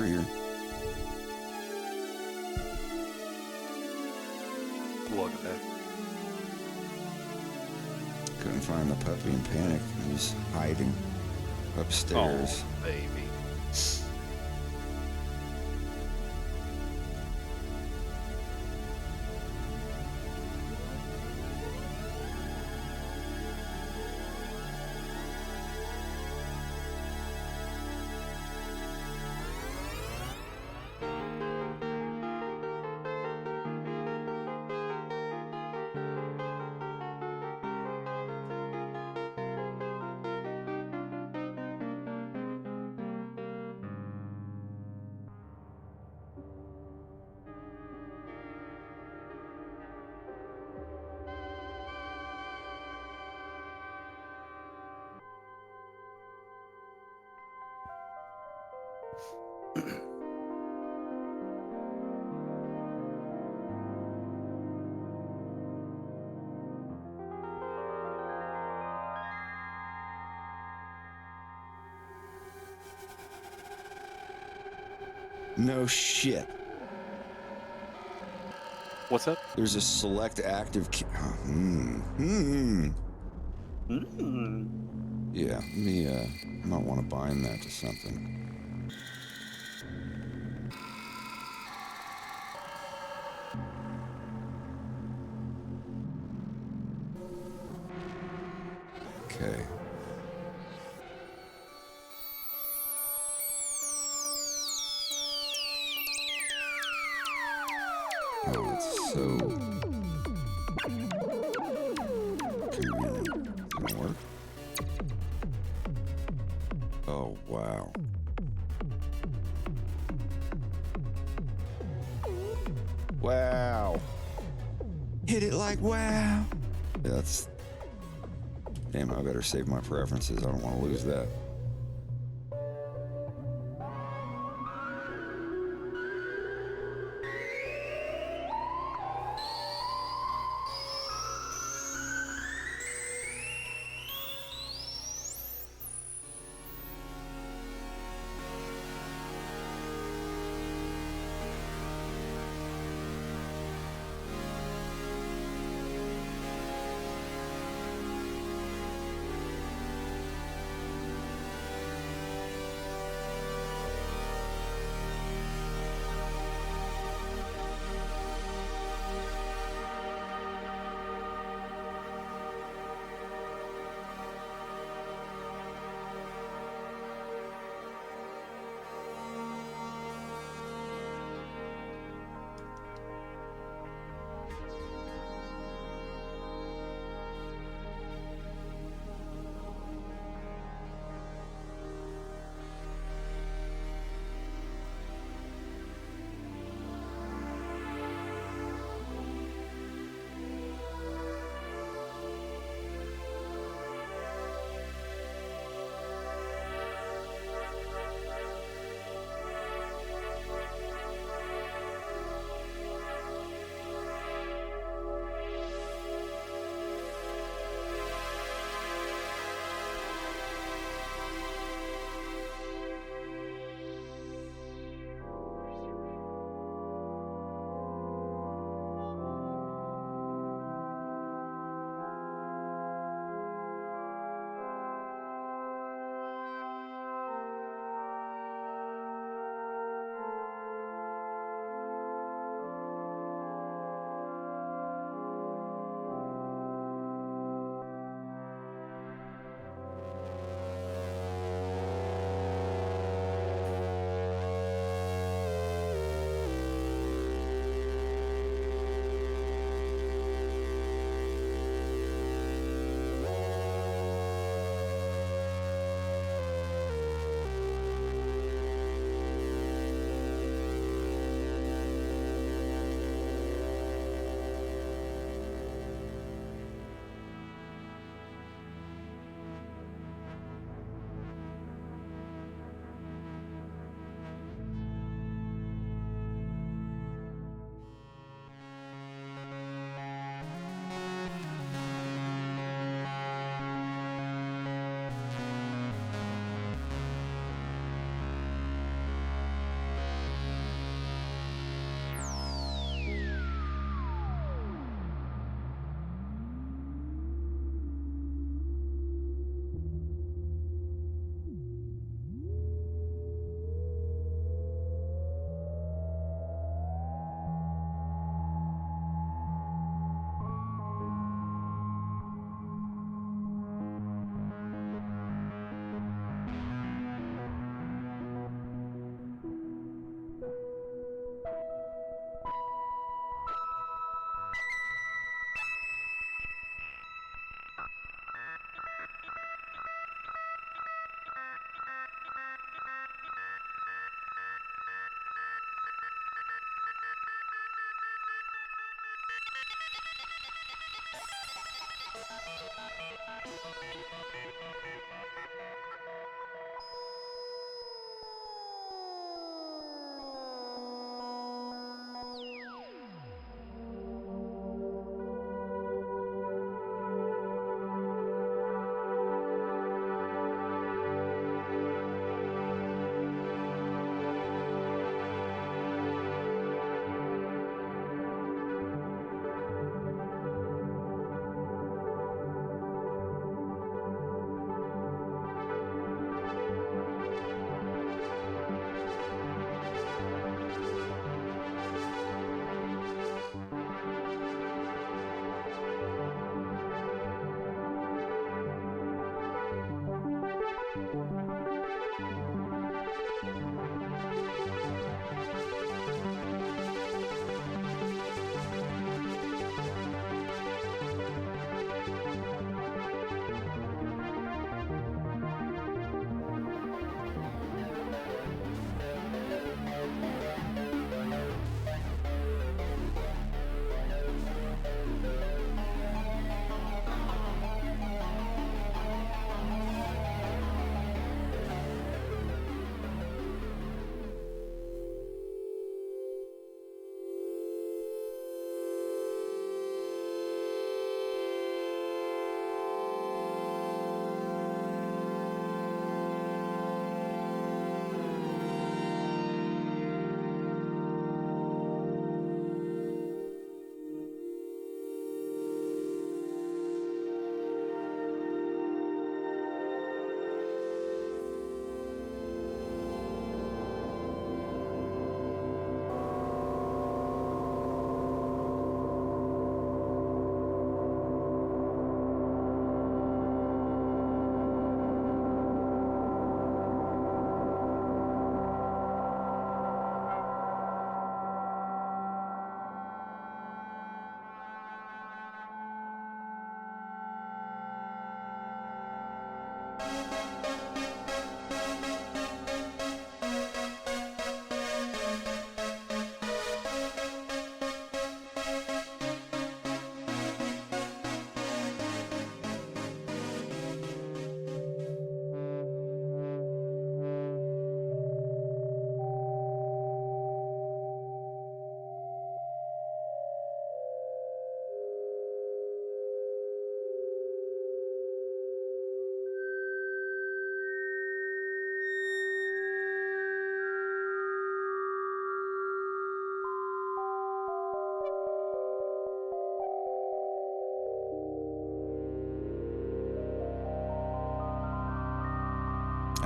We're here. Welcome back. Couldn't find the puppy in panic. He was hiding upstairs. Oh, baby. No shit. What's up? There's a select active. Yeah, me. Might want to bind that to something. Okay. Oh, it's so convenient. Didn't work. Oh, wow. Wow. Hit it like wow. Yeah, that's... Damn, I better save my preferences. I don't want to lose that.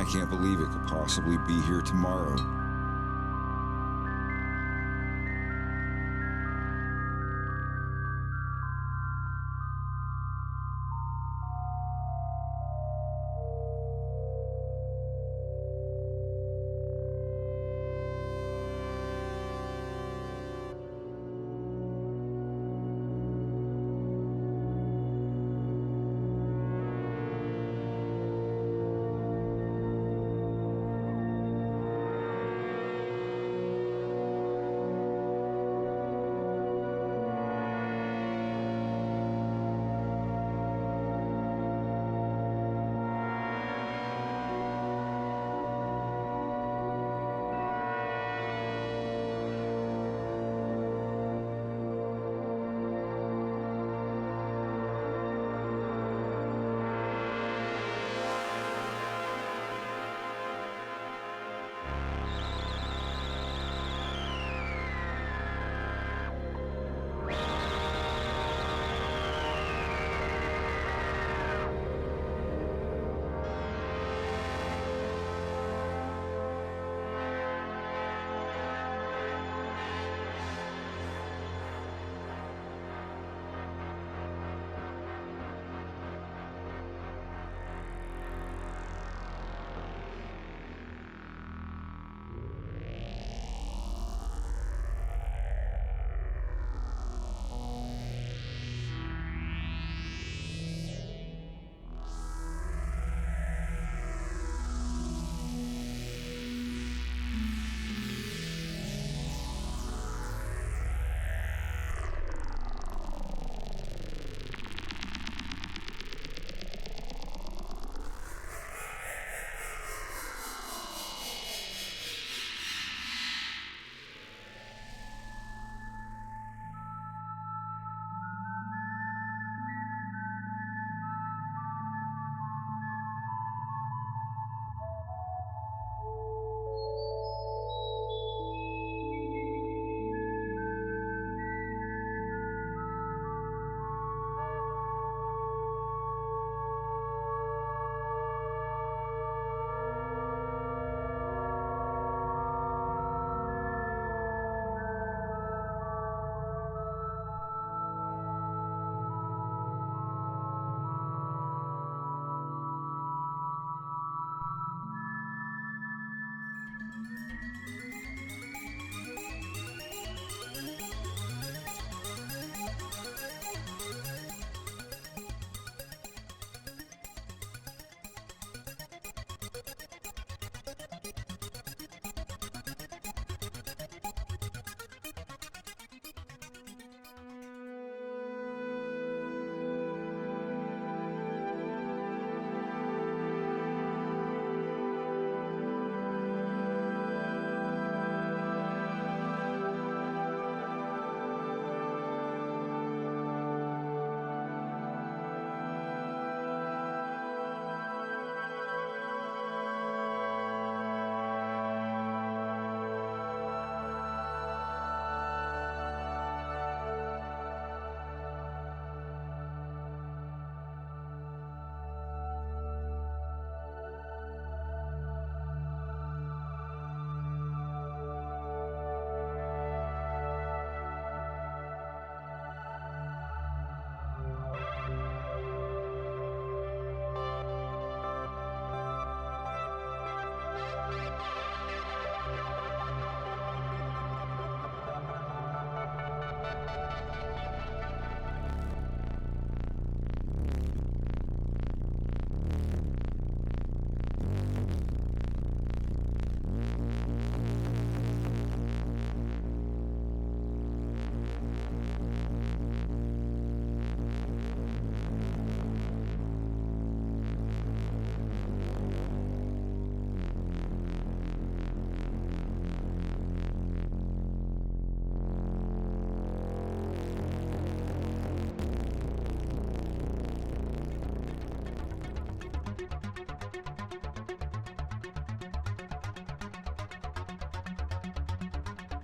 I can't believe it could possibly be here tomorrow.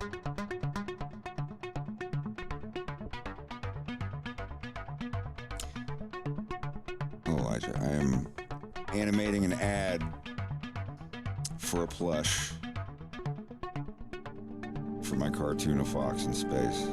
Oh, Elijah, I am animating an ad for a plush for my cartoon of Fox in Space.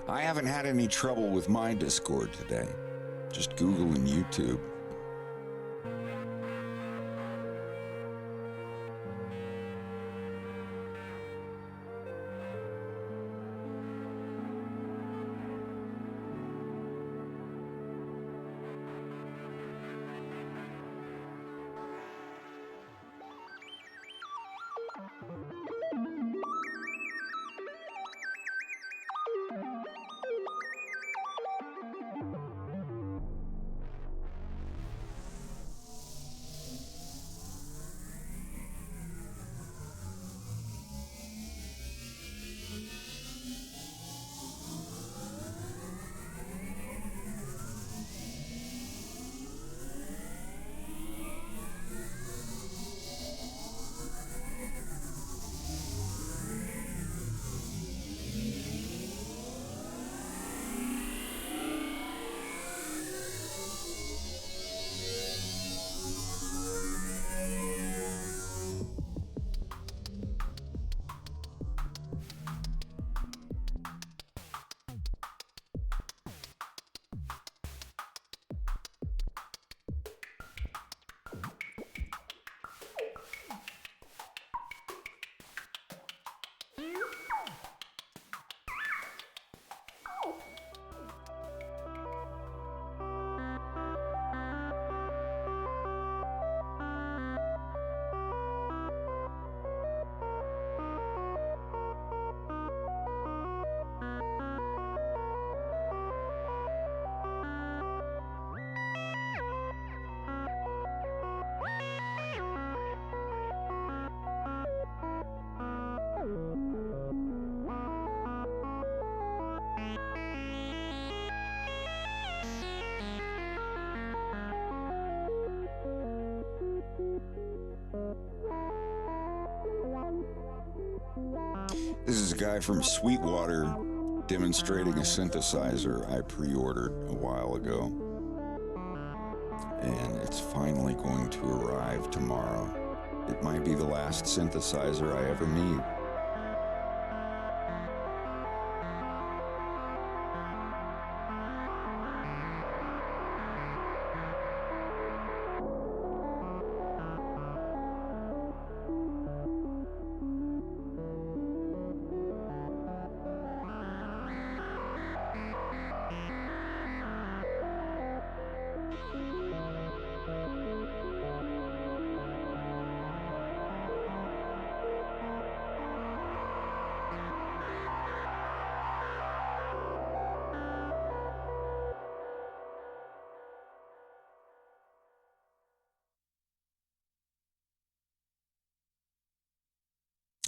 I haven't had any trouble with my Discord today. Just Google and YouTube. This is a guy from Sweetwater demonstrating a synthesizer I pre-ordered a while ago. And it's finally going to arrive tomorrow. It might be the last synthesizer I ever need.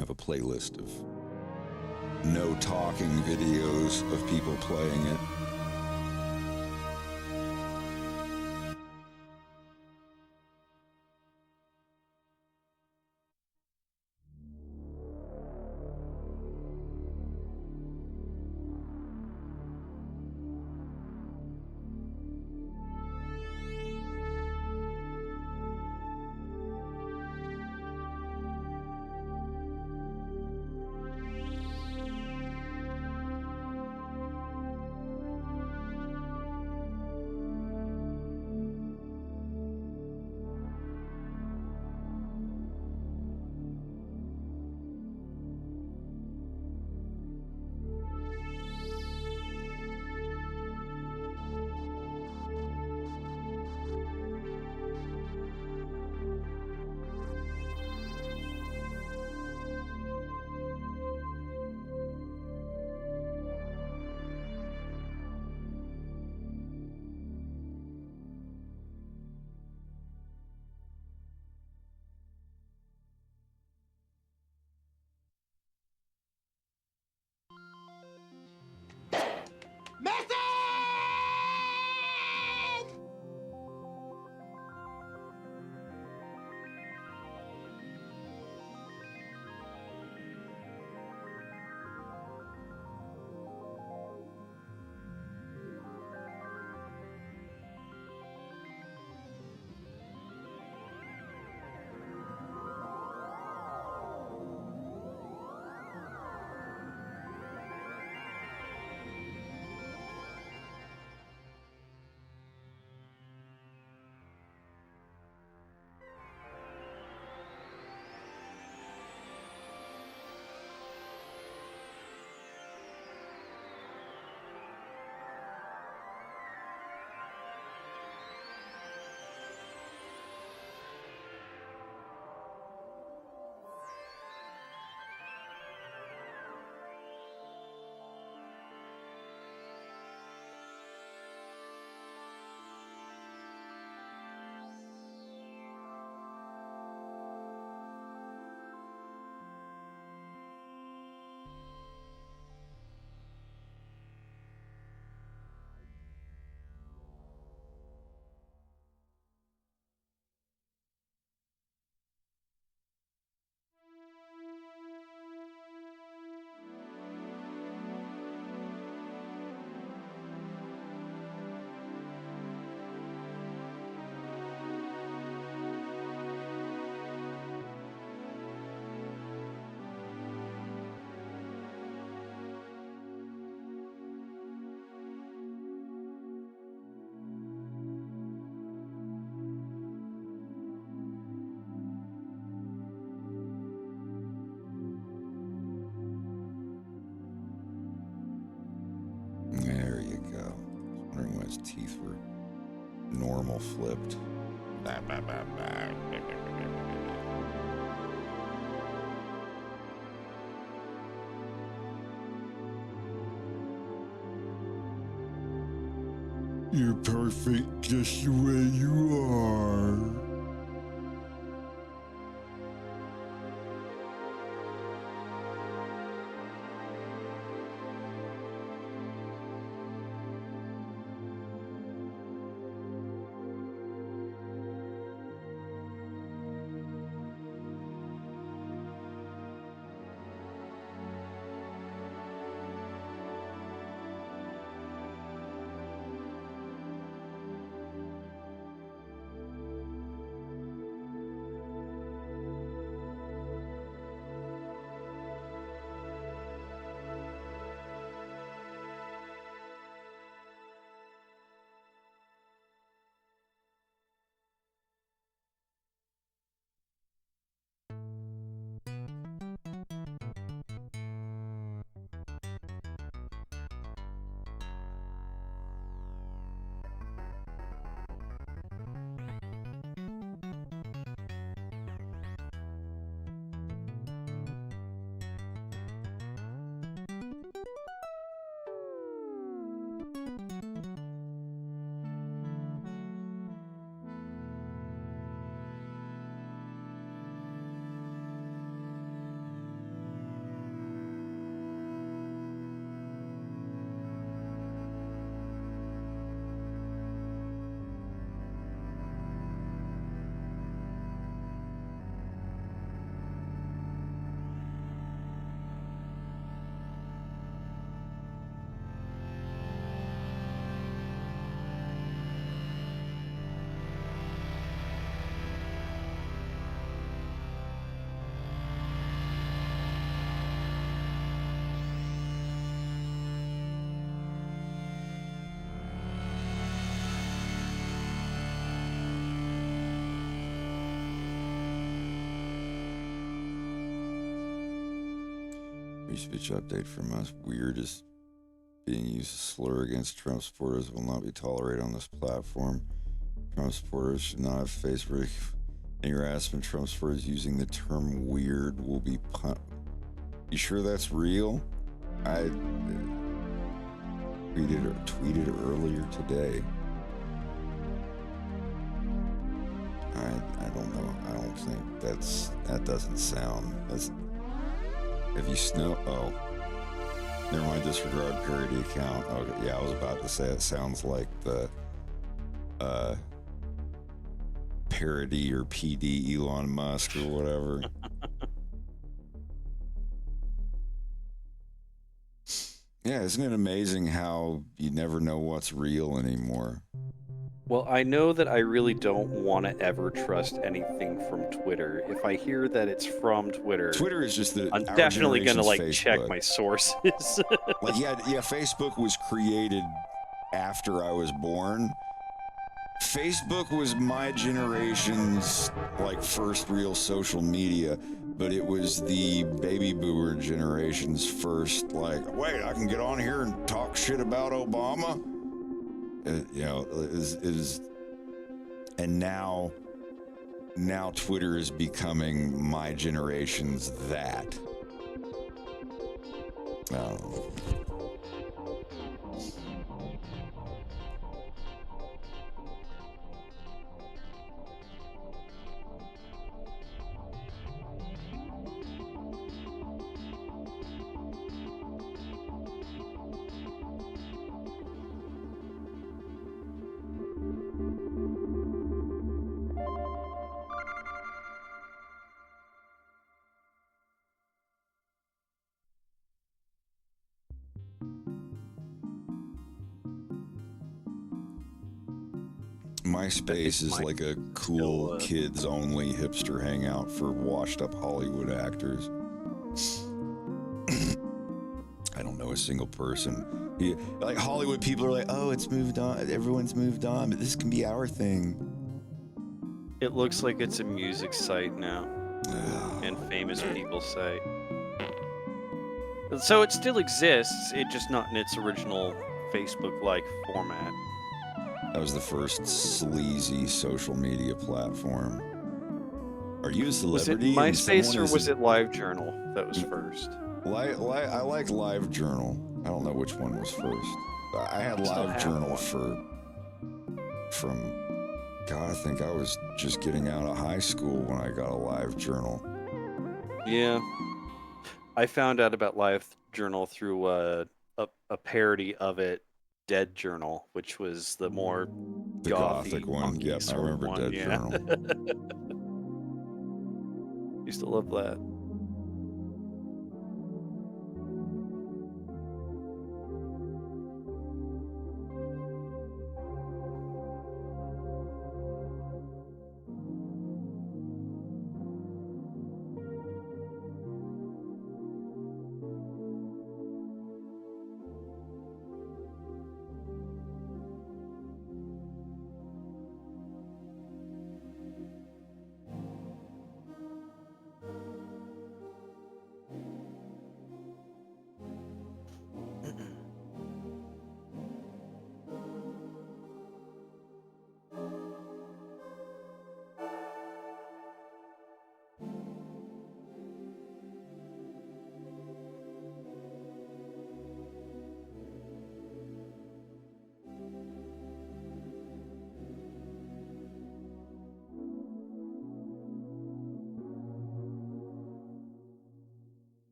I have a playlist of no talking videos of people playing it. his teeth were normal flipped. You're perfect just the way you are. Free speech update from us. Weird is being used as a slur against Trump supporters will not be tolerated on this platform. Trump supporters should not have faced any harassment. Trump supporters using the term weird will be You sure that's real? I tweeted earlier today. I don't know. I don't think that doesn't sound. If you oh, never mind, disregard parody account. Okay, yeah, I was about to say it sounds like the parody or PD Elon Musk or whatever. Yeah, isn't it amazing how you never know what's real anymore? Well, I know that I really don't want to ever trust anything from Twitter. If I hear that it's from Twitter, Twitter is just I'm definitely gonna Facebook. check my sources. yeah, Facebook was created after I was born. Facebook was my generation's first real social media, but it was the baby boomer generation's first wait, I can get on here and talk shit about Obama. And now Twitter is becoming my generation's that. I don't know. MySpace is like a cool kids-only hipster hangout for washed-up Hollywood actors. I don't know a single person. Hollywood people are like, oh, it's moved on. Everyone's moved on, but this can be our thing. It looks like it's a music site now, and famous people site. So it still exists, it just not in its original Facebook-like format. That was the first sleazy social media platform. Are you a Was it celebrity? and MySpace someone or is- was it LiveJournal that was first? I like LiveJournal. I don't know which one was first. I had Still have LiveJournal one. from God, I think I was just getting out of high school when I got a LiveJournal. Yeah. I found out about LiveJournal through a parody of it, Dead Journal, which was the more The gothic one. punky Yep, I sort of remember one. Dead Yeah. Journal. Used to love that.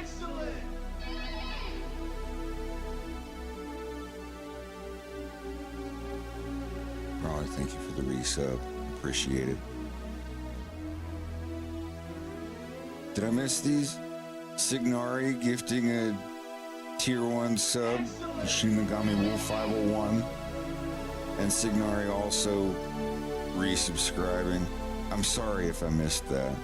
Excellent! Ronnie, thank you for the resub. Appreciate it. Did I miss these? Signari gifting a tier 1 sub. Shinigami Wolf 501. And Signari also resubscribing. I'm sorry if I missed that.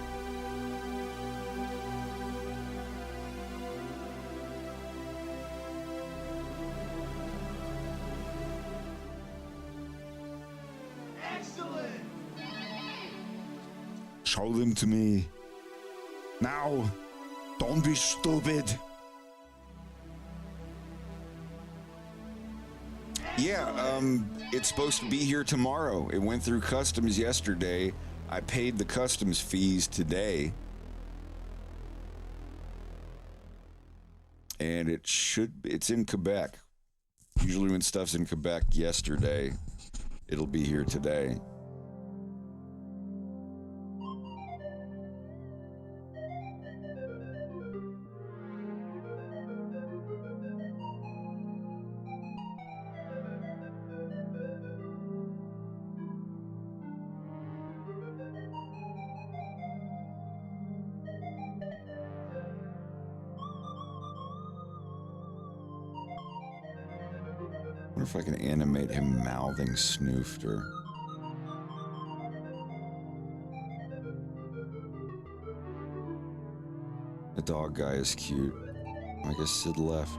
Excellent! Show them to me. Now. Don't be stupid. Yeah, it's supposed to be here tomorrow. It went through customs yesterday. I paid the customs fees today. And it's in Quebec. Usually when stuff's in Quebec yesterday, it'll be here today. I wonder if I can animate him mouthing Snoofter. The dog guy is cute. I guess Sid left.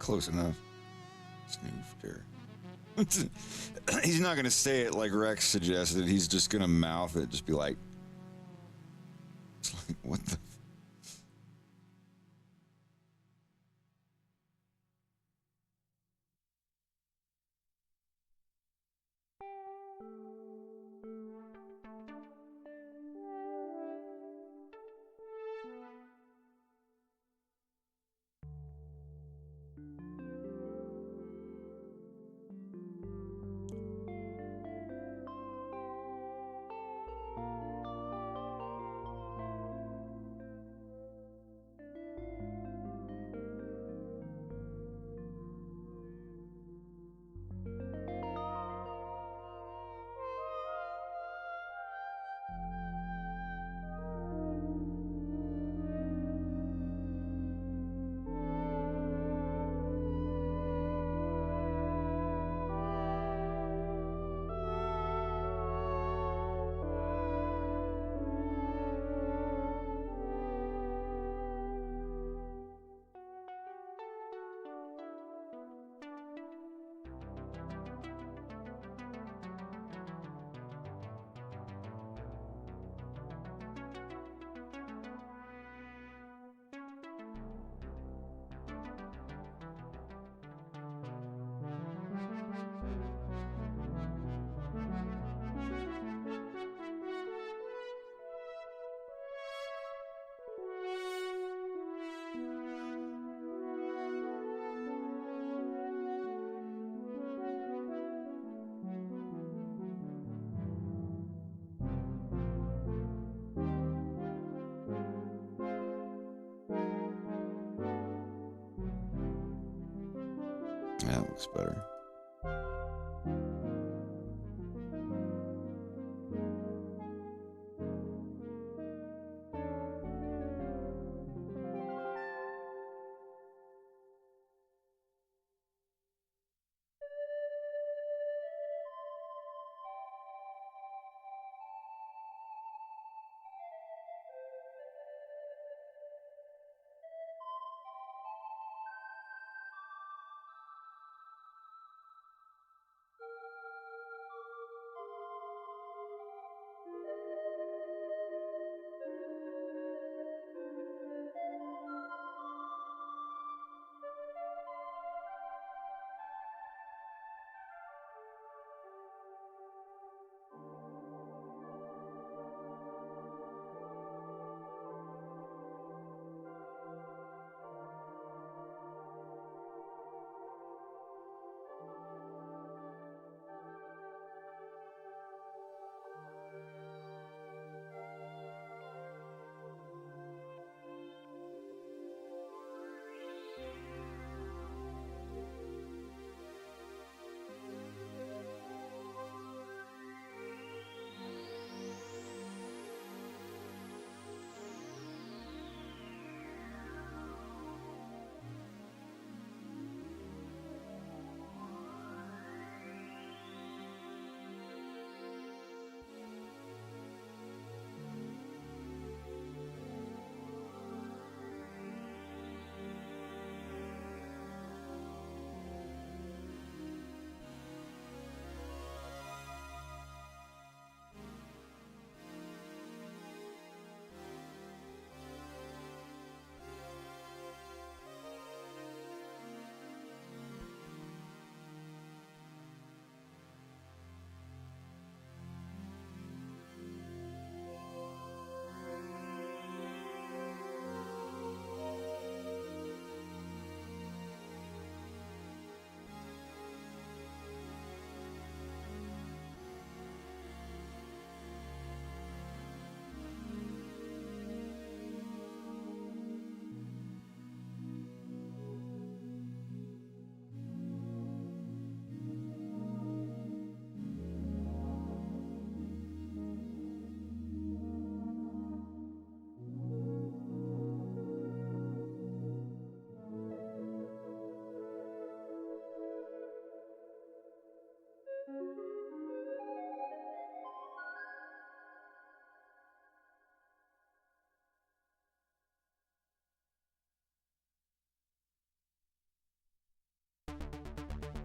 close enough. Snoof there. He's not gonna say it like Rex suggested. He's just gonna mouth it. Just be like, it's like what the. That looks better.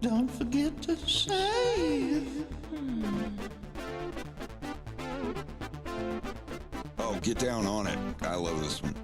Don't forget to save. Oh, get down on it. I love this one.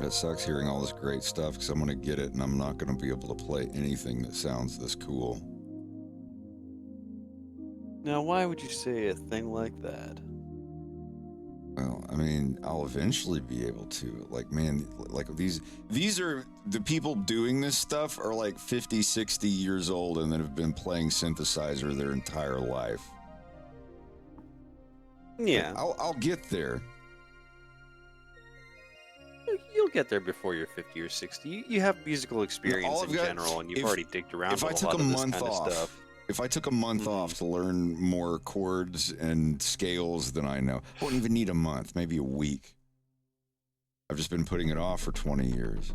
It sucks hearing all this great stuff because I'm going to get it and I'm not going to be able to play anything that sounds this cool. Now, why would you say a thing like that? Well, I mean, I'll eventually be able to. Like, man, like these are the people doing this stuff are like 50, 60 years old and that have been playing synthesizer their entire life. Yeah. Like, I'll get there. You'll get there before you're 50 or 60. You have musical experience in general, and you've already digged around with a lot of this kind of stuff. If I took a month off to learn more chords and scales than I know, I wouldn't even need a month, maybe a week. I've just been putting it off for 20 years.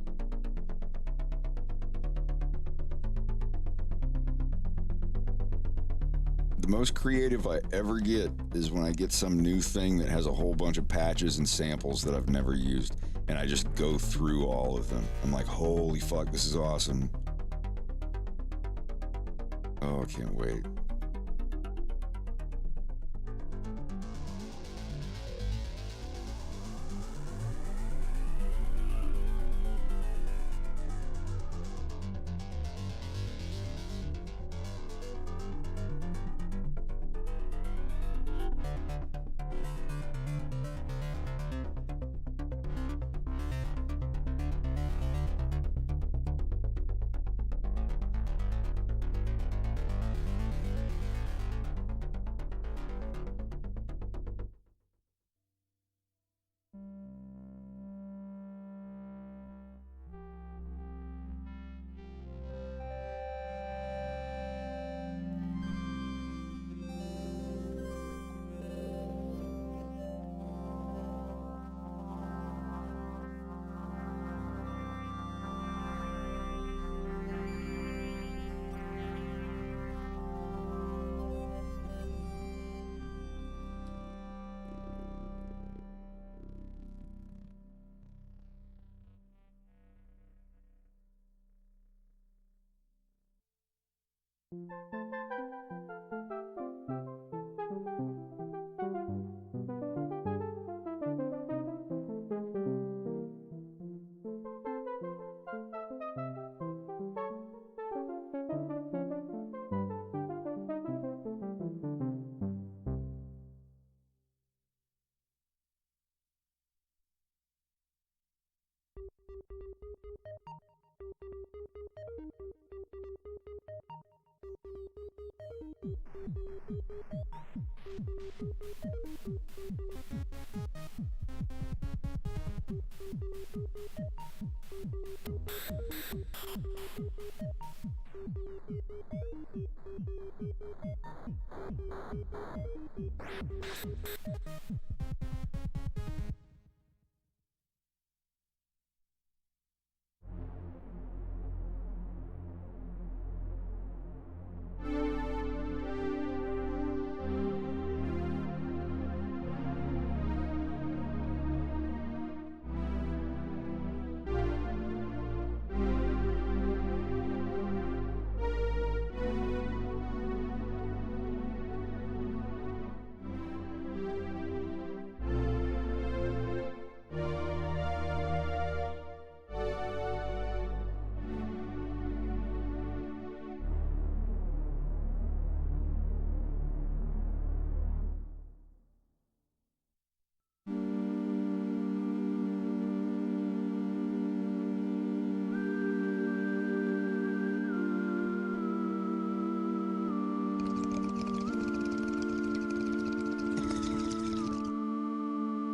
The most creative I ever get is when I get some new thing that has a whole bunch of patches and samples that I've never used, and I just go through all of them. I'm like, holy fuck, this is awesome. Oh, I can't wait.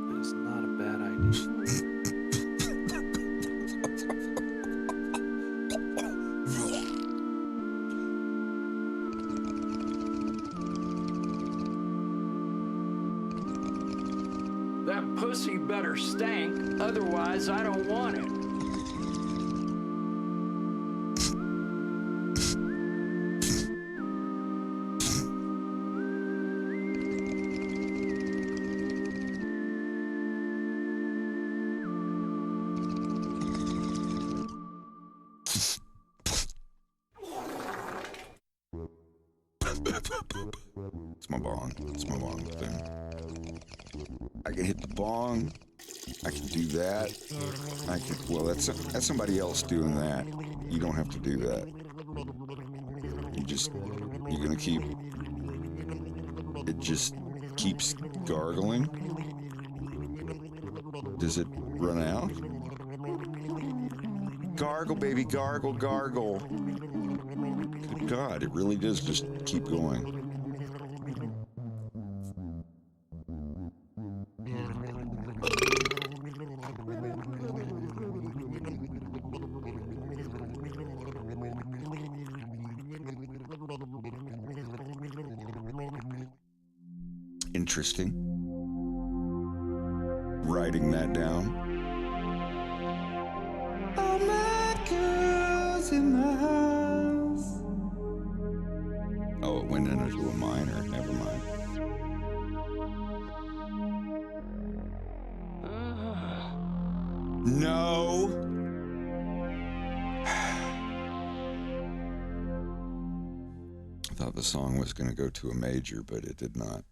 That is not a bad idea. That pussy better stank, otherwise I don't want it. It's my bong. It's my bong thing. I can hit the bong. I can do that. I can. Well, that's somebody else doing that. You don't have to do that. You're gonna keep. It just keeps gargling. Does it run out? Gargle, baby, gargle, gargle. Good God, it really does just keep going. Interesting. Writing that down. All my girls in my house. Oh, it went into a minor. Never mind. No. I thought the song was going to go to a major, but it did not.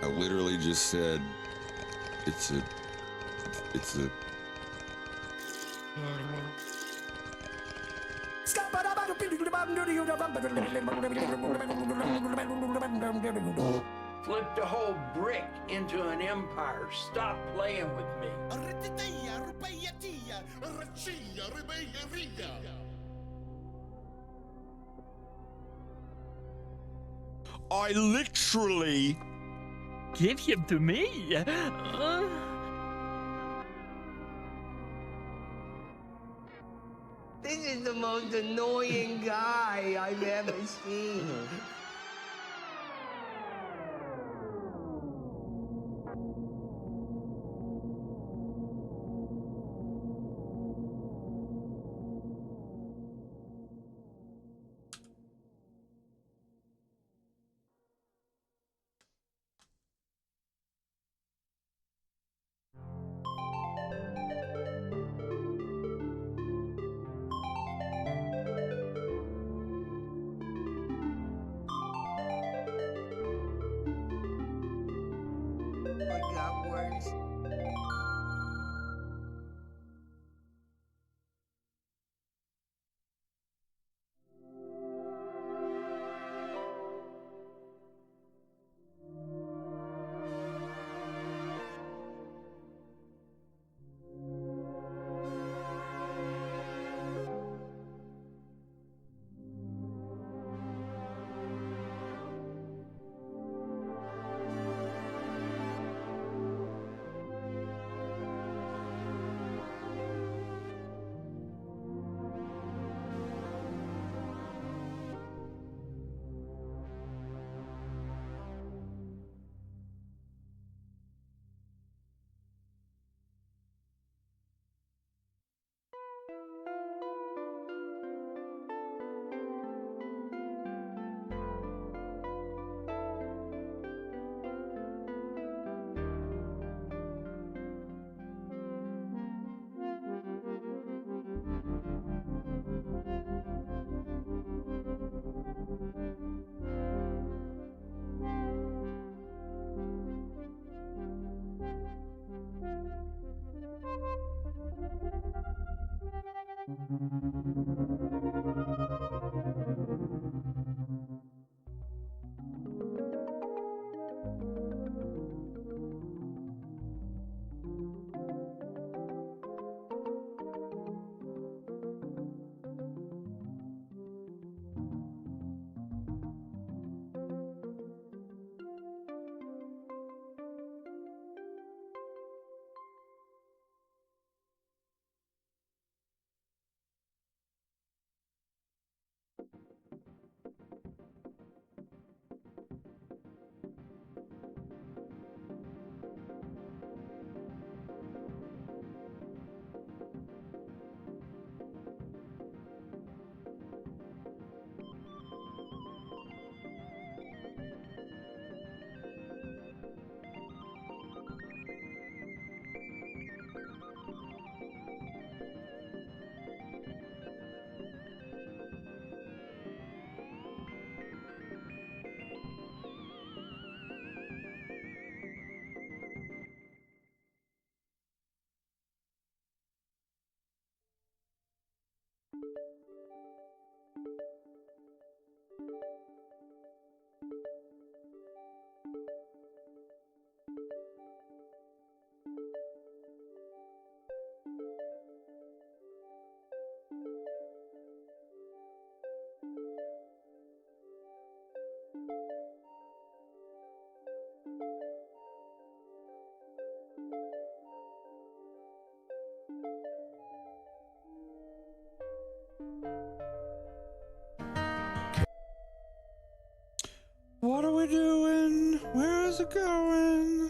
I literally just said, it's a. Flip the whole brick into an empire. Stop playing with me. I literally. Give him to me. This is the most annoying guy I've ever seen. It got worse. What are we doing? Where is it going?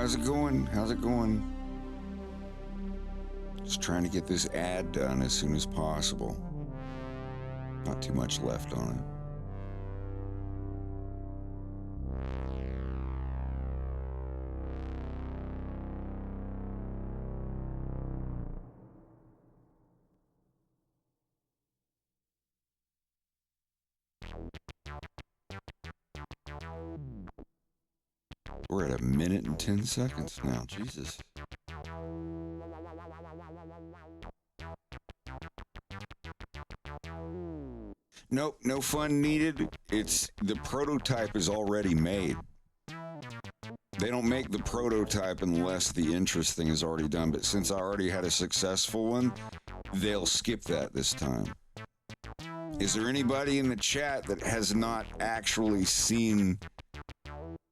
how's it going? How's it going? Just trying to get this ad done as soon as possible. Not too much left on it. We're at 1 minute and 10 seconds now. Jesus. Nope, no fun needed. The prototype is already made. They don't make the prototype unless the interest thing is already done. But since I already had a successful one, they'll skip that this time. Is there anybody in the chat that has not actually seen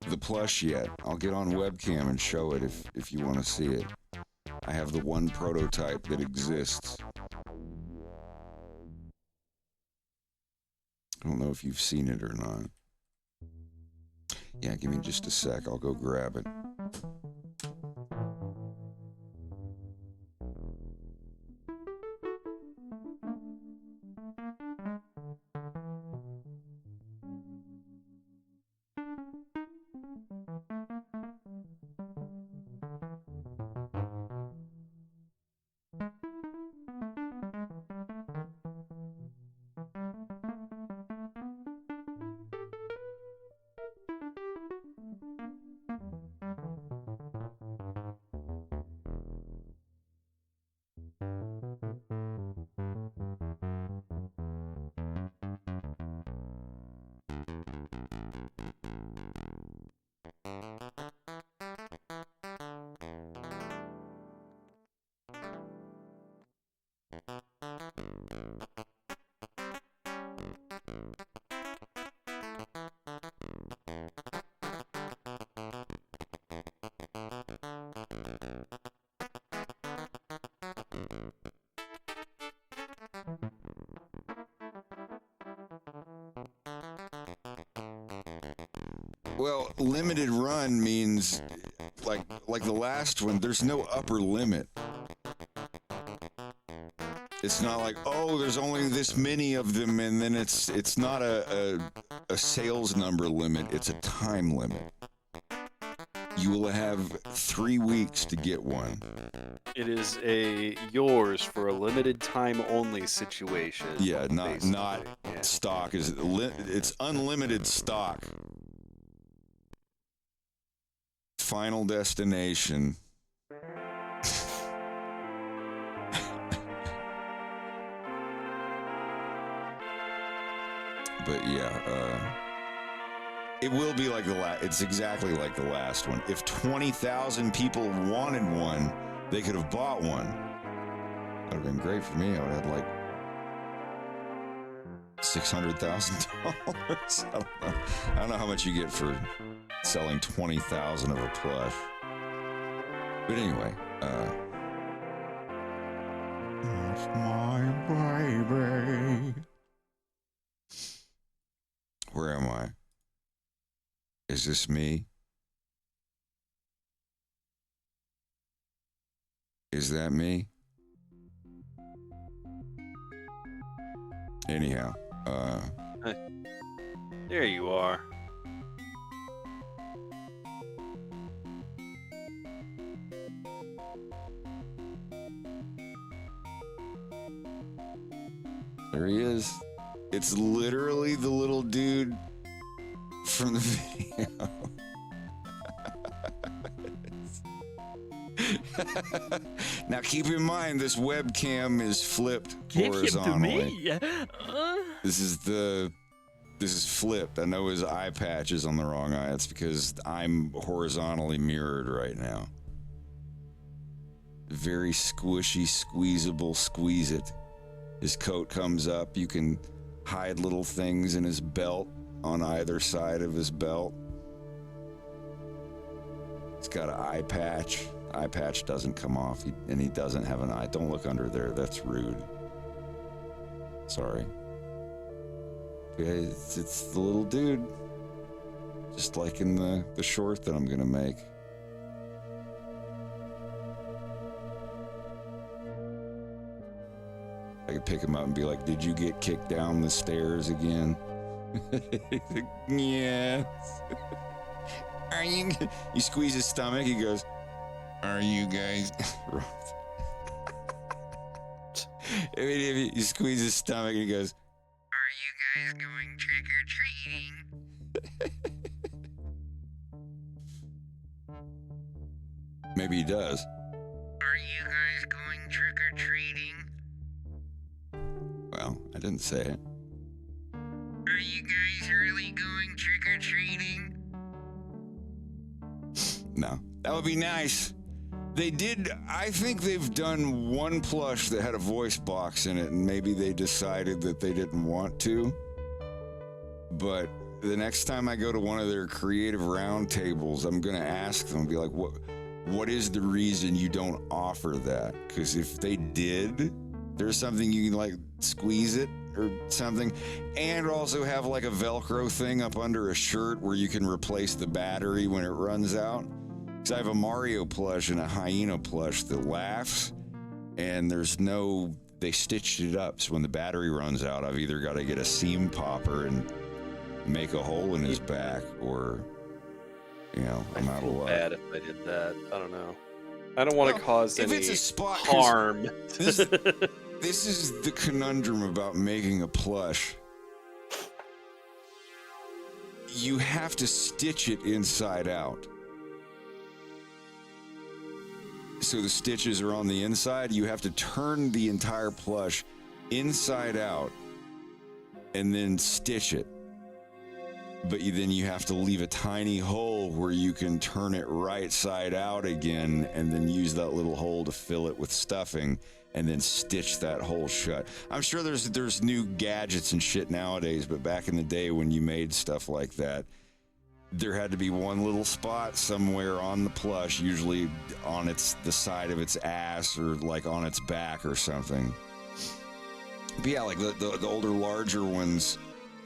the plush yet? I'll get on webcam and show it if you want to see it. I have the one prototype that exists. I don't know if you've seen it or not. Yeah, give me just a sec. I'll go grab it. Well, limited run means like the last one, there's no upper limit. It's not like, oh, there's only this many of them, and then it's not a sales number limit, it's a time limit. You will have 3 weeks to get one. It is yours for a limited time only situation. Yeah, not yeah. Stock. It's unlimited stock. Final destination. But yeah, it will be like the last. It's exactly like the last one. If 20,000 people wanted one, they could have bought one. That would have been great for me. I would have had like $600,000. I don't know how much you get for selling 20,000 of a plush. But anyway, that's my baby. Where am I? Is this me? Is that me? Anyhow, there you are. There he is. It's literally the little dude from the video. Now keep in mind this webcam is flipped horizontally. Give him to me. This is flipped. I know his eye patch is on the wrong eye. It's because I'm horizontally mirrored right now. Very squishy, squeezable, squeeze it. His coat comes up. You can hide little things in his belt on either side of his belt. He's got an eye patch. Eye patch doesn't come off, and he doesn't have an eye. Don't look under there. That's rude. Sorry. It's the little dude. Just like in the short that I'm going to make. pick him up and be like, "Did you get kicked down the stairs again?" He's like, "Yes." Are you? You squeeze his stomach. He goes, "Are you guys?" I mean, if you squeeze his stomach, and he goes, "Are you guys going trick or treating?" Maybe he does. Are you guys going trick or treating? Well, I didn't say it. Are you guys really going trick or treating? No, that would be nice. They did, I think they've done one plush that had a voice box in it, and maybe they decided that they didn't want to. But the next time I go to one of their creative roundtables, I'm going to ask them, be like, what is the reason you don't offer that? Because if they did, there's something you can like squeeze it or something, and also have like a Velcro thing up under a shirt where you can replace the battery when it runs out. Because I have a Mario plush and a hyena plush that laughs, and they stitched it up, so when the battery runs out, I've either got to get a seam popper and make a hole in his back, or, I'm out of luck. Bad if I did that. I don't know. I don't want to cause if any it's a spot, harm. This is the conundrum about making a plush. You have to stitch it inside out. So the stitches are on the inside. You have to turn the entire plush inside out and then stitch it. But then you have to leave a tiny hole where you can turn it right side out again, and then use that little hole to fill it with stuffing, and then stitch that hole shut. I'm sure there's new gadgets and shit nowadays, but back in the day when you made stuff like that, there had to be one little spot somewhere on the plush, usually on the side of its ass or like on its back or something. But yeah, like the older, larger ones.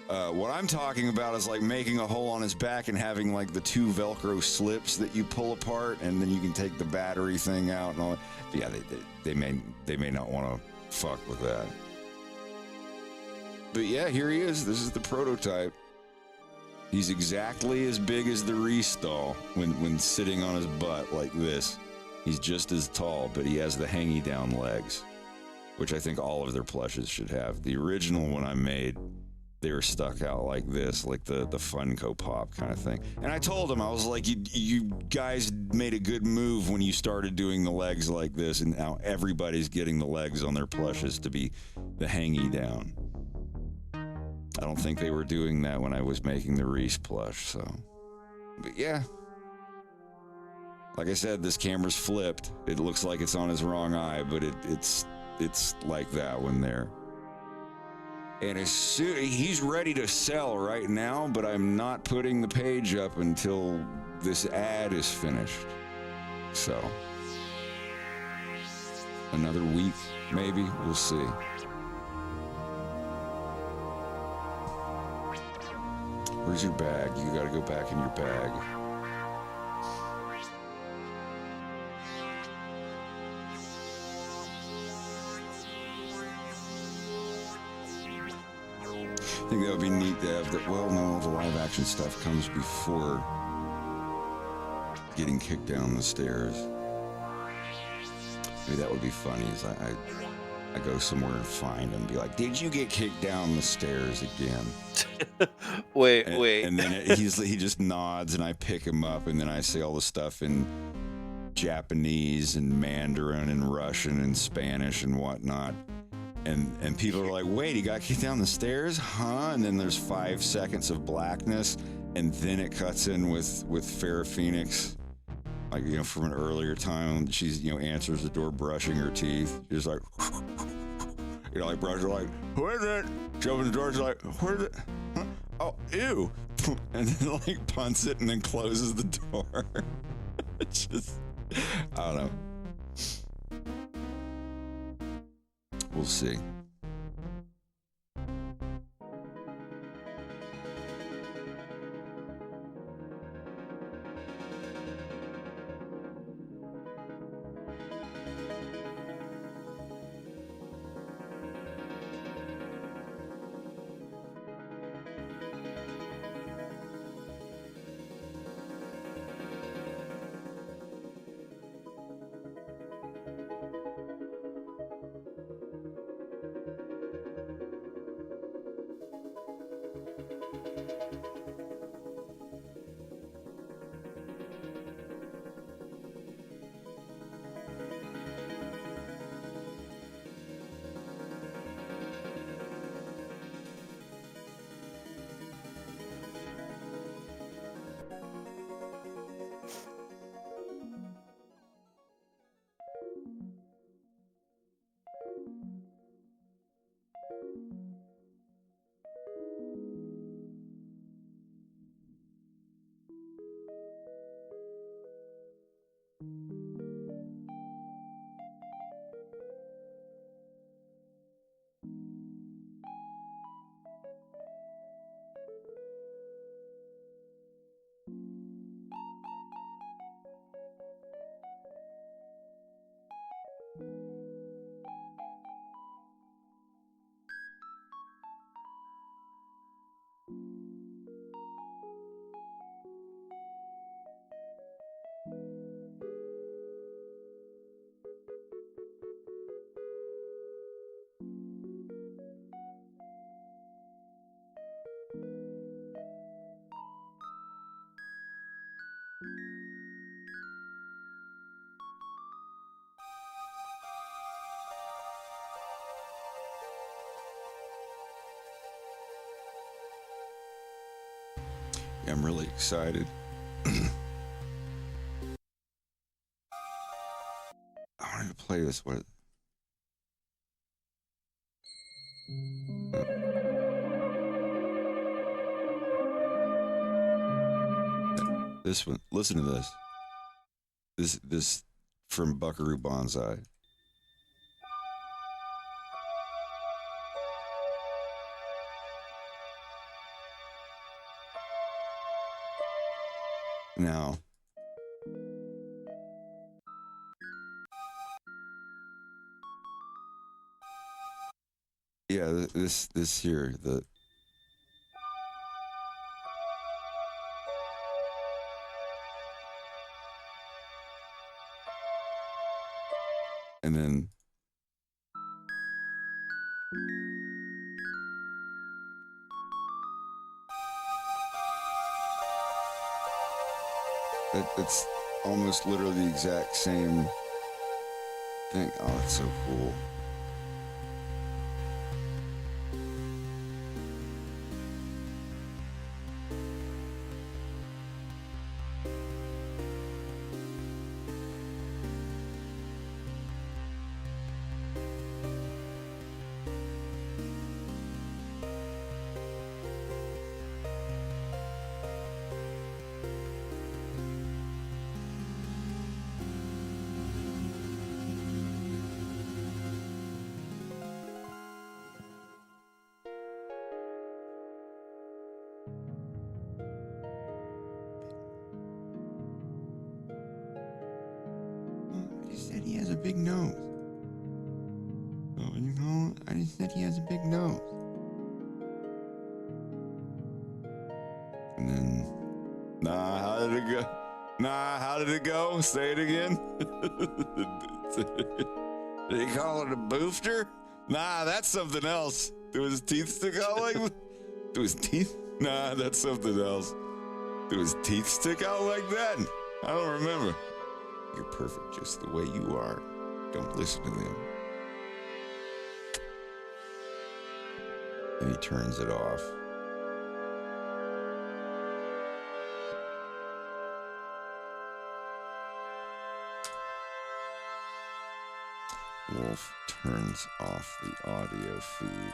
What I'm talking about is like making a hole on his back and having like the two Velcro slips that you pull apart, and then you can take the battery thing out and all that. But yeah, they may not want to fuck with that. But yeah, here he is. This is the prototype. He's exactly as big as the Reese doll when sitting on his butt like this. He's just as tall, but he has the hangy down legs, which I think all of their plushes should have. The original one I made, they were stuck out like this, like the Funko Pop kind of thing. And I told him, I was like, you guys made a good move when you started doing the legs like this, and now everybody's getting the legs on their plushes to be the hangy down. I don't think they were doing that when I was making the Reese plush, so. But yeah. Like I said, this camera's flipped. It looks like it's on his wrong eye, but it's like that one there. And he's ready to sell right now, but I'm not putting the page up until this ad is finished. So, another week, maybe, we'll see. Where's your bag? You gotta go back in your bag. I think that would be neat to have that. Well, no, the live action stuff comes before getting kicked down the stairs. Maybe that would be funny, is I go somewhere and find him and be like, "Did you get kicked down the stairs again?" wait. And then he just nods, and I pick him up, and then I say all the stuff in Japanese and Mandarin and Russian and Spanish and whatnot. And people are like, "Wait, he got kicked down the stairs? Huh?" And then there's 5 seconds of blackness, and then it cuts in with Farrah Phoenix, like, from an earlier time. She's, answers the door brushing her teeth. She's like, like brushing, like, "Who is it?" She opens the door, she's like, "Who is it? Huh? Oh, ew." And then like punts it and then closes the door. It's just, I don't know. We'll see. I'm really excited. I wanted to play this. What? This one. Listen to this. This from Buckaroo Banzai. Now, yeah, this here, and then it's almost literally the exact same thing. Oh, that's so cool. I just said he has a big nose. Oh, you know, I just said he has a big nose. And then, how did it go? How did it go? Say it again. Did he call it a boofter? That's something else. Do his teeth stick out like? Do his teeth? That's something else. Do his teeth stick out like that? I don't remember. You're perfect just the way you are. Don't listen to them. And he turns it off. Wolf turns off the audio feed.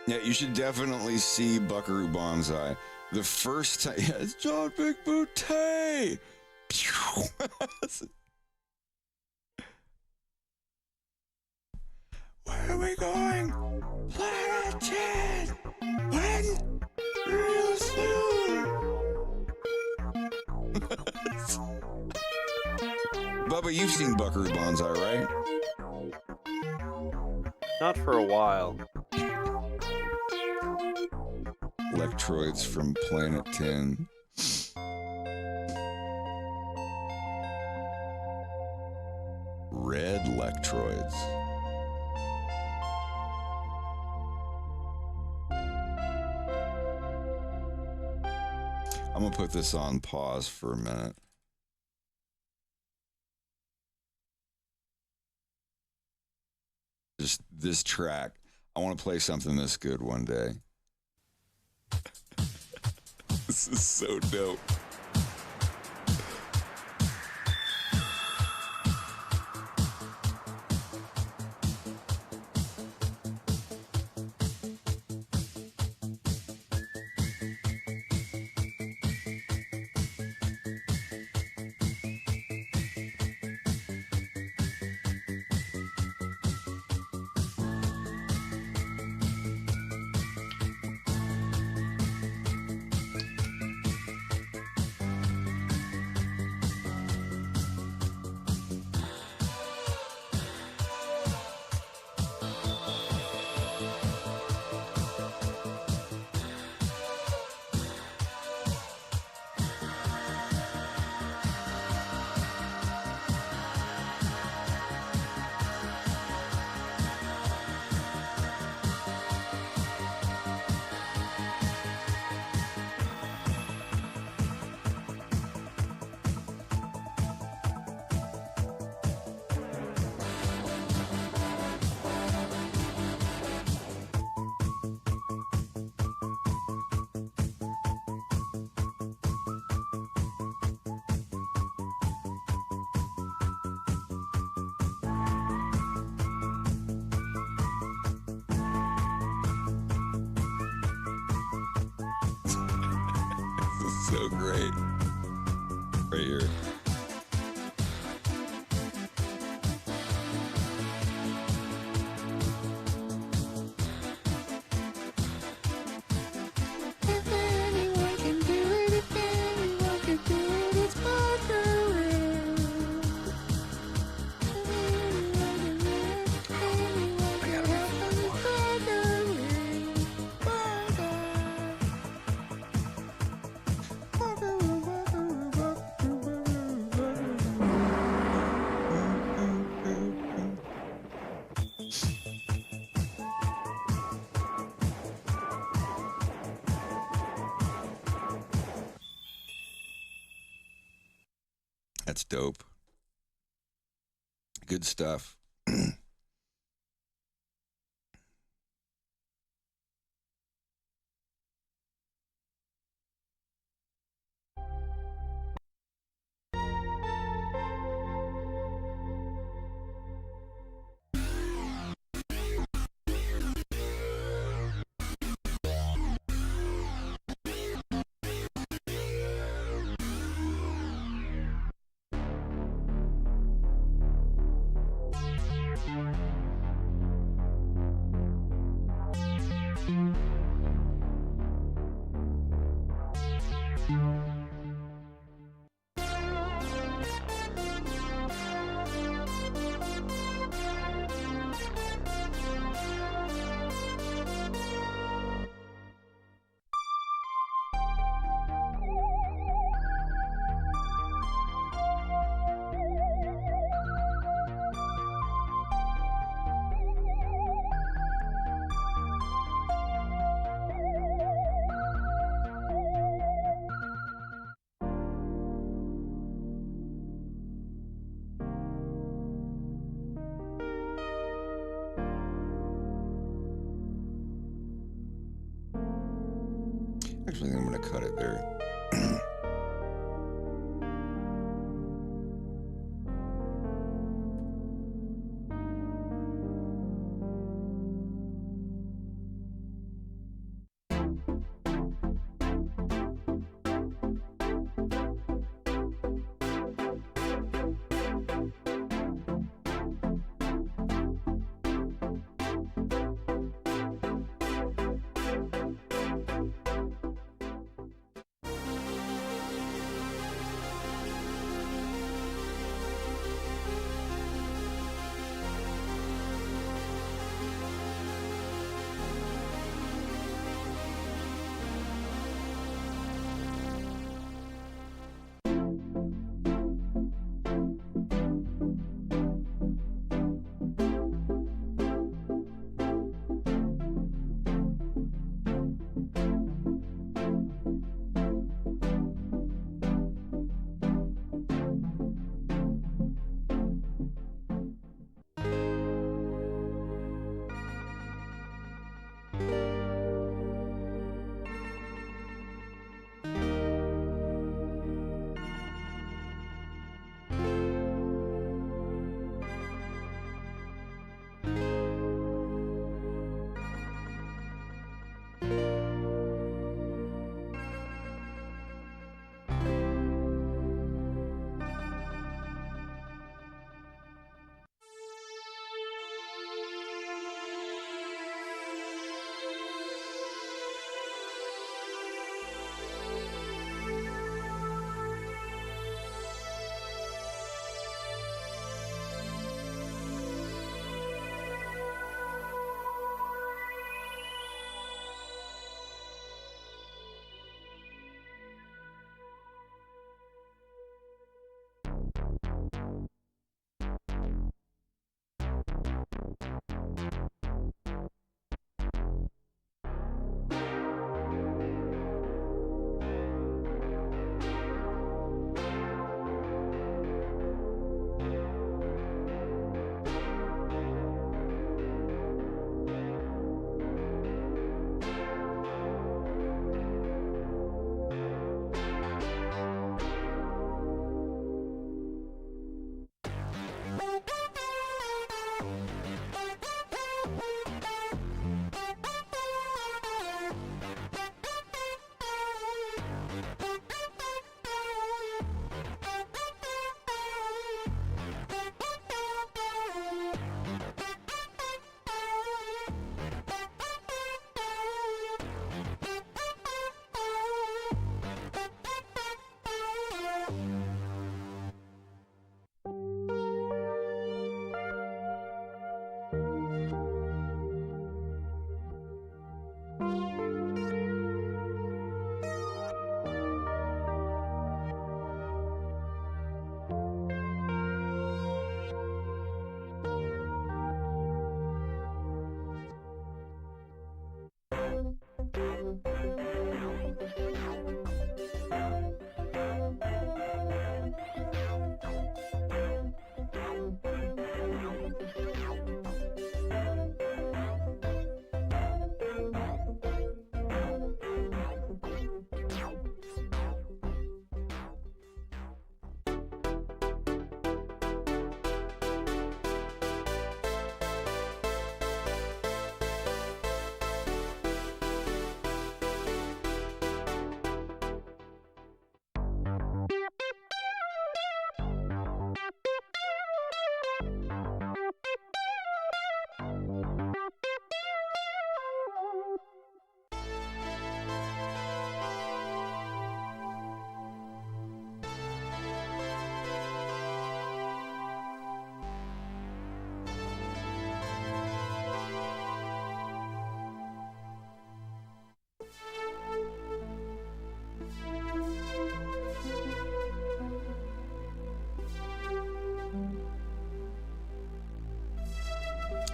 Yeah, you should definitely see Buckaroo Banzai. The first time, yeah, it's John Big Booty. Where are we going? Planet 10. When? Real soon. Bubba, you've seen Buckaroo Banzai, right? Not for a while. Electroids from Planet 10. Red electroids. I'm gonna put this on pause for a minute. Just this track. I want to play something this good one day. This is so dope. So great. Right here. That's dope. Good stuff. Actually, I'm going to cut it there.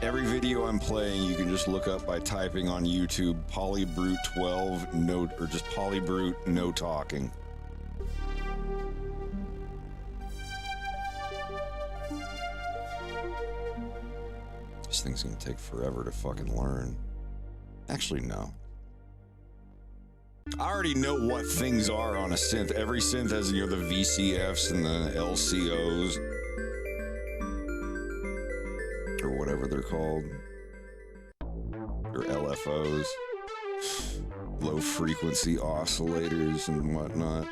Every video I'm playing, you can just look up by typing on YouTube Polybrute 12 no, or just Polybrute no talking. This thing's gonna take forever to fucking learn. Actually, no. I already know what things are on a synth. Every synth has, you know, the VCFs and the LCOs. Or whatever they're called. Or LFOs. Low frequency oscillators and whatnot.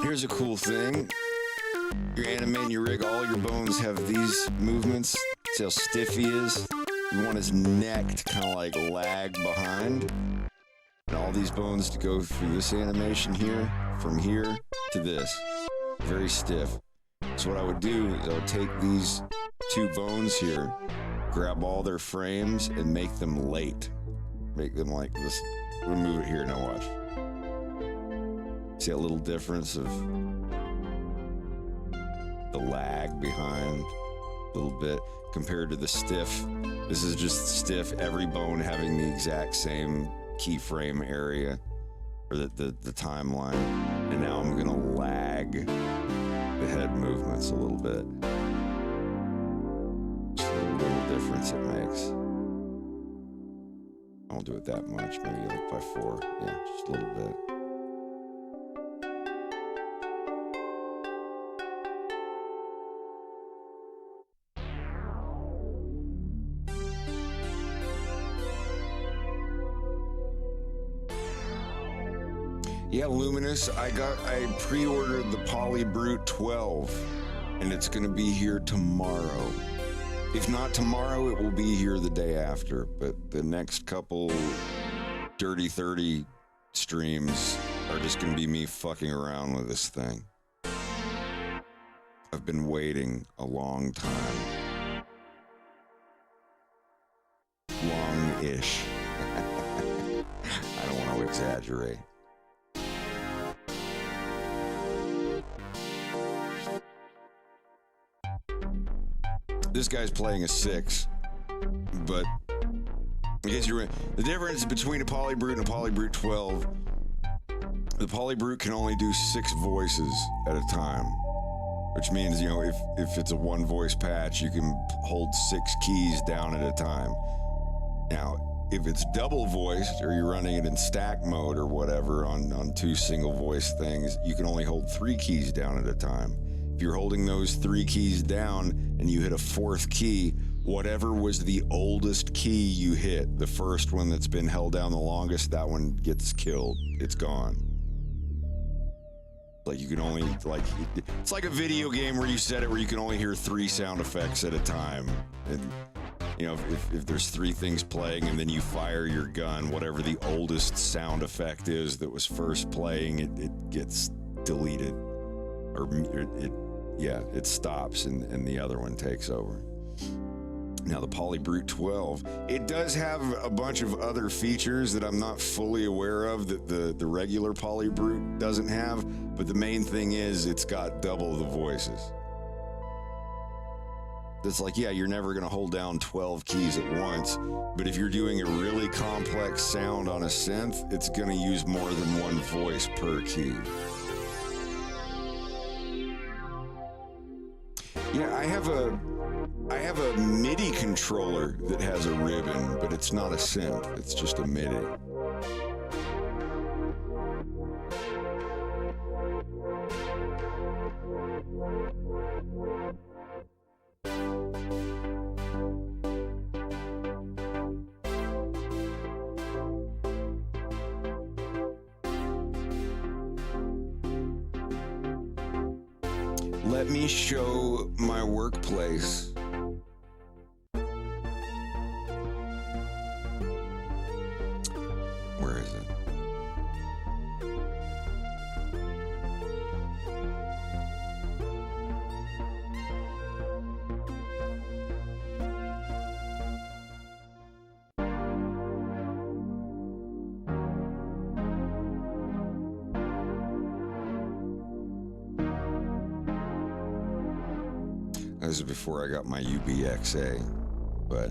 Here's a cool thing. You animate your rig, all your bones have these movements. See how stiff he is? You want his neck to kind of like lag behind. And all these bones to go through this animation here, from here to this. Very stiff. So what I would do is I would take these two bones here, grab all their frames, and make them late. Make them like this. I'm gonna move it here, now watch. See that little difference of the lag behind a little bit compared to the stiff. This is just stiff, every bone having the exact same keyframe area or the timeline. And now I'm gonna lag the head movements a little bit. Just a little difference it makes. I won't do it that much, maybe like by 4. Yeah, just a little bit. Yeah, Luminous, I pre-ordered the Polybrute 12, and it's going to be here tomorrow. If not tomorrow, it will be here the day after, but the next couple Dirty 30 streams are just going to be me fucking around with this thing. I've been waiting a long time. Long-ish. I don't want to exaggerate. This guy's playing a 6, but in case you're the difference between a Polybrute and a Polybrute 12, the Polybrute can only do 6 voices at a time, which means, you know, if it's a 1-voice patch, you can hold 6 keys down at a time. Now, if it's double voiced or you're running it in stack mode or whatever on 2 single voice things, you can only hold 3 keys down at a time. If you're holding those 3 keys down and you hit a 4th key, whatever was the oldest key you hit, the first one that's been held down the longest, that one gets killed. It's gone. Like you can only, like, it's like a video game where you set it where you can only hear 3 sound effects at a time. And, you know, if there's 3 things playing and then you fire your gun, whatever the oldest sound effect is that was first playing, it gets deleted. Or it stops and the other one takes over. Now the Polybrute 12, it does have a bunch of other features that I'm not fully aware of that the regular Polybrute doesn't have, but the main thing is it's got double the voices. It's like, yeah, you're never gonna hold down 12 keys at once, but if you're doing a really complex sound on a synth, it's gonna use more than 1 voice per key. Yeah, I have a MIDI controller that has a ribbon, but it's not a synth. It's just a MIDI. Let me show my workplace. Where is it? This is before I got my UBXA, but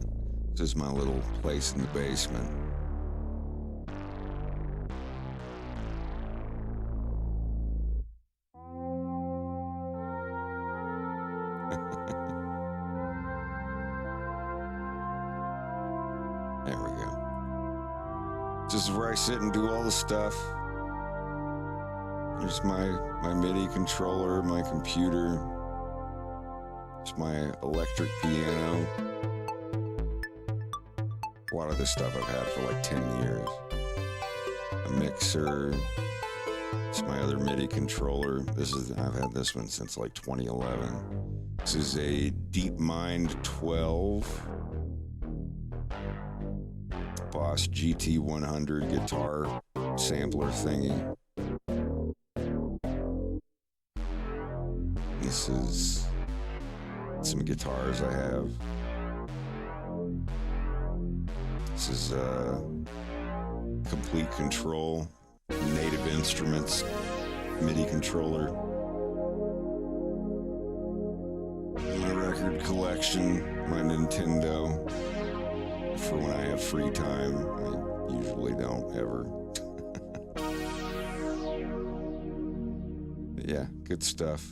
this is my little place in the basement. There we go. This is where I sit and do all the stuff. There's my MIDI controller, my computer. It's my electric piano. A lot of this stuff I've had for like 10 years. A mixer. It's my other MIDI controller. I've had this one since like 2011. This is a DeepMind 12 Boss GT100 guitar sampler thingy. This is some guitars I have. This is Complete Control, Native Instruments, MIDI controller. My record collection, my Nintendo, for when I have free time. I usually don't ever. But yeah, good stuff.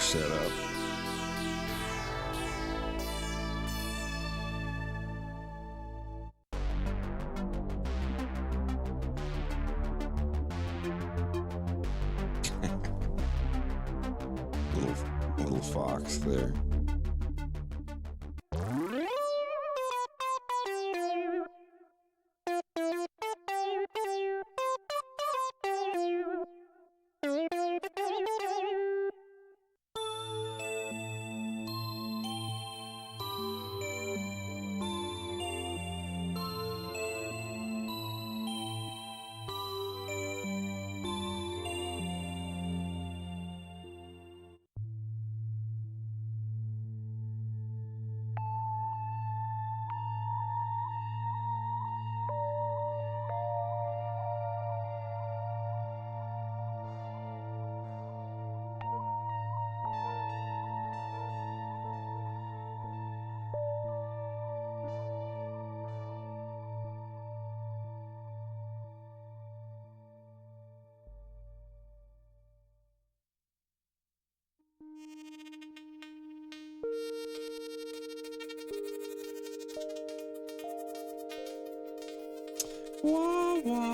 set up. little fox there. Wah, wah.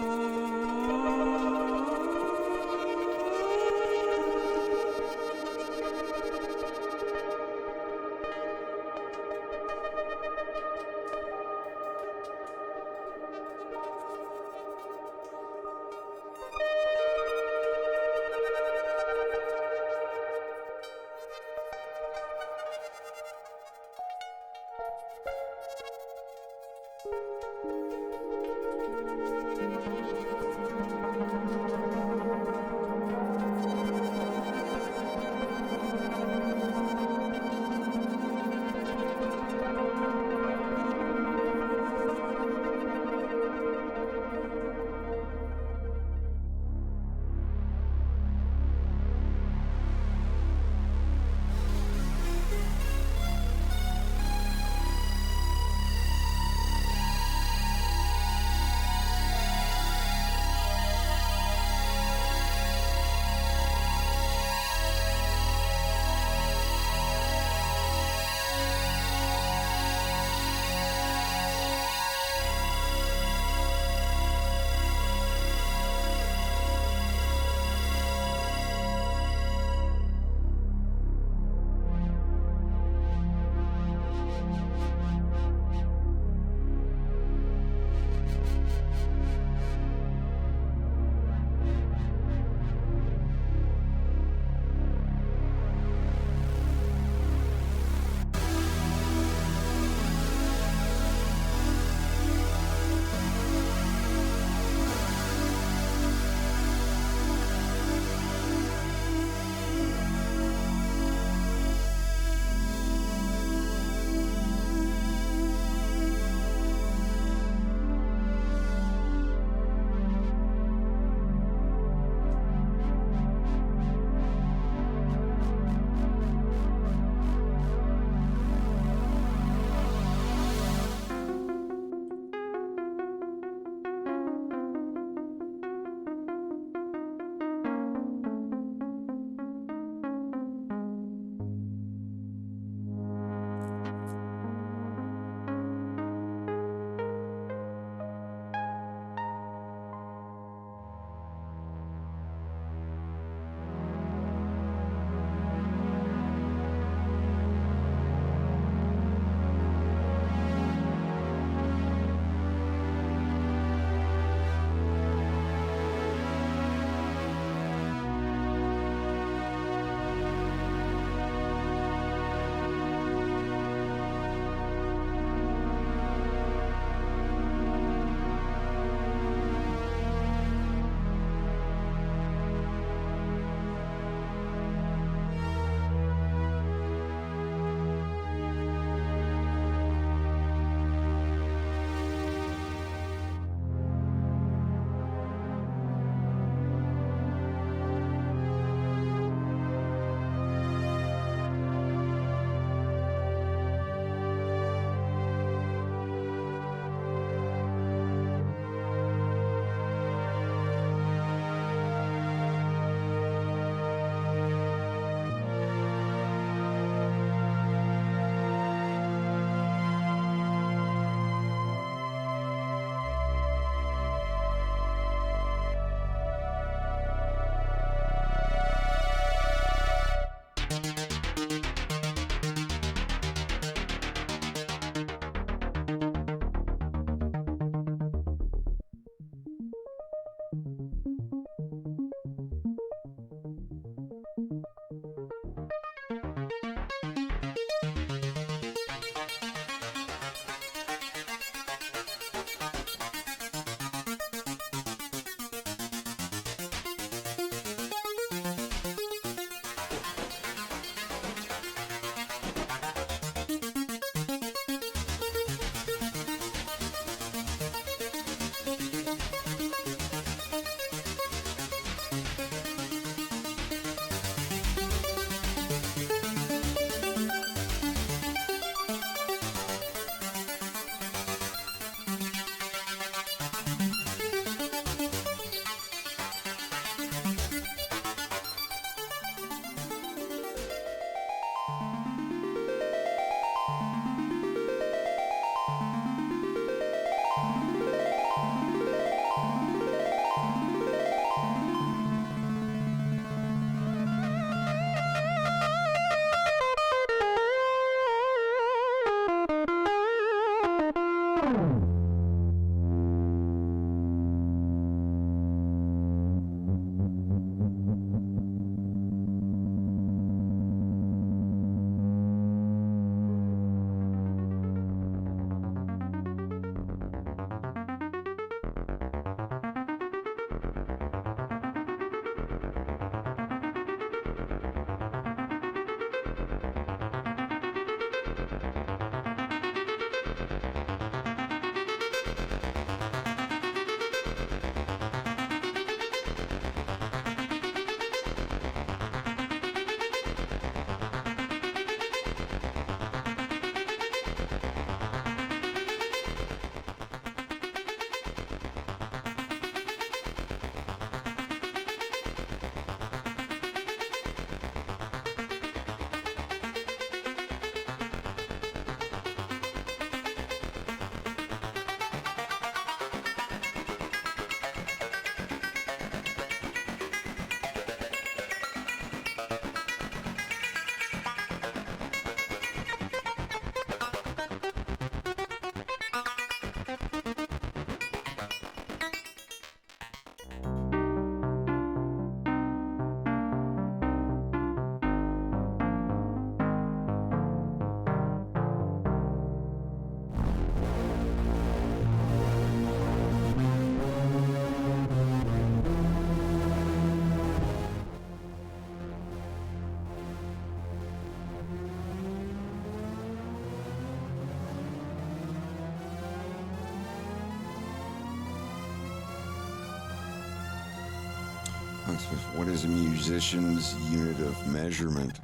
What is a musician's unit of measurement?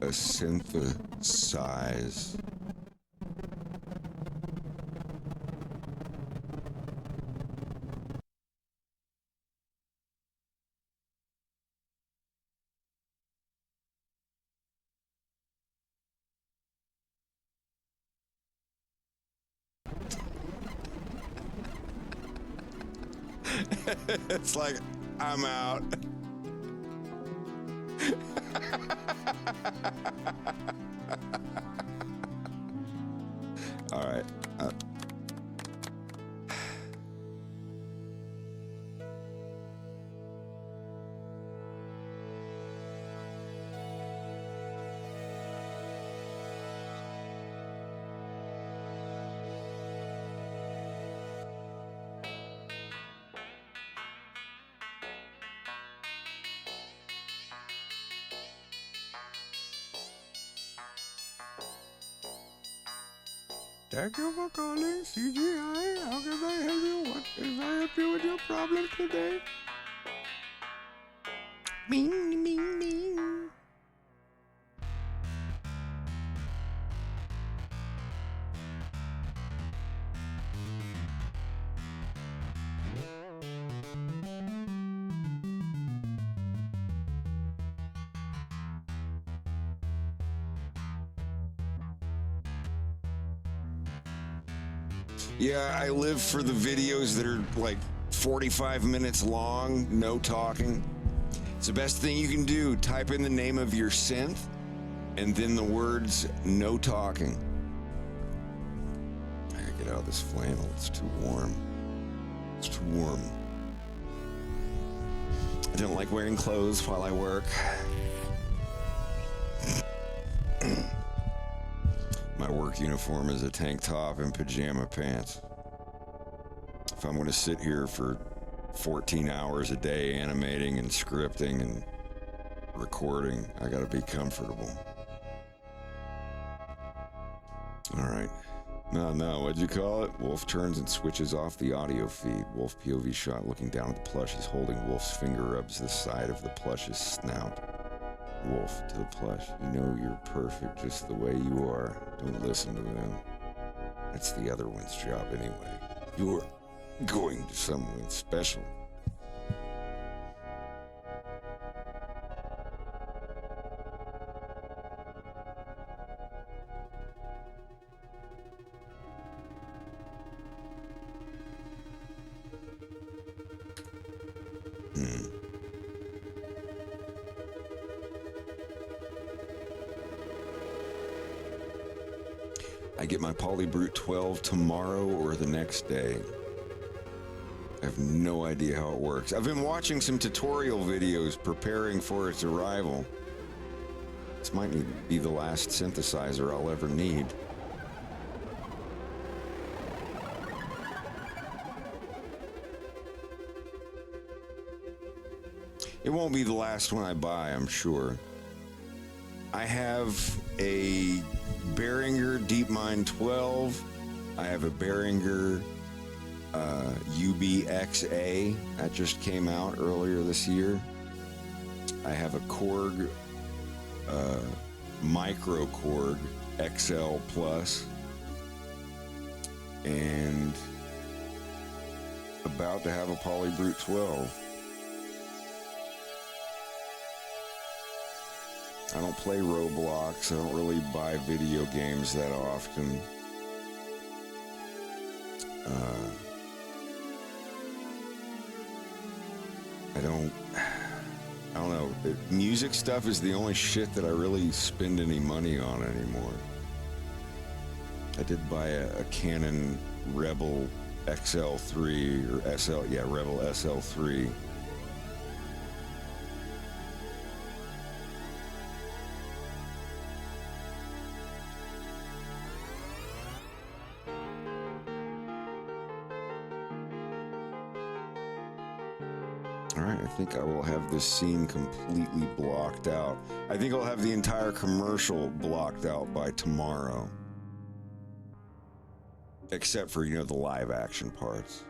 A synthesize. It's like, I'm out. All right. Thank you for calling CGI. How can I help you? What can I help you with your problem today? Bing, bing, bing. Yeah, I live for the videos that are like 45 minutes long, no talking. It's the best thing you can do. Type in the name of your synth and then the words no talking. I gotta get out of this flannel. It's too warm. It's too warm. I don't like wearing clothes while I work. My work uniform is a tank top and pajama pants. If I'm going to sit here for 14 hours a day animating and scripting and recording, I got to be comfortable. All right. No, what'd you call it? Wolf turns and switches off the audio feed. Wolf POV shot looking down at the plush. He's holding Wolf's finger rubs the side of the plush's snout. Wolf to the plush. You know you're perfect just the way you are. Don't listen to them. That's the other one's job anyway. You're going to someone special. I get my Polybrute 12 tomorrow or the next day. I have no idea how it works. I've been watching some tutorial videos preparing for its arrival. This might be the last synthesizer I'll ever need. It won't be the last one I buy, I'm sure. I have a Behringer DeepMind 12. I have a Behringer UBXA that just came out earlier this year. I have a Korg Micro Korg XL Plus, and about to have a Polybrute 12. I don't play Roblox. I don't really buy video games that often. I don't know. Music stuff is the only shit that I really spend any money on anymore. I did buy a Canon Rebel XL3 or SL, yeah, Rebel SL3. I think I will have this scene completely blocked out. I think I'll have the entire commercial blocked out by tomorrow. Except for, the live action parts.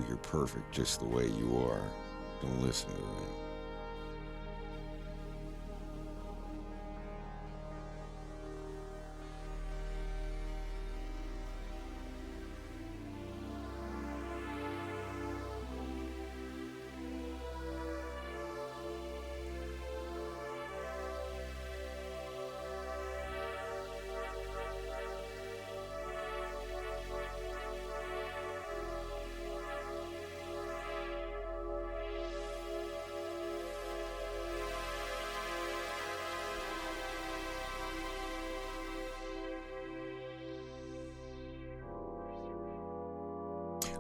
you're perfect just the way you are. Don't listen to them.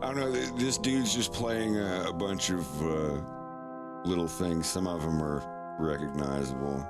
I don't know, this dude's just playing a bunch of little things. Some of them are recognizable.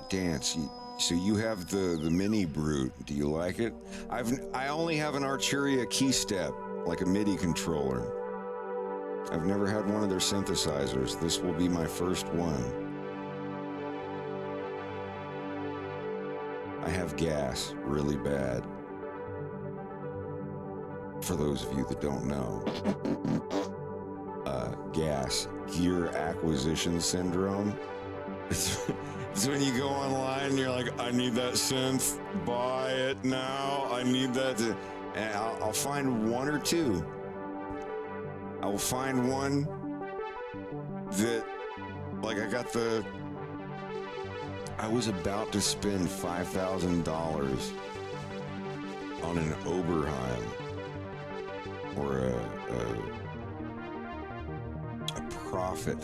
Dance. So you have the mini brute. Do you like it? I only have an Arturia key step, like a MIDI controller. I've never had one of their synthesizers. This will be my first one. I have gas really bad. For those of you that don't know, gas, gear acquisition syndrome. It's when you go online and you're like, I need that synth, buy it now. I need that to, and I'll find one or two. I will find one that, like, I was about to spend $5,000 on an Oberheim or a Prophet.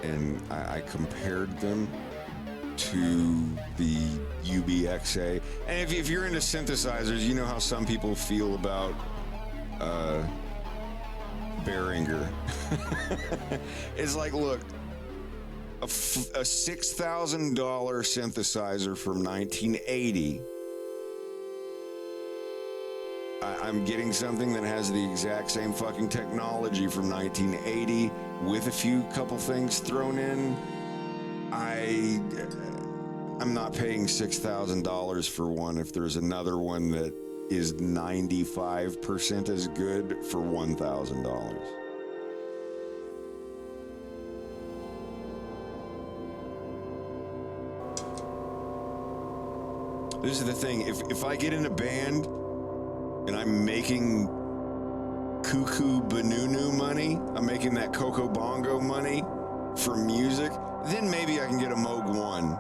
And I compared them to the UBXA. And if you're into synthesizers, you know how some people feel about Behringer. It's like, look, a $6,000 synthesizer from 1980. I'm getting something that has the exact same fucking technology from 1980 with a couple things thrown in. I'm not paying $6,000 for one if there's another one that is 95% as good for $1,000. This is the thing, if I get in a band and I'm making cuckoo banunu money, I'm making that Coco Bongo money for music, then maybe I can get a Moog 1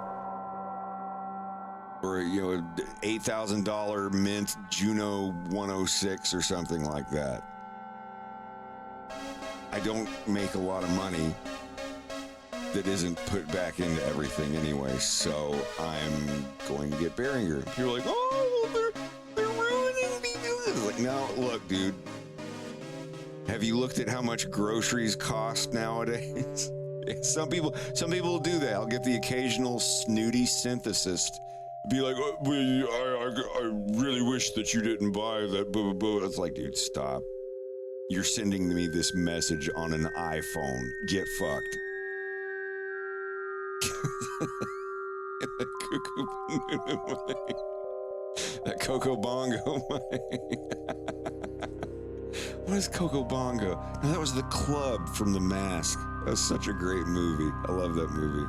or $8,000 mint Juno 106 or something like that. I don't make a lot of money that isn't put back into everything anyway, so I'm going to get Behringer. You're like, oh, well, they're ruining me. Like, no, look, dude. Have you looked at how much groceries cost nowadays? Some people will do that. I'll get the occasional snooty synthesist. Be like, oh, I really wish that you didn't buy that. Blah, blah, blah. It's like, dude, stop. You're sending me this message on an iPhone. Get fucked. That Coco Bongo. What is Coco Bongo? No, that was the club from The Mask. That was such a great movie. I love that movie.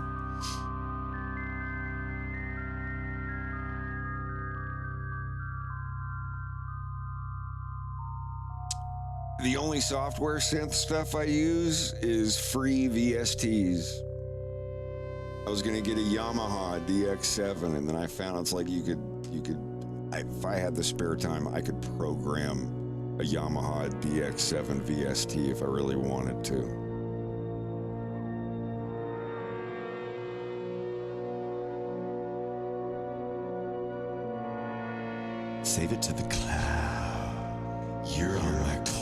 The only software synth stuff I use is free VSTs. I was gonna get a Yamaha DX7, and then I found it's like if I had the spare time, I could program a Yamaha DX7 VST if I really wanted to. Save it to the cloud. You're on my cloud.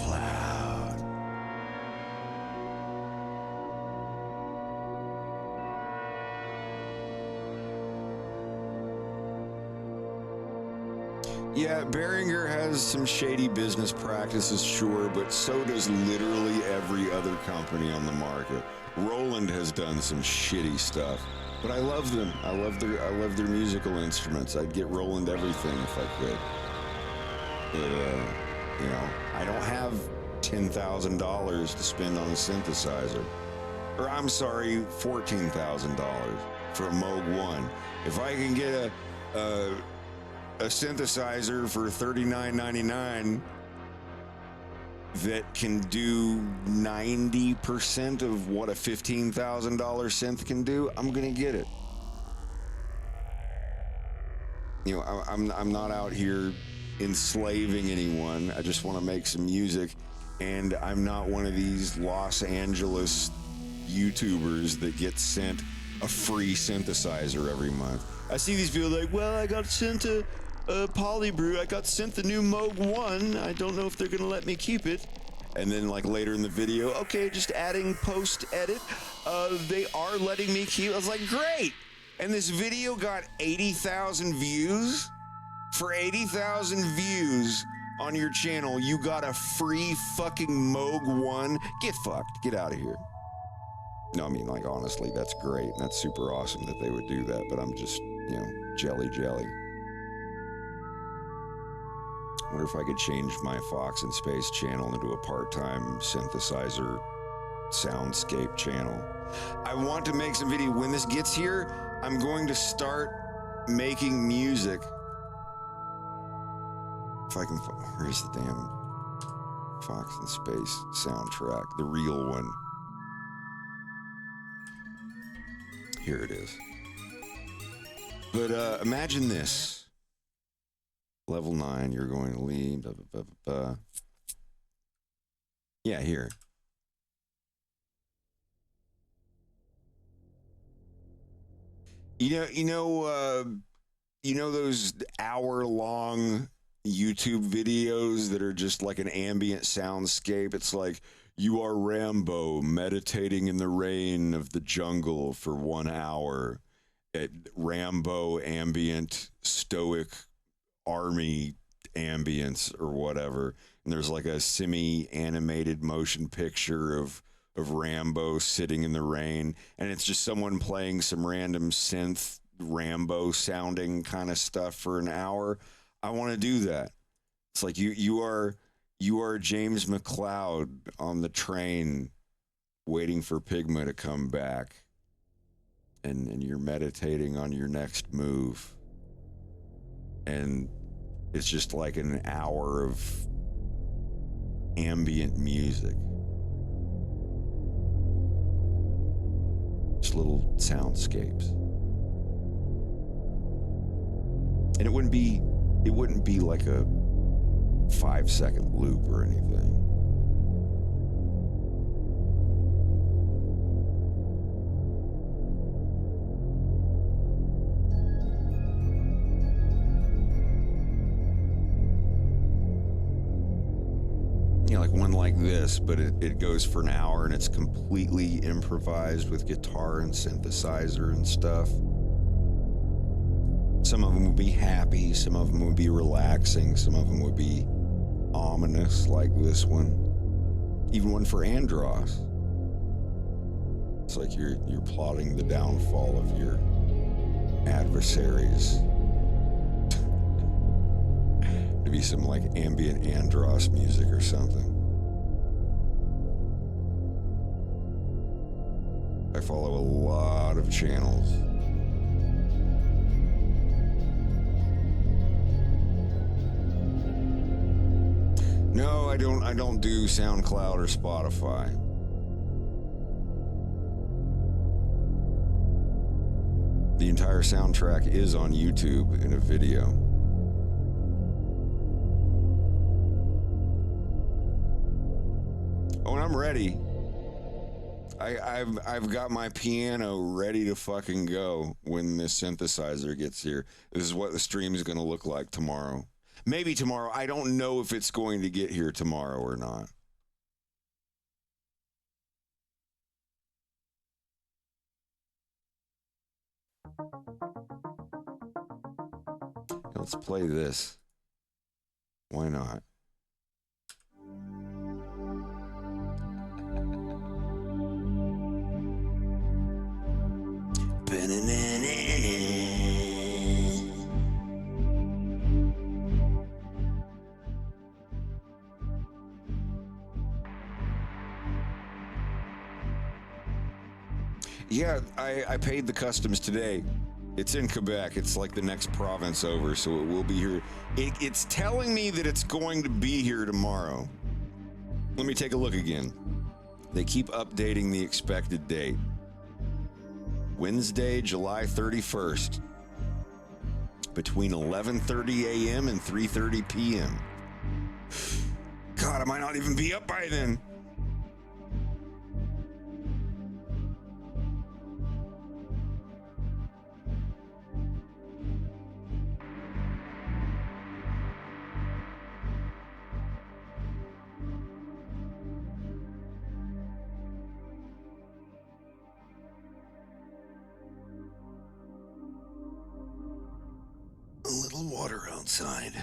Yeah, Behringer has some shady business practices, sure, but so does literally every other company on the market. Roland has done some shitty stuff, but I love them. I love their musical instruments. I'd get Roland everything if I could. But I don't have $10,000 to spend on a synthesizer. Or I'm sorry, $14,000 for a Moog 1. If I can get a synthesizer for $39.99 that can do 90% of what a $15,000 synth can do, I'm gonna get it. I'm not out here enslaving anyone. I just want to make some music, and I'm not one of these Los Angeles YouTubers that get sent a free synthesizer every month. I see these people like, well, I got sent a Polybrew. I got sent the new Moog 1. I don't know if they're gonna let me keep it. And then like later in the video, okay, just adding post edit. They are letting me keep. I was like, great. And this video got 80,000 views. For 80,000 views on your channel, you got a free fucking Moog 1. Get fucked. Get out of here. No, I mean, like, honestly, that's great. That's super awesome that they would do that, but I'm just, jelly. I wonder if I could change my Fox in Space channel into a part-time synthesizer soundscape channel. I want to make some video. When this gets here, I'm going to start making music. If I can, where's the damn Fox in Space soundtrack? The real one. Here it is. But imagine this. Level 9, you're going to leave. Blah, blah, blah, blah. Yeah, here. You know those hour-long YouTube videos that are just like an ambient soundscape? It's like, you are Rambo meditating in the rain of the jungle for 1 hour at Rambo ambient stoic army ambience or whatever. And there's like a semi-animated motion picture of Rambo sitting in the rain, and it's just someone playing some random synth Rambo sounding kind of stuff for an hour. I want to do that. It's like you are James McCloud on the train waiting for Pigma to come back, and you're meditating on your next move, and it's just like an hour of ambient music, just little soundscapes. And it wouldn't be like a 5-second loop or anything. You know, like one like this, but it goes for an hour and it's completely improvised with guitar and synthesizer and stuff. Some of them would be happy, some of them would be relaxing, some of them would be ominous, like this one. Even one for Andros. It's like you're plotting the downfall of your adversaries. Maybe some like ambient Andros music or something. I follow a lot of channels. No, I don't do SoundCloud or Spotify. The entire soundtrack is on YouTube in a video. Oh, and I'm ready. I've got my piano ready to fucking go when this synthesizer gets here. This is what the stream is going to look like tomorrow. Maybe tomorrow. I don't know if it's going to get here tomorrow or not. Let's play this. Why not? Yeah, I paid the customs today. It's in Quebec. It's like the next province over, so it will be here. It's telling me that it's going to be here tomorrow. Let me take a look again. They keep updating the expected date. Wednesday, July 31st, between 11:30 a.m. and 3:30 p.m. God, I might not even be up by then. A little water outside.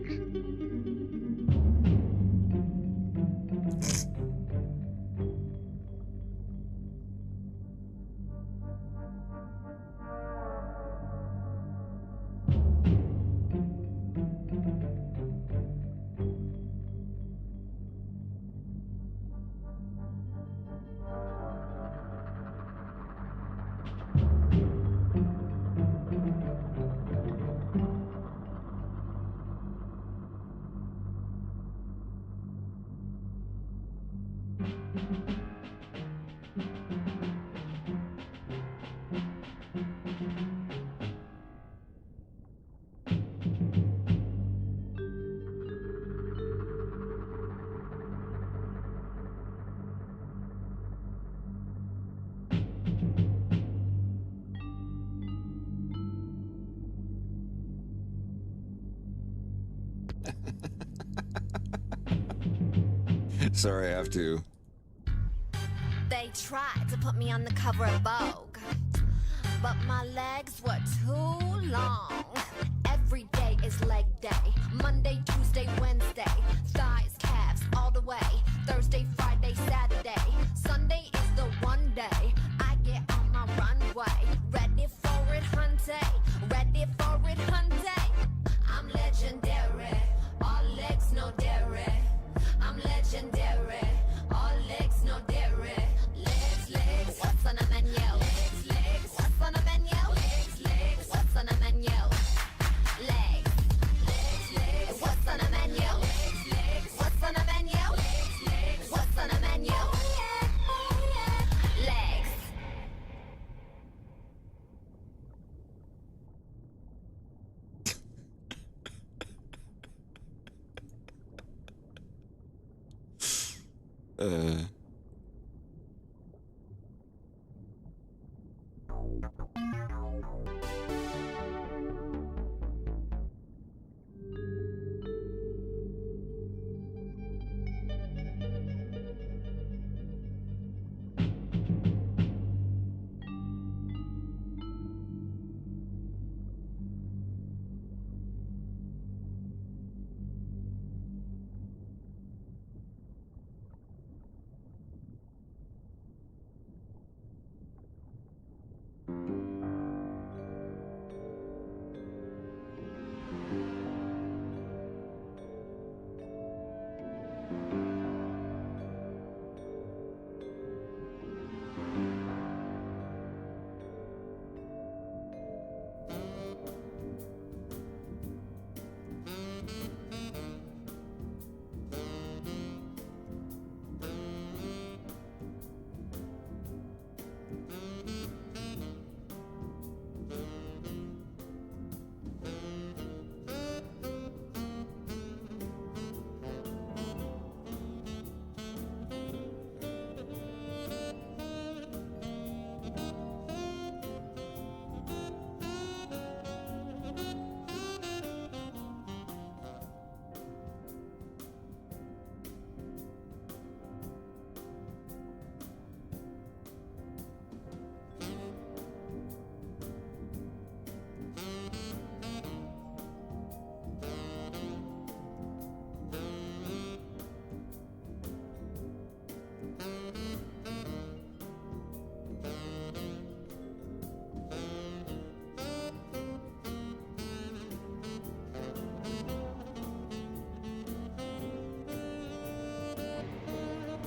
please. Sorry, I have to. They tried to put me on the cover of Vogue, but my legs were too long. Every day is leg day. Monday, Tuesday, Wednesday. Thighs, calves, all the way. Thursday, Friday, Saturday. Sunday is the one day I get on my runway. Ready for it, hunty. Ready for it, hunty. I'm legendary. All legs, no dairy. I'm legendary. All legs, no dairy. Legs, legs, what's on the menu? Legs, legs, what's on the menu? Legs, legs, what's on the menu? Legs, legs, legs, what's on the menu? Legs, legs, what's on the menu? Legs, legs, what's on the menu? Legs.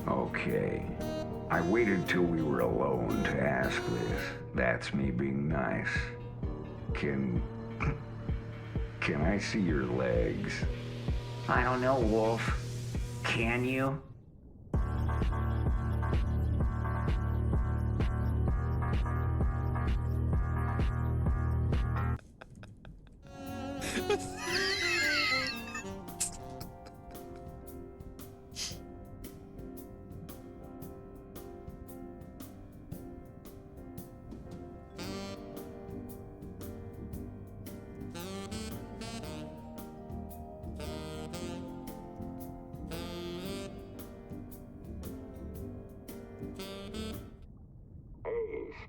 Okay. I waited till we were alone to ask this. That's me being nice. Can I see your legs? I don't know, Wolf. Can you?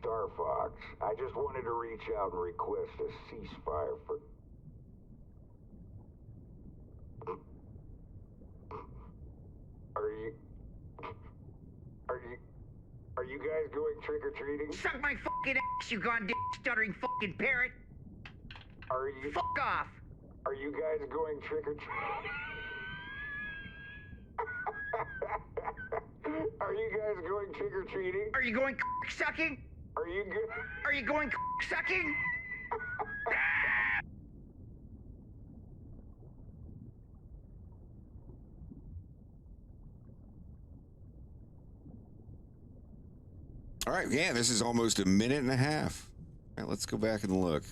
Star Fox, I just wanted to reach out and request a ceasefire for... guys going trick-or-treating? Suck my fucking ass, you goddamn stuttering fucking parrot. Are you... Fuck off. Are you guys going trick-or-treating? Are you guys going trick-or-treating? Are you going sucking? Are you good? Are you going sucking? All right, yeah, this is almost a minute and a half. All right, let's go back and look.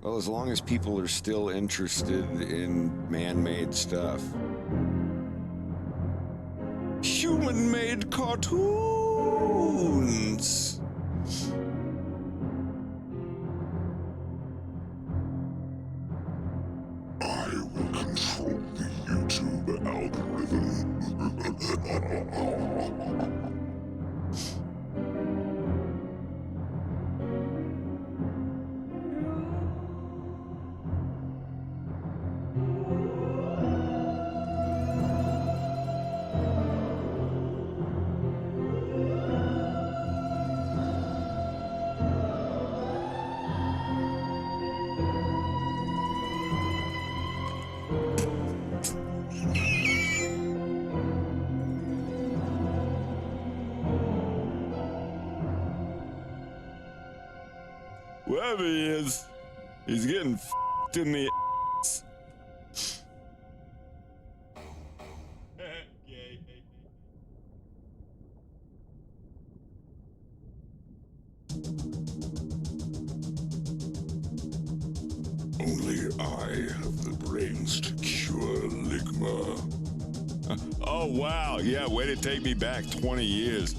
Well, as long as people are still interested in man-made stuff. Human-made cartoons! I will control the YouTube algorithm. Whoever he is, he's getting f***ed in the ass. Only I have the brains to cure Ligma. Oh, wow. Yeah, way to take me back 20 years.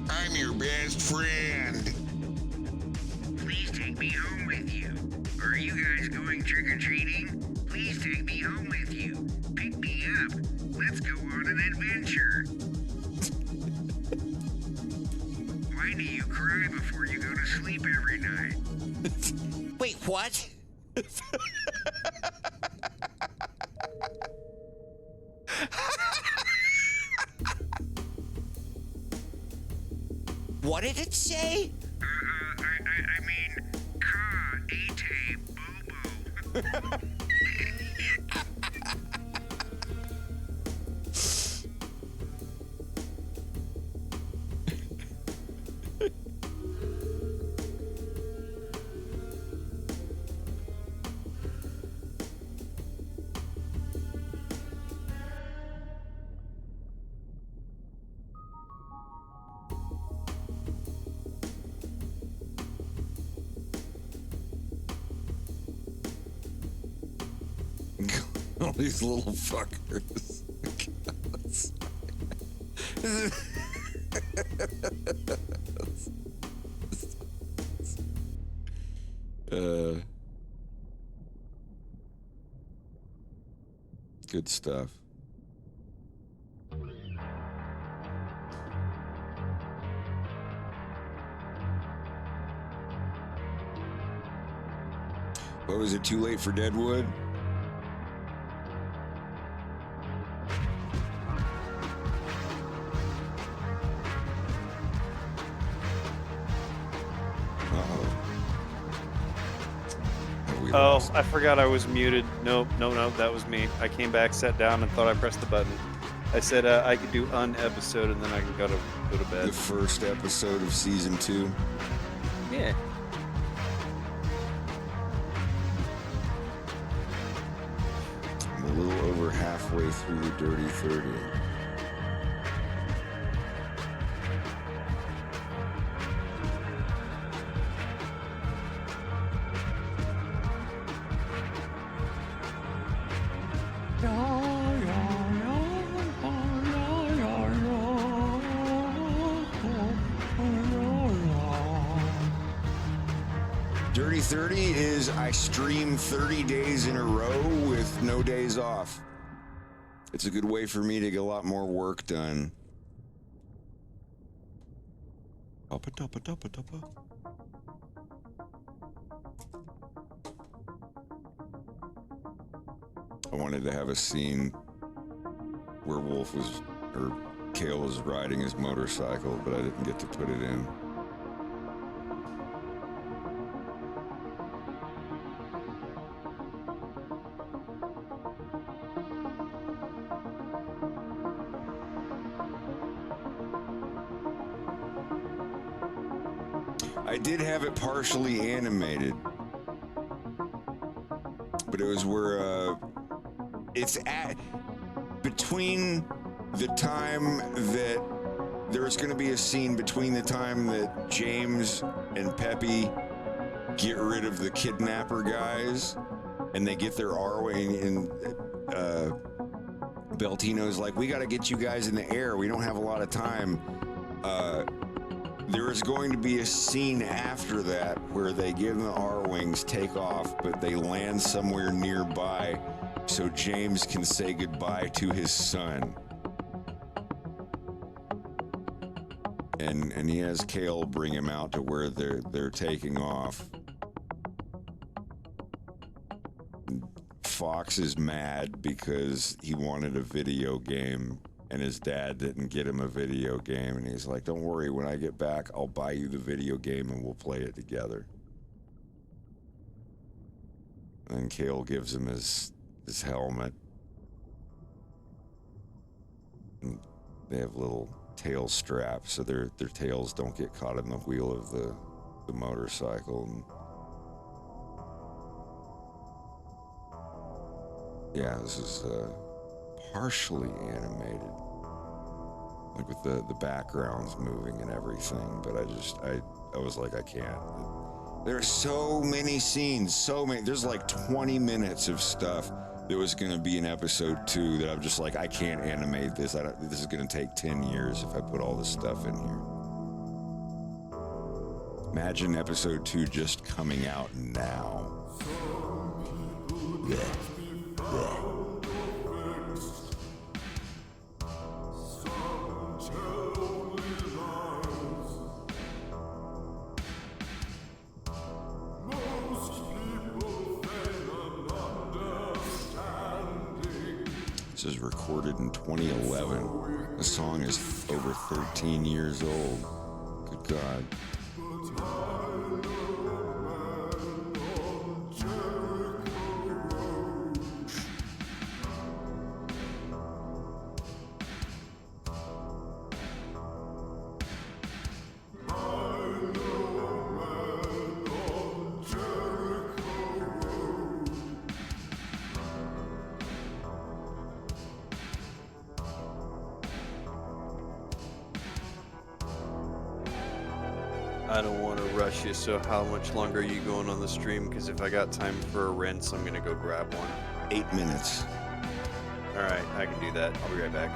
I'm your best friend. Please take me home with you. Are you guys going trick-or-treating? Please take me home with you. Pick me up. Let's go on an adventure. Why do you cry before you go to sleep every night? Wait, what? What did it say? I mean, ka, ate, bobo. All these little fuckers. Good stuff. What was it, too late for Deadwood? Oh, I forgot I was muted. No, that was me. I came back, sat down, and thought I pressed the button. I said I could do an episode, and then I can go to bed. The first episode of season 2? Yeah. I'm a little over halfway through the Dirty 30. Dirty 30 is I stream 30 days in a row with no days off. It's a good way for me to get a lot more work done. I wanted to have a scene where Kale was riding his motorcycle, but I didn't get to put it in. I did have it partially animated, but it was where it's at between the time that there's going to be a scene between the time that James and Peppy get rid of the kidnapper guys and they get their R-wing, and Beltino's like, we got to get you guys in the air. We don't have a lot of time. There is going to be a scene after that where they give them the R-Wings, take off, but they land somewhere nearby so James can say goodbye to his son. And he has Kale bring him out to where they're taking off. Fox is mad because he wanted a video game and his dad didn't get him a video game, and he's like, don't worry, when I get back, I'll buy you the video game and we'll play it together. And Kale gives him his helmet. And they have little tail straps so their tails don't get caught in the wheel of the motorcycle. And yeah, this is partially animated, like with the backgrounds moving and everything, but I was like, I can't. There's so many scenes, there's like 20 minutes of stuff that was going to be in episode 2 that I'm just like, I can't animate this. This is going to take 10 years if I put all this stuff in here. Imagine episode 2 just coming out now. Yeah. Yeah. This is recorded in 2011. The song is over 13 years old. Good God. I don't want to rush you, so how much longer are you going on the stream? Because if I got time for a rinse, I'm going to go grab one. 8 minutes. All right, I can do that. I'll be right back.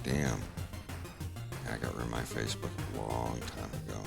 Damn. I got rid of my Facebook a long time ago.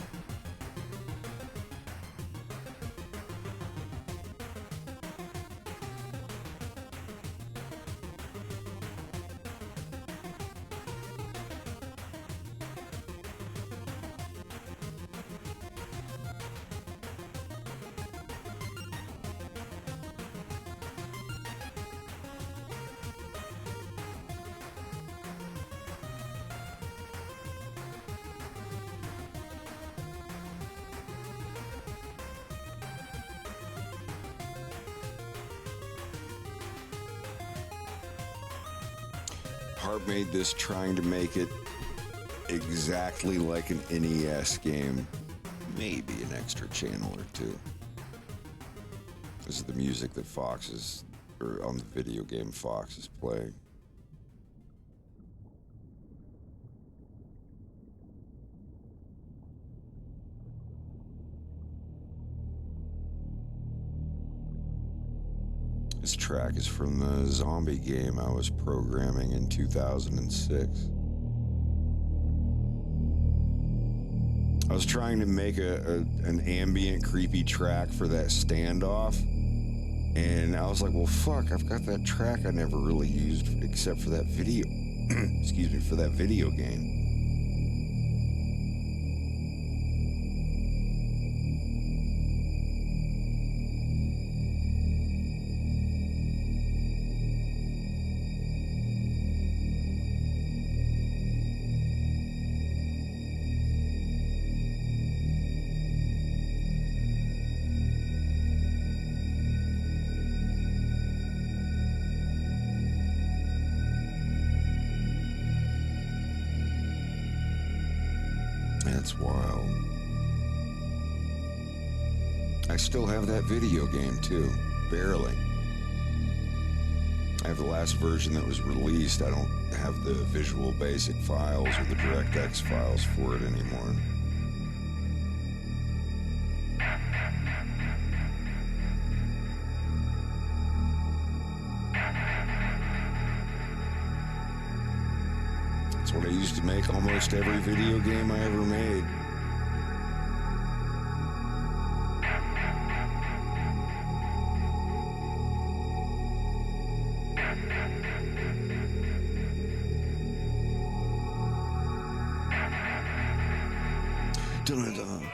Harp made this trying to make it exactly like an NES game. Maybe an extra channel or two. This is the music that Fox is, or on the video game Fox is playing. This track is from the zombie game I was programming in 2006. I was trying to make an ambient, creepy track for that standoff, and I was like, well, fuck, I've got that track I never really used except for that video, excuse me, for that video game. That's wild. I still have that video game too, barely. I have the last version that was released. I don't have the Visual Basic files or the DirectX files for it anymore. That's what I used to make almost every video game I ever made. Dun-dun-dun.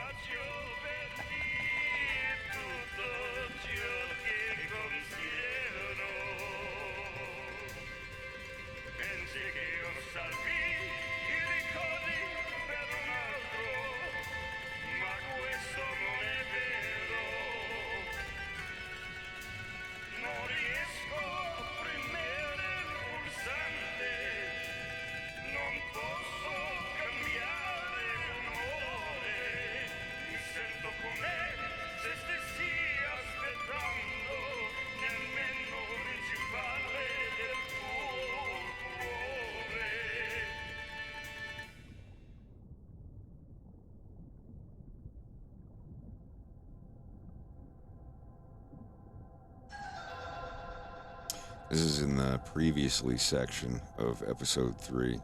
This is in the previously section of episode 3.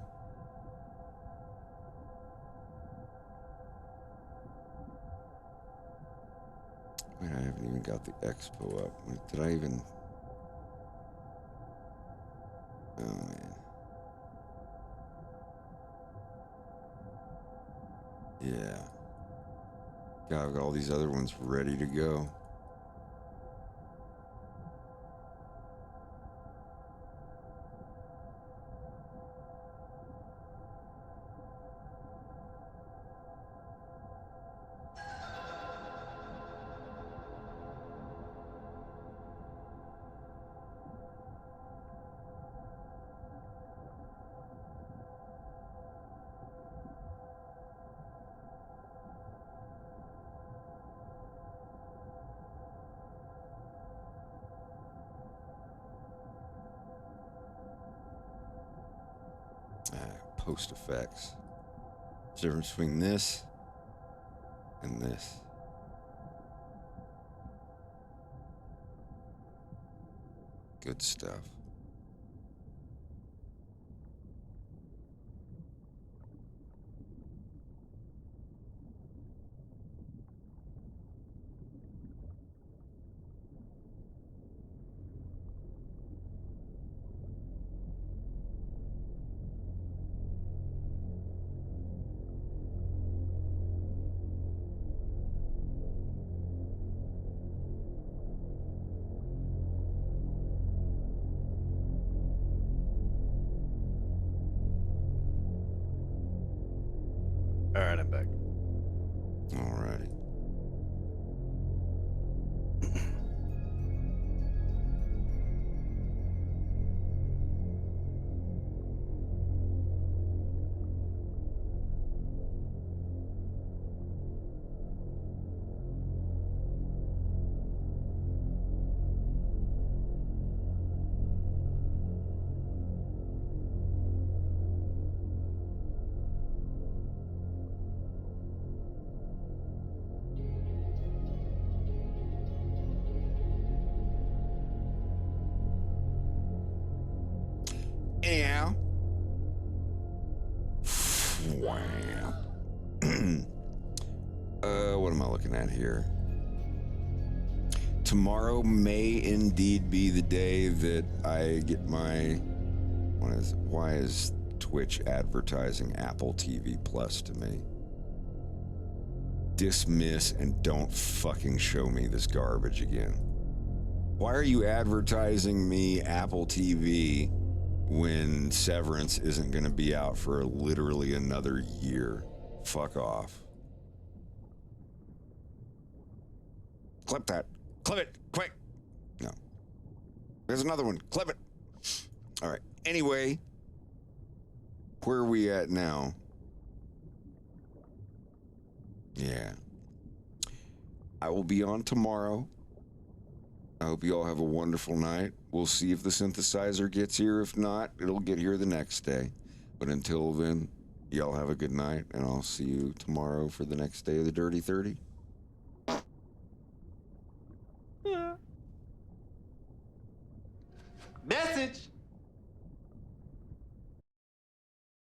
Wait, I haven't even got the expo up. Wait, did I even? Oh man. Yeah. God, I've got all these other ones ready to go. Post effects. There's a difference between this and this. Good stuff. All right, I'm back. Alrighty. I looking at here? Tomorrow may indeed be the day that I get my... Why is Twitch advertising Apple TV Plus to me? Dismiss and don't fucking show me this garbage again. Why are you advertising me Apple TV when Severance isn't going to be out for literally another year? Fuck off. Clip that. Clip it, quick. No. There's another one. Clip it. All right. Anyway, where are we at now? Yeah. I will be on tomorrow. I hope you all have a wonderful night. We'll see if the synthesizer gets here. If not, it'll get here the next day. But until then, y'all have a good night, and I'll see you tomorrow for the next day of the Dirty 30.